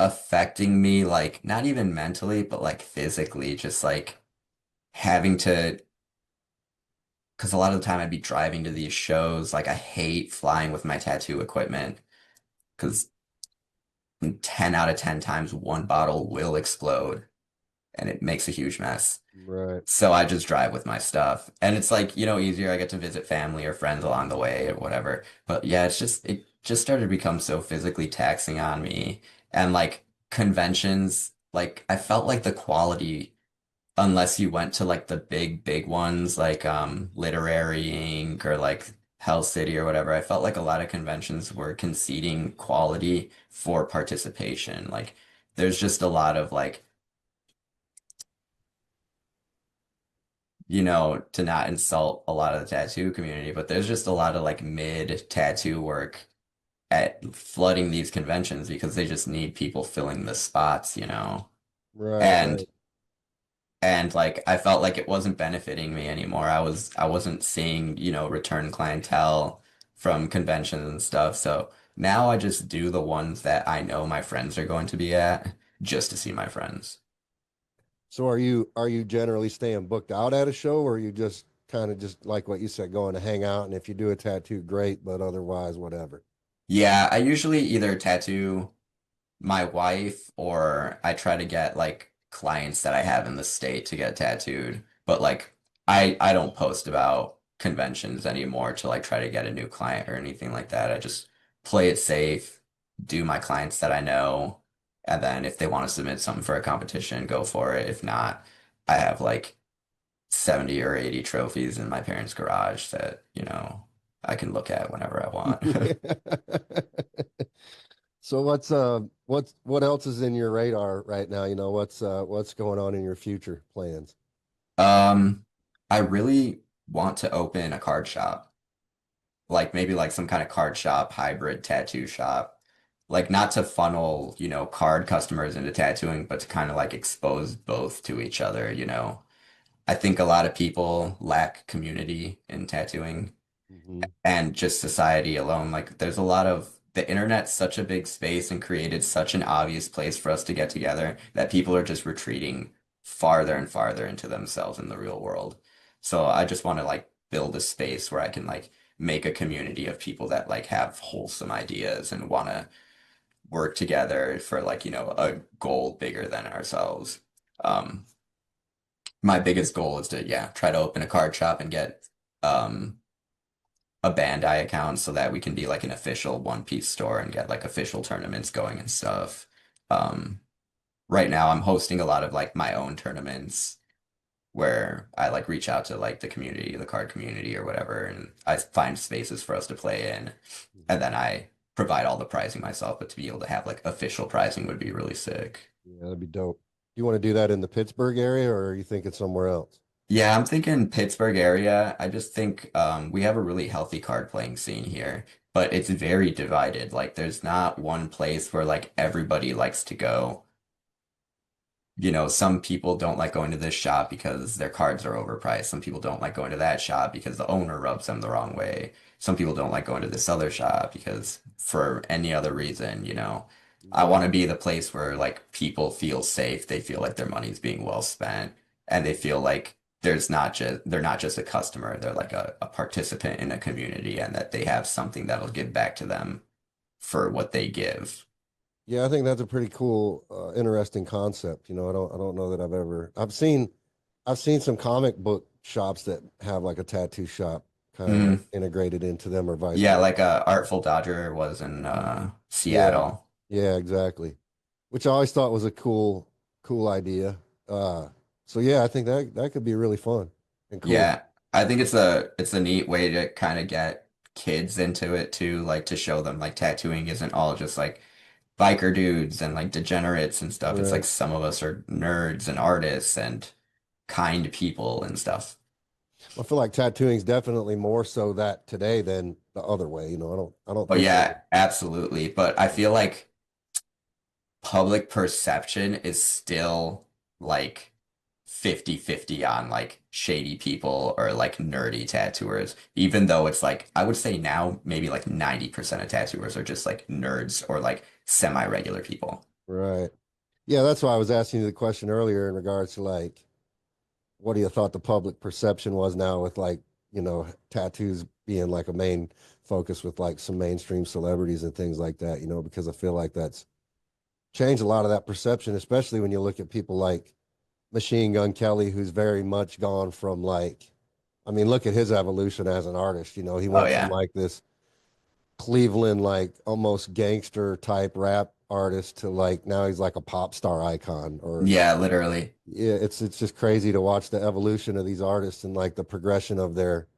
[SPEAKER 2] affecting me, like, not even mentally, but like physically, just like having to, because a lot of the time I'd be driving to these shows. Like, I hate flying with my tattoo equipment because 10 out of 10 times one bottle will explode and it makes a huge mess.
[SPEAKER 1] Right.
[SPEAKER 2] So I just drive with my stuff. And it's like, easier. I get to visit family or friends along the way or whatever. But yeah, it just started to become so physically taxing on me. And like conventions, like I felt like the quality, unless you went to like the big ones like Literary Inc. or like Hell City or whatever, I felt like a lot of conventions were conceding quality for participation. Like there's just a lot of like to not insult a lot of the tattoo community, but there's just a lot of like mid tattoo work at flooding these conventions because they just need people filling the spots.
[SPEAKER 1] Right,
[SPEAKER 2] And
[SPEAKER 1] right.
[SPEAKER 2] and like I felt like it wasn't benefiting me anymore. I wasn't seeing, return clientele from conventions and stuff. So now I just do the ones that I know my friends are going to be at just to see my friends.
[SPEAKER 1] So are you generally staying booked out at a show, or are you just kind of just like what you said, going to hang out, and if you do a tattoo, great, but otherwise, whatever.
[SPEAKER 2] Yeah, I usually either tattoo my wife or I try to get like clients that I have in the state to get tattooed. But like I don't post about conventions anymore to like try to get a new client or anything like that. I just play it safe, do my clients that I know, and then if they want to submit something for a competition, go for it. If not, I have like 70 or 80 trophies in my parents' garage that, I can look at whenever I want.
[SPEAKER 1] So what else is in your radar right now? What's going on in your future plans?
[SPEAKER 2] Um, I really want to open a card shop, like maybe like some kind of card shop, hybrid tattoo shop, like not to funnel, card customers into tattooing, but to kind of like expose both to each other. I think a lot of people lack community in tattooing
[SPEAKER 1] Hmm.
[SPEAKER 2] and just society alone. Like there's a lot of the internet's such a big space and created such an obvious place for us to get together that people are just retreating farther and farther into themselves in the real world. So I just want to like build a space where I can like make a community of people that like have wholesome ideas and want to work together for like, a goal bigger than ourselves. Um, my biggest goal is to, yeah, try to open a card shop and get um a Bandai account so that we can be like an official One Piece store and get like official tournaments going and stuff. Um, right now I'm hosting a lot of like my own tournaments where I like reach out to like the community, the card community or whatever, and I find spaces for us to play in, and then I provide all the pricing myself, but to be able to have like official pricing would be really sick.
[SPEAKER 1] Yeah, that'd be dope. You want to do that in the Pittsburgh area, or are you thinking somewhere else?
[SPEAKER 2] Yeah, I'm thinking Pittsburgh area. I just think we have a really healthy card playing scene here, but it's very divided. Like, there's not one place where like everybody likes to go. Some people don't like going to this shop because their cards are overpriced. Some people don't like going to that shop because the owner rubs them the wrong way. Some people don't like going to this other shop because for any other reason. I
[SPEAKER 1] Yeah.
[SPEAKER 2] want to be the place where like people feel safe, they feel like their money's being well spent, and they feel like they're not just a customer, they're like a participant in a community and that they have something that'll give back to them for what they give.
[SPEAKER 1] Yeah, I think that's a pretty cool, interesting concept. I don't know that I've seen some comic book shops that have like a tattoo shop kind of like
[SPEAKER 2] Mhm.
[SPEAKER 1] integrated into them or vice
[SPEAKER 2] Yeah,
[SPEAKER 1] versa.
[SPEAKER 2] like Artful Dodger was in
[SPEAKER 1] Yeah,
[SPEAKER 2] Seattle.
[SPEAKER 1] yeah, exactly. Which I always thought was a cool idea. Uh, so yeah, I think that could be really fun and cool.
[SPEAKER 2] Yeah, I think it's a neat way to kind of get kids into it too, like to show them like tattooing isn't all just like biker dudes and like degenerates and stuff. It's like
[SPEAKER 1] Right.
[SPEAKER 2] some of us are nerds and artists and kind people and stuff.
[SPEAKER 1] I feel like tattooing is definitely more so that today than the other way. I don't
[SPEAKER 2] But
[SPEAKER 1] think that.
[SPEAKER 2] yeah, absolutely. But I feel like public perception is still like 50-50 on like shady people or like nerdy tattooers, even though it's like I would say now maybe like 90% of tattooers are just like nerds or like semi-regular people.
[SPEAKER 1] Right. Yeah, that's why I was asking you the question earlier in regards to like, what do you thought the public perception was now with like, tattoos being like a main focus with like some mainstream celebrities and things like that, because I feel like that's changed a lot of that perception, especially when you look at people like Machine Gun Kelly, who's very much gone from like, I mean, look at his evolution as an artist. He
[SPEAKER 2] Oh
[SPEAKER 1] went from
[SPEAKER 2] yeah.
[SPEAKER 1] like this Cleveland, like almost gangster type rap artist to like now he's like a pop star icon. Or
[SPEAKER 2] Yeah, literally.
[SPEAKER 1] yeah, it's just crazy to watch the evolution of these artists and like the progression of their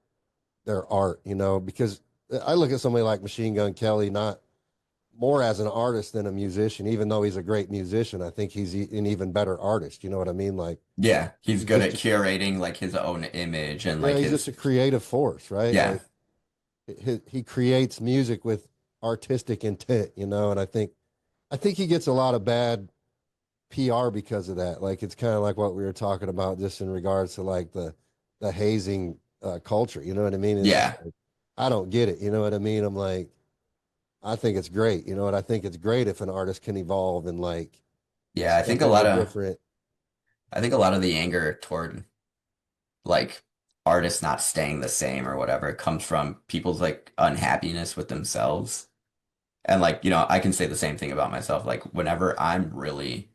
[SPEAKER 1] art, because I look at somebody like Machine Gun Kelly not more as an artist than a musician, even though he's a great musician. I think he's an even better artist. You know what I mean? Like
[SPEAKER 2] Yeah, he's
[SPEAKER 1] he's
[SPEAKER 2] good
[SPEAKER 1] just
[SPEAKER 2] at curating like his own image and
[SPEAKER 1] yeah,
[SPEAKER 2] like
[SPEAKER 1] he's just a
[SPEAKER 2] his
[SPEAKER 1] creative force, right?
[SPEAKER 2] yeah.
[SPEAKER 1] Like he creates music with artistic intent, and I think he gets a lot of bad PR because of that. Like it's kind of like what we were talking about just in regards to like the hazing culture. You know what I mean? It's just
[SPEAKER 2] Yeah.
[SPEAKER 1] like I don't get it. You know what I mean? I'm like I think it's great. You know what? I think it's great if an artist can evolve and like
[SPEAKER 2] Yeah,
[SPEAKER 1] step into different.
[SPEAKER 2] I think a lot of the anger toward like artists not staying the same or whatever comes from people's like unhappiness with themselves. And like, I can say the same thing about myself. Like whenever I'm really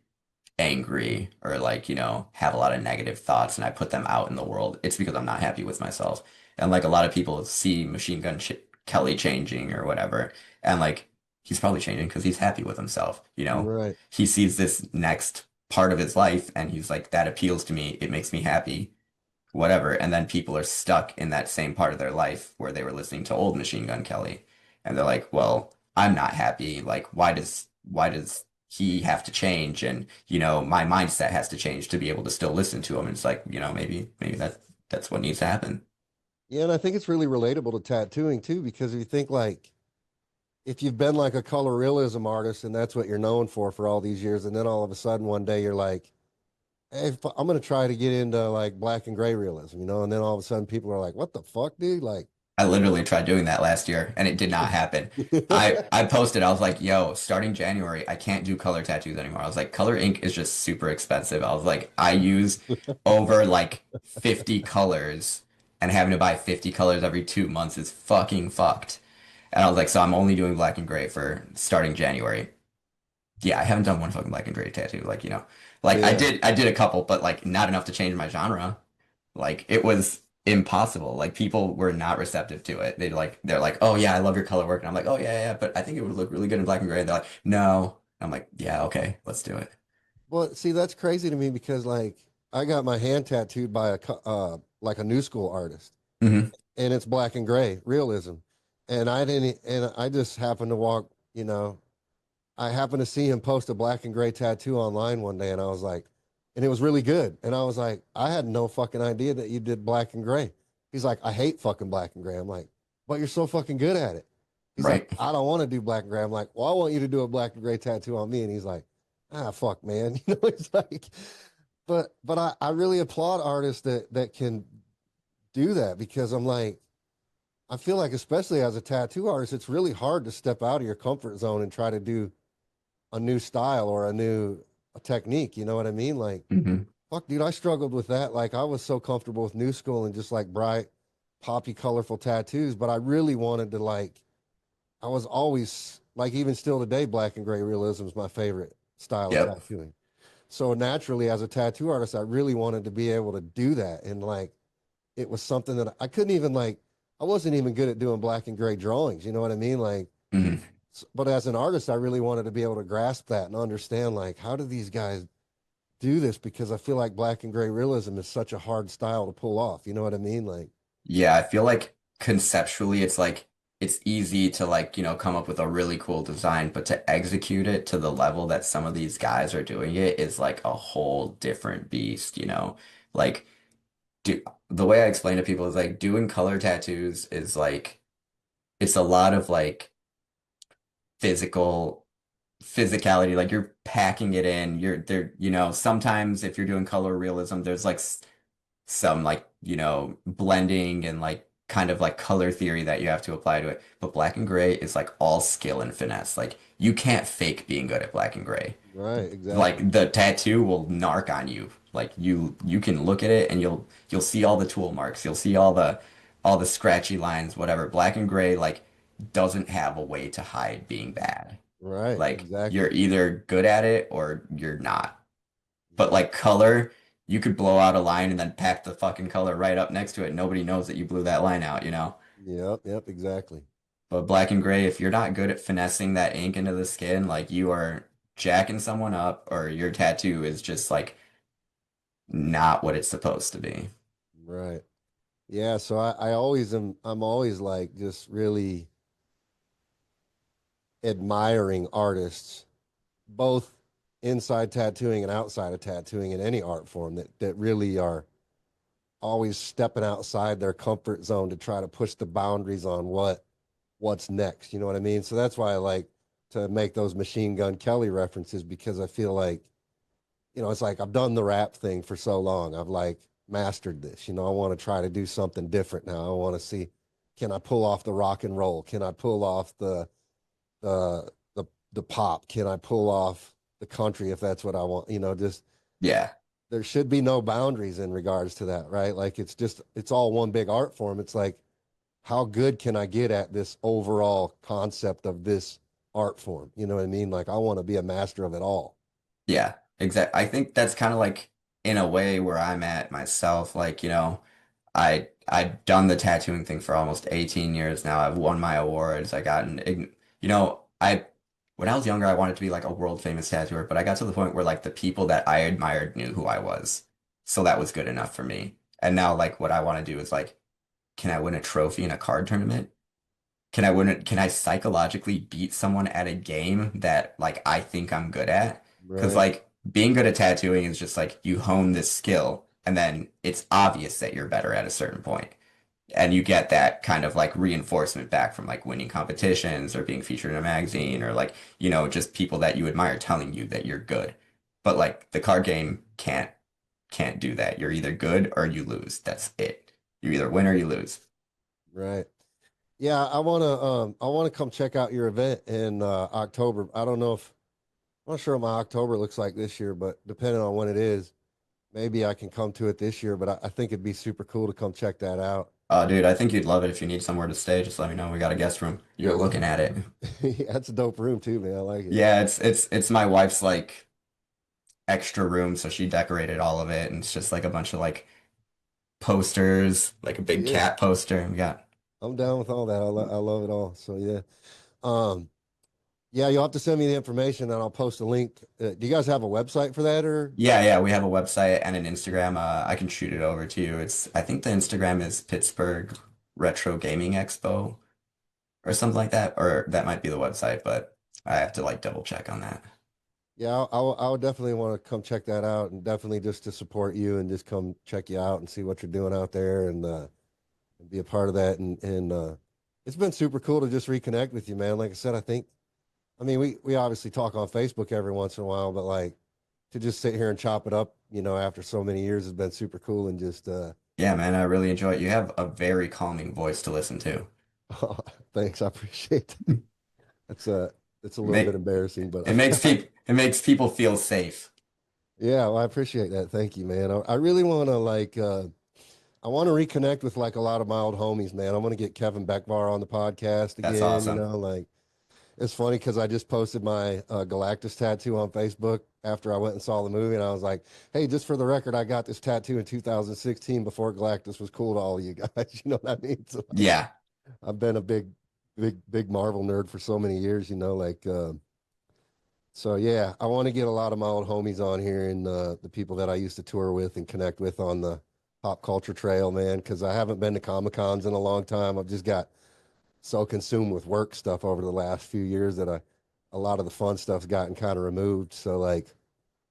[SPEAKER 2] angry or like, have a lot of negative thoughts and I put them out in the world, it's because I'm not happy with myself. And like a lot of people see Machine Gun Ch Kelly changing or whatever, and like he's probably changing because he's happy with himself,
[SPEAKER 1] Right.
[SPEAKER 2] He sees this next part of his life and he's like, that appeals to me, it makes me happy, whatever. And then people are stuck in that same part of their life where they were listening to old Machine Gun Kelly. And they're like, well, I'm not happy. Like, why does he have to change? And, my mindset has to change to be able to still listen to him. And it's like, maybe that's what needs to happen.
[SPEAKER 1] Yeah, and I think it's really relatable to tattooing too, because if you think like if you've been like a color realism artist and that's what you're known for all these years, and then all of a sudden one day you're like, hey, I'm gonna try to get into like black and gray realism, and then all of a sudden people are like, what the fuck, dude? Like,
[SPEAKER 2] I literally tried doing that last year and it did not happen. I posted, I was like, yo, starting January, I can't do color tattoos anymore. I was like, color ink is just super expensive. I was like, I use over like 50 colors and having to buy 50 colors every 2 months is fucking fucked. And I was like, so I'm only doing black and gray for starting January. Yeah, I haven't done one fucking black and gray tattoo. Like, like
[SPEAKER 1] yeah.
[SPEAKER 2] I did a couple, but like not enough to change my genre. Like it was impossible. Like people were not receptive to it. They're like, "Oh yeah, I love your color work." And I'm like, "Oh yeah, yeah, but I think it would look really good in black and gray." And they're like, "No." I'm like, "Yeah, okay, let's do it."
[SPEAKER 1] Well, see, that's crazy to me because like I got my hand tattooed by like a new school artist,
[SPEAKER 2] Hmm.
[SPEAKER 1] and it's black and gray realism, and I just happened to walk, I happened to see him post a black and gray tattoo online one day, and I was like, and it was really good. And I was like, I had no fucking idea that you did black and gray. He's like, I hate fucking black and gray. I'm like, but you're so fucking good at it. He's like,
[SPEAKER 2] Right.
[SPEAKER 1] I don't want to do black and gray. I'm like, well, I want you to do a black and gray tattoo on me. And he's like, fuck, man. It's like, but I really applaud artists that can do that because I'm like, I feel like, especially as a tattoo artist, it's really hard to step out of your comfort zone and try to do a new style or a technique. You know what I mean? Like,
[SPEAKER 2] Hmm.
[SPEAKER 1] fuck, dude, I struggled with that. Like, I was so comfortable with new school and just like bright, poppy, colorful tattoos, but I really wanted to like. I was always like, even still today, black and gray realism is my favorite style of
[SPEAKER 2] Yep.
[SPEAKER 1] tattooing. So naturally, as a tattoo artist, I really wanted to be able to do that, and like, it was something that I couldn't even like. I wasn't even good at doing black and gray drawings. You know what I mean? Like,
[SPEAKER 2] Mhm.
[SPEAKER 1] but as an artist, I really wanted to be able to grasp that and understand, like, how do these guys do this? Because I feel like black and gray realism is such a hard style to pull off. You know what I mean? Like,
[SPEAKER 2] Yeah, I feel like conceptually it's like it's easy to like, come up with a really cool design, but to execute it to the level that some of these guys are doing it is like a whole different beast, you know? Like do the way I explain to people is like doing color tattoos is like it's a lot of like physical physicality, like you're packing it in. You're there, sometimes if you're doing color realism, there's like some like, blending and like kind of like color theory that you have to apply to it. But black and gray is like all skill and finesse. Like you can't fake being good at black and gray.
[SPEAKER 1] right, exactly.
[SPEAKER 2] Like the tattoo will narc on you. Like you can look at it and you'll see all the tool marks. You'll see all the scratchy lines, whatever. Black and gray like doesn't have a way to hide being bad.
[SPEAKER 1] Right,
[SPEAKER 2] Like you're
[SPEAKER 1] exactly.
[SPEAKER 2] either good at it or you're not. But
[SPEAKER 1] Yep,
[SPEAKER 2] like color, you could blow out a line and then pack the fucking color right up next to it. Nobody knows that you blew that line out, you know?
[SPEAKER 1] yep, exactly.
[SPEAKER 2] But black and gray, if you're not good at finessing that ink into the skin, like you are jacking someone up or your tattoo is just like not what it's supposed to be.
[SPEAKER 1] Right. Yeah, so I always am I'm always like just really admiring artists, both inside tattooing and outside of tattooing in any art form that really are always stepping outside their comfort zone to try to push the boundaries on what's next. You know what I mean? So that's why I like to make those Machine Gun Kelly references because I feel like, it's like I've done the rap thing for so long. I've like mastered this. I want to try to do something different now. I want to see, can I pull off the rock and roll? Can I pull off the pop? Can I pull off the country if that's what I want? Just
[SPEAKER 2] Yeah.
[SPEAKER 1] there should be no boundaries in regards to that, right? Like it's all one big art form. It's like how good can I get at this overall concept of this art form? You know what I mean? Like I want to be a master of it all.
[SPEAKER 2] Yeah. Exactly. I think that's kind of like in a way where I'm at myself. Like, I've done the tattooing thing for almost 18 years now. I've won my awards. I got I when I was younger, I wanted to be like a world famous tattooer, but I got to the point where like the people that I admired knew who I was. So that was good enough for me. And now like what I want to do is like, can I win a trophy in a card tournament? Can I psychologically beat someone at a game that like I think I'm good at? Because
[SPEAKER 1] Right.
[SPEAKER 2] like being good at tattooing is just like you hone this skill and then it's obvious that you're better at a certain point. And you get that kind of like reinforcement back from like winning competitions or being featured in a magazine or like, just people that you admire telling you that you're good. But like the card game can't do that. You're either good or you lose. That's it. You either win or you lose.
[SPEAKER 1] Right. Yeah, I wanna come check out your event in October. I don't know if I'm not sure what my October looks like this year, but depending on when it is, maybe I can come to it this year. But I think it'd be super cool to come check that out.
[SPEAKER 2] Oh, dude, I think you'd love it if you need somewhere to stay. Just let me know. We got a guest room. You're looking at it.
[SPEAKER 1] Yeah, that's a dope room too, man. I like it.
[SPEAKER 2] Yeah, it's my wife's like extra room, so she decorated all of it, and it's just like a bunch of like posters, like a big
[SPEAKER 1] Yeah,
[SPEAKER 2] cat poster. We got
[SPEAKER 1] I'm down with all that. I love it all. So yeah. Um, yeah, you'll have to send me the information and I'll post a link. Do you guys have a website for that or?
[SPEAKER 2] yeah, we have a website and an Instagram. I can shoot it over to you. I think the Instagram is Pittsburgh Retro Gaming Expo or something like that, or that might be the website, but I have to like double check on that.
[SPEAKER 1] Yeah, I would definitely want to come check that out and definitely just to support you and just come check you out and see what you're doing out there and be a part of that. And it's been super cool to just reconnect with you, man. Like I said, I mean, we obviously talk on Facebook every once in a while, but like to just sit here and chop it up, after so many years has been super cool and just,
[SPEAKER 2] Yeah, man, I really enjoy it. You have a very calming voice to listen to.
[SPEAKER 1] thanks. I appreciate that. That's, it's a little bit
[SPEAKER 2] Make
[SPEAKER 1] embarrassing, but
[SPEAKER 2] it makes people feel safe.
[SPEAKER 1] yeah, well, I appreciate that. Thank you, man. I really want to I want to reconnect with like a lot of my old homies, man. I want to get Kevin Beckvar on the podcast
[SPEAKER 2] That's
[SPEAKER 1] again.
[SPEAKER 2] awesome.
[SPEAKER 1] Like it's funny because I just posted my Galactus tattoo on Facebook after I went and saw the movie, and I was like, "Hey, just for the record, I got this tattoo in 2016 before Galactus was cool to all of you guys." You know what I mean? So like,
[SPEAKER 2] Yeah.
[SPEAKER 1] I've been a big Marvel nerd for so many years. You know, like so yeah, I want to get a lot of my old homies on here and the people that I used to tour with and connect with on the pop culture trail, man. Because I haven't been to Comic Cons in a long time. I've just got so consumed with work stuff over the last few years that a lot of the fun stuff's gotten kind of removed. So like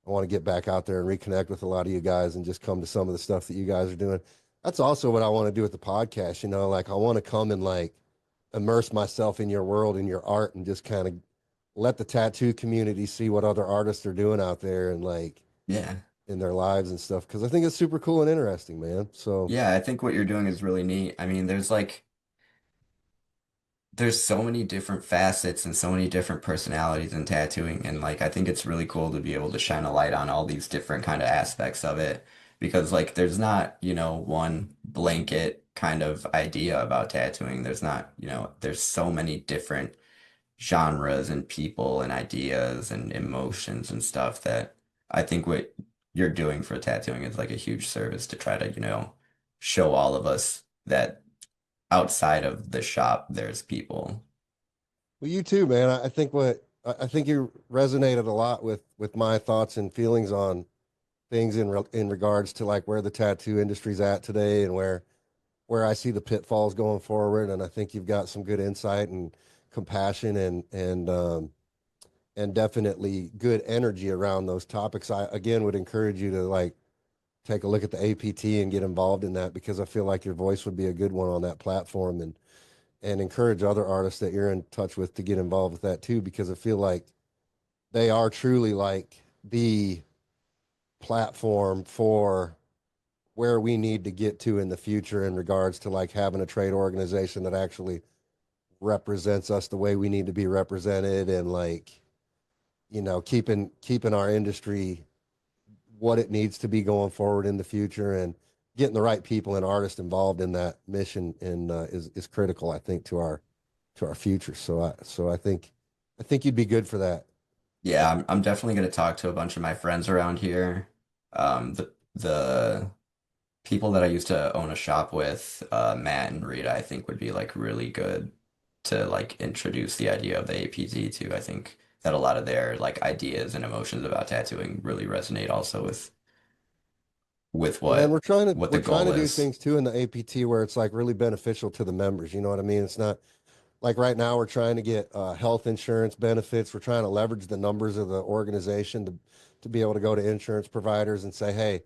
[SPEAKER 1] I want to get back out there and reconnect with a lot of you guys and just come to some of the stuff that you guys are doing. That's also what I want to do with the podcast, you know, like I want to come and like immerse myself in your world and your art and just kind of let the tattoo community see what other artists are doing out there and like
[SPEAKER 2] Yeah.
[SPEAKER 1] in their lives and stuff because I think it's super cool and interesting, man. So
[SPEAKER 2] Yeah, I think what you're doing is really neat. I mean, there's so many different facets and so many different personalities in tattooing, and like I think it's really cool to be able to shine a light on all these different kind of aspects of it because like there's not, one blanket kind of idea about tattooing. There's not, there's so many different genres and people and ideas and emotions and stuff that I think what you're doing for tattooing is like a huge service to try to, show all of us that outside of the shop, there's people.
[SPEAKER 1] well, you too, man. I think I think you resonated a lot with my thoughts and feelings on things in regards to like where the tattoo industry's at today and where I see the pitfalls going forward. And I think you've got some good insight and compassion and definitely good energy around those topics. I again would encourage you to like take a look at the APT and get involved in that because I feel like your voice would be a good one on that platform and encourage other artists that you're in touch with to get involved with that too because I feel like they are truly like the platform for where we need to get to in the future in regards to like having a trade organization that actually represents us the way we need to be represented and like keeping our industry what it needs to be going forward in the future and getting the right people and artists involved in that mission and is critical I think to our future so I think you'd be good for that.
[SPEAKER 2] Yeah, I'm definitely going to talk to a bunch of my friends around here. The people that I used to own a shop with, Matt and Rita, I think would be like really good to like introduce the idea of the APT to. I think that a lot of their like ideas and emotions about tattooing really resonate also with
[SPEAKER 1] Yeah, and
[SPEAKER 2] what the
[SPEAKER 1] we're trying
[SPEAKER 2] goal
[SPEAKER 1] to do
[SPEAKER 2] is.
[SPEAKER 1] things too in the APT where it's like really beneficial to the members. You know what I mean? It's not like right now we're trying to get health insurance benefits. We're trying to leverage the numbers of the organization to be able to go to insurance providers and say, hey,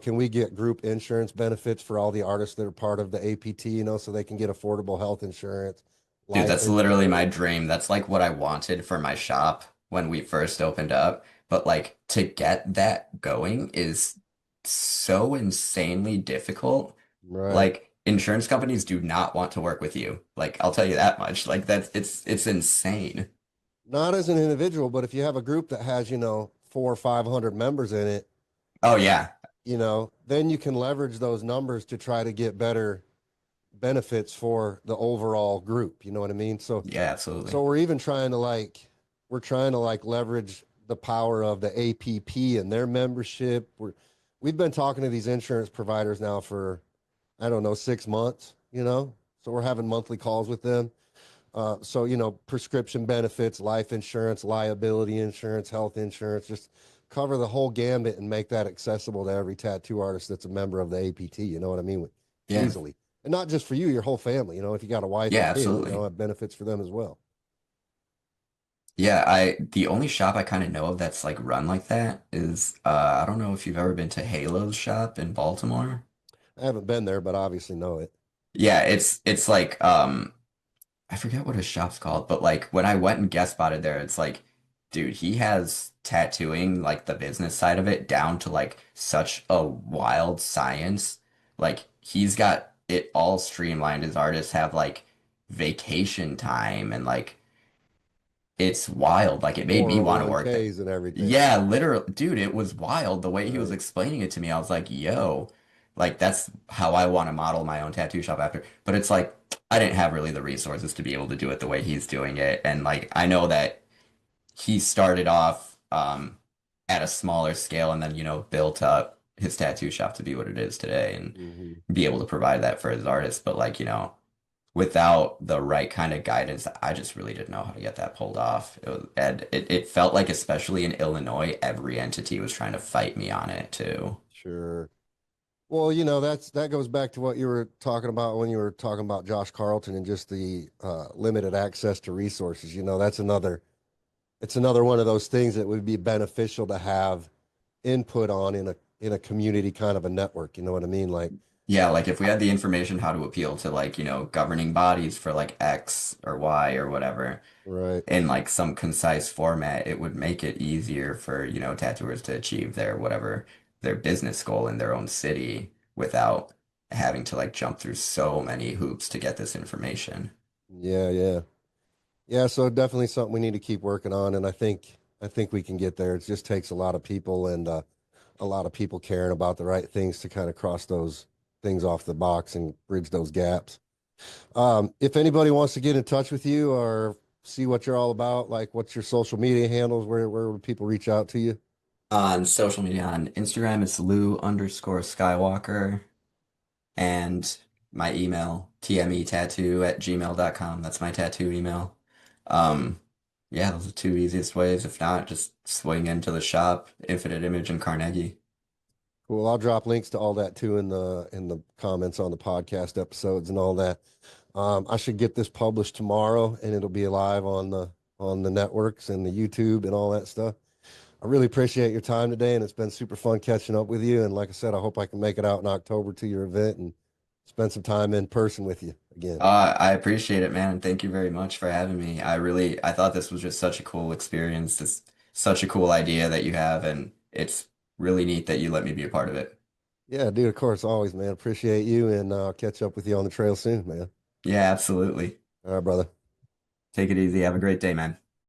[SPEAKER 1] can we get group insurance benefits for all the artists that are part of the APT, so they can get affordable health insurance,
[SPEAKER 2] Dude,
[SPEAKER 1] life
[SPEAKER 2] that's literally my
[SPEAKER 1] insurance.
[SPEAKER 2] dream. That's like what I wanted for my shop when we first opened up. But like to get that going is so insanely difficult.
[SPEAKER 1] Right.
[SPEAKER 2] Like insurance companies do not want to work with you. Like I'll tell you that much. Like that's it's insane.
[SPEAKER 1] Not as an individual, but if you have a group that has, 400 or 500 members in it,
[SPEAKER 2] Oh yeah.
[SPEAKER 1] then you can leverage those numbers to try to get better benefits for the overall group. You know what I mean?
[SPEAKER 2] Yeah, absolutely.
[SPEAKER 1] So we're trying to like leverage the power of the APP and their membership. We've been talking to these insurance providers now for I don't know 6 months. So we're having monthly calls with them. So prescription benefits, life insurance, liability insurance, health insurance, just cover the whole gambit and make that accessible to every tattoo artist that's a member of the APT. You know what I mean?
[SPEAKER 2] Yeah.
[SPEAKER 1] Easily. And not just for you, your whole family. If you got a wife
[SPEAKER 2] Yeah,
[SPEAKER 1] and kids,
[SPEAKER 2] absolutely.
[SPEAKER 1] it benefits for them as well.
[SPEAKER 2] Yeah, the only shop I kind of know of that's like run like that is I don't know if you've ever been to Halo's shop in Baltimore.
[SPEAKER 1] I haven't been there, but obviously know it.
[SPEAKER 2] Yeah, it's like I forget what his shop's called, but like when I went and guest spotted there, it's like, dude, he has tattooing, like the business side of it, down to like such a wild science. Like he's got it all streamlined. His artists have like vacation time and like it's wild. Like it made me want to work there.
[SPEAKER 1] 401ks and everything.
[SPEAKER 2] Yeah, literally, dude, it was wild the way he was
[SPEAKER 1] Right.
[SPEAKER 2] explaining it to me. I was like, yo, like that's how I want to model my own tattoo shop after. But it's like I didn't have really the resources to be able to do it the way he's doing it. And like I know that he started off at a smaller scale and then, built up his tattoo shop to be what it is today and
[SPEAKER 1] Hmm.
[SPEAKER 2] be able to provide that for his artists. But like, without the right kind of guidance, I just really didn't know how to get that pulled off. And it felt like, especially in Illinois, every entity was trying to fight me on it too.
[SPEAKER 1] Sure. Well, that goes back to what you were talking about when you were talking about Josh Carlton and just the limited access to resources. It's another one of those things that would be beneficial to have input on in a community kind of a network. You know what I mean? Like,
[SPEAKER 2] Yeah, like if we had the information how to appeal to like, governing bodies for like X or Y or whatever
[SPEAKER 1] right.
[SPEAKER 2] in like some concise format, it would make it easier for, tattooers to achieve their whatever their business goal in their own city without having to like jump through so many hoops to get this information.
[SPEAKER 1] Yeah, yeah. Yeah, so definitely something we need to keep working on, and I think we can get there. It just takes a lot of people and a lot of people caring about the right things to kind of cross those things off the box and bridge those gaps. If anybody wants to get in touch with you or see what you're all about, like what's your social media handles, where would people reach out to you?
[SPEAKER 2] On social media, on Instagram, it's Lou_Skywalker. And my email, tmetattoo@gmail.com. That's my tattoo email. Um, yeah, those are two easiest ways. If not, just swing into the shop, Infinite Image in Carnegie.
[SPEAKER 1] Cool. I'll drop links to all that too in the comments on the podcast episodes and all that. I should get this published tomorrow, and it'll be live on the networks and the YouTube and all that stuff. I really appreciate your time today, and it's been super fun catching up with you. And like I said, I hope I can make it out in October to your event and spend some time in person with you again.
[SPEAKER 2] I appreciate it, man, and thank you very much for having me. I thought this was just such a cool experience. It's such a cool idea that you have, and it's really neat that you let me be a part of it.
[SPEAKER 1] Yeah, dude, of course, always, man. Appreciate you, and I'll catch up with you on the trail soon, man.
[SPEAKER 2] Yeah, absolutely.
[SPEAKER 1] All right, brother.
[SPEAKER 2] Take it easy. Have a great day, man.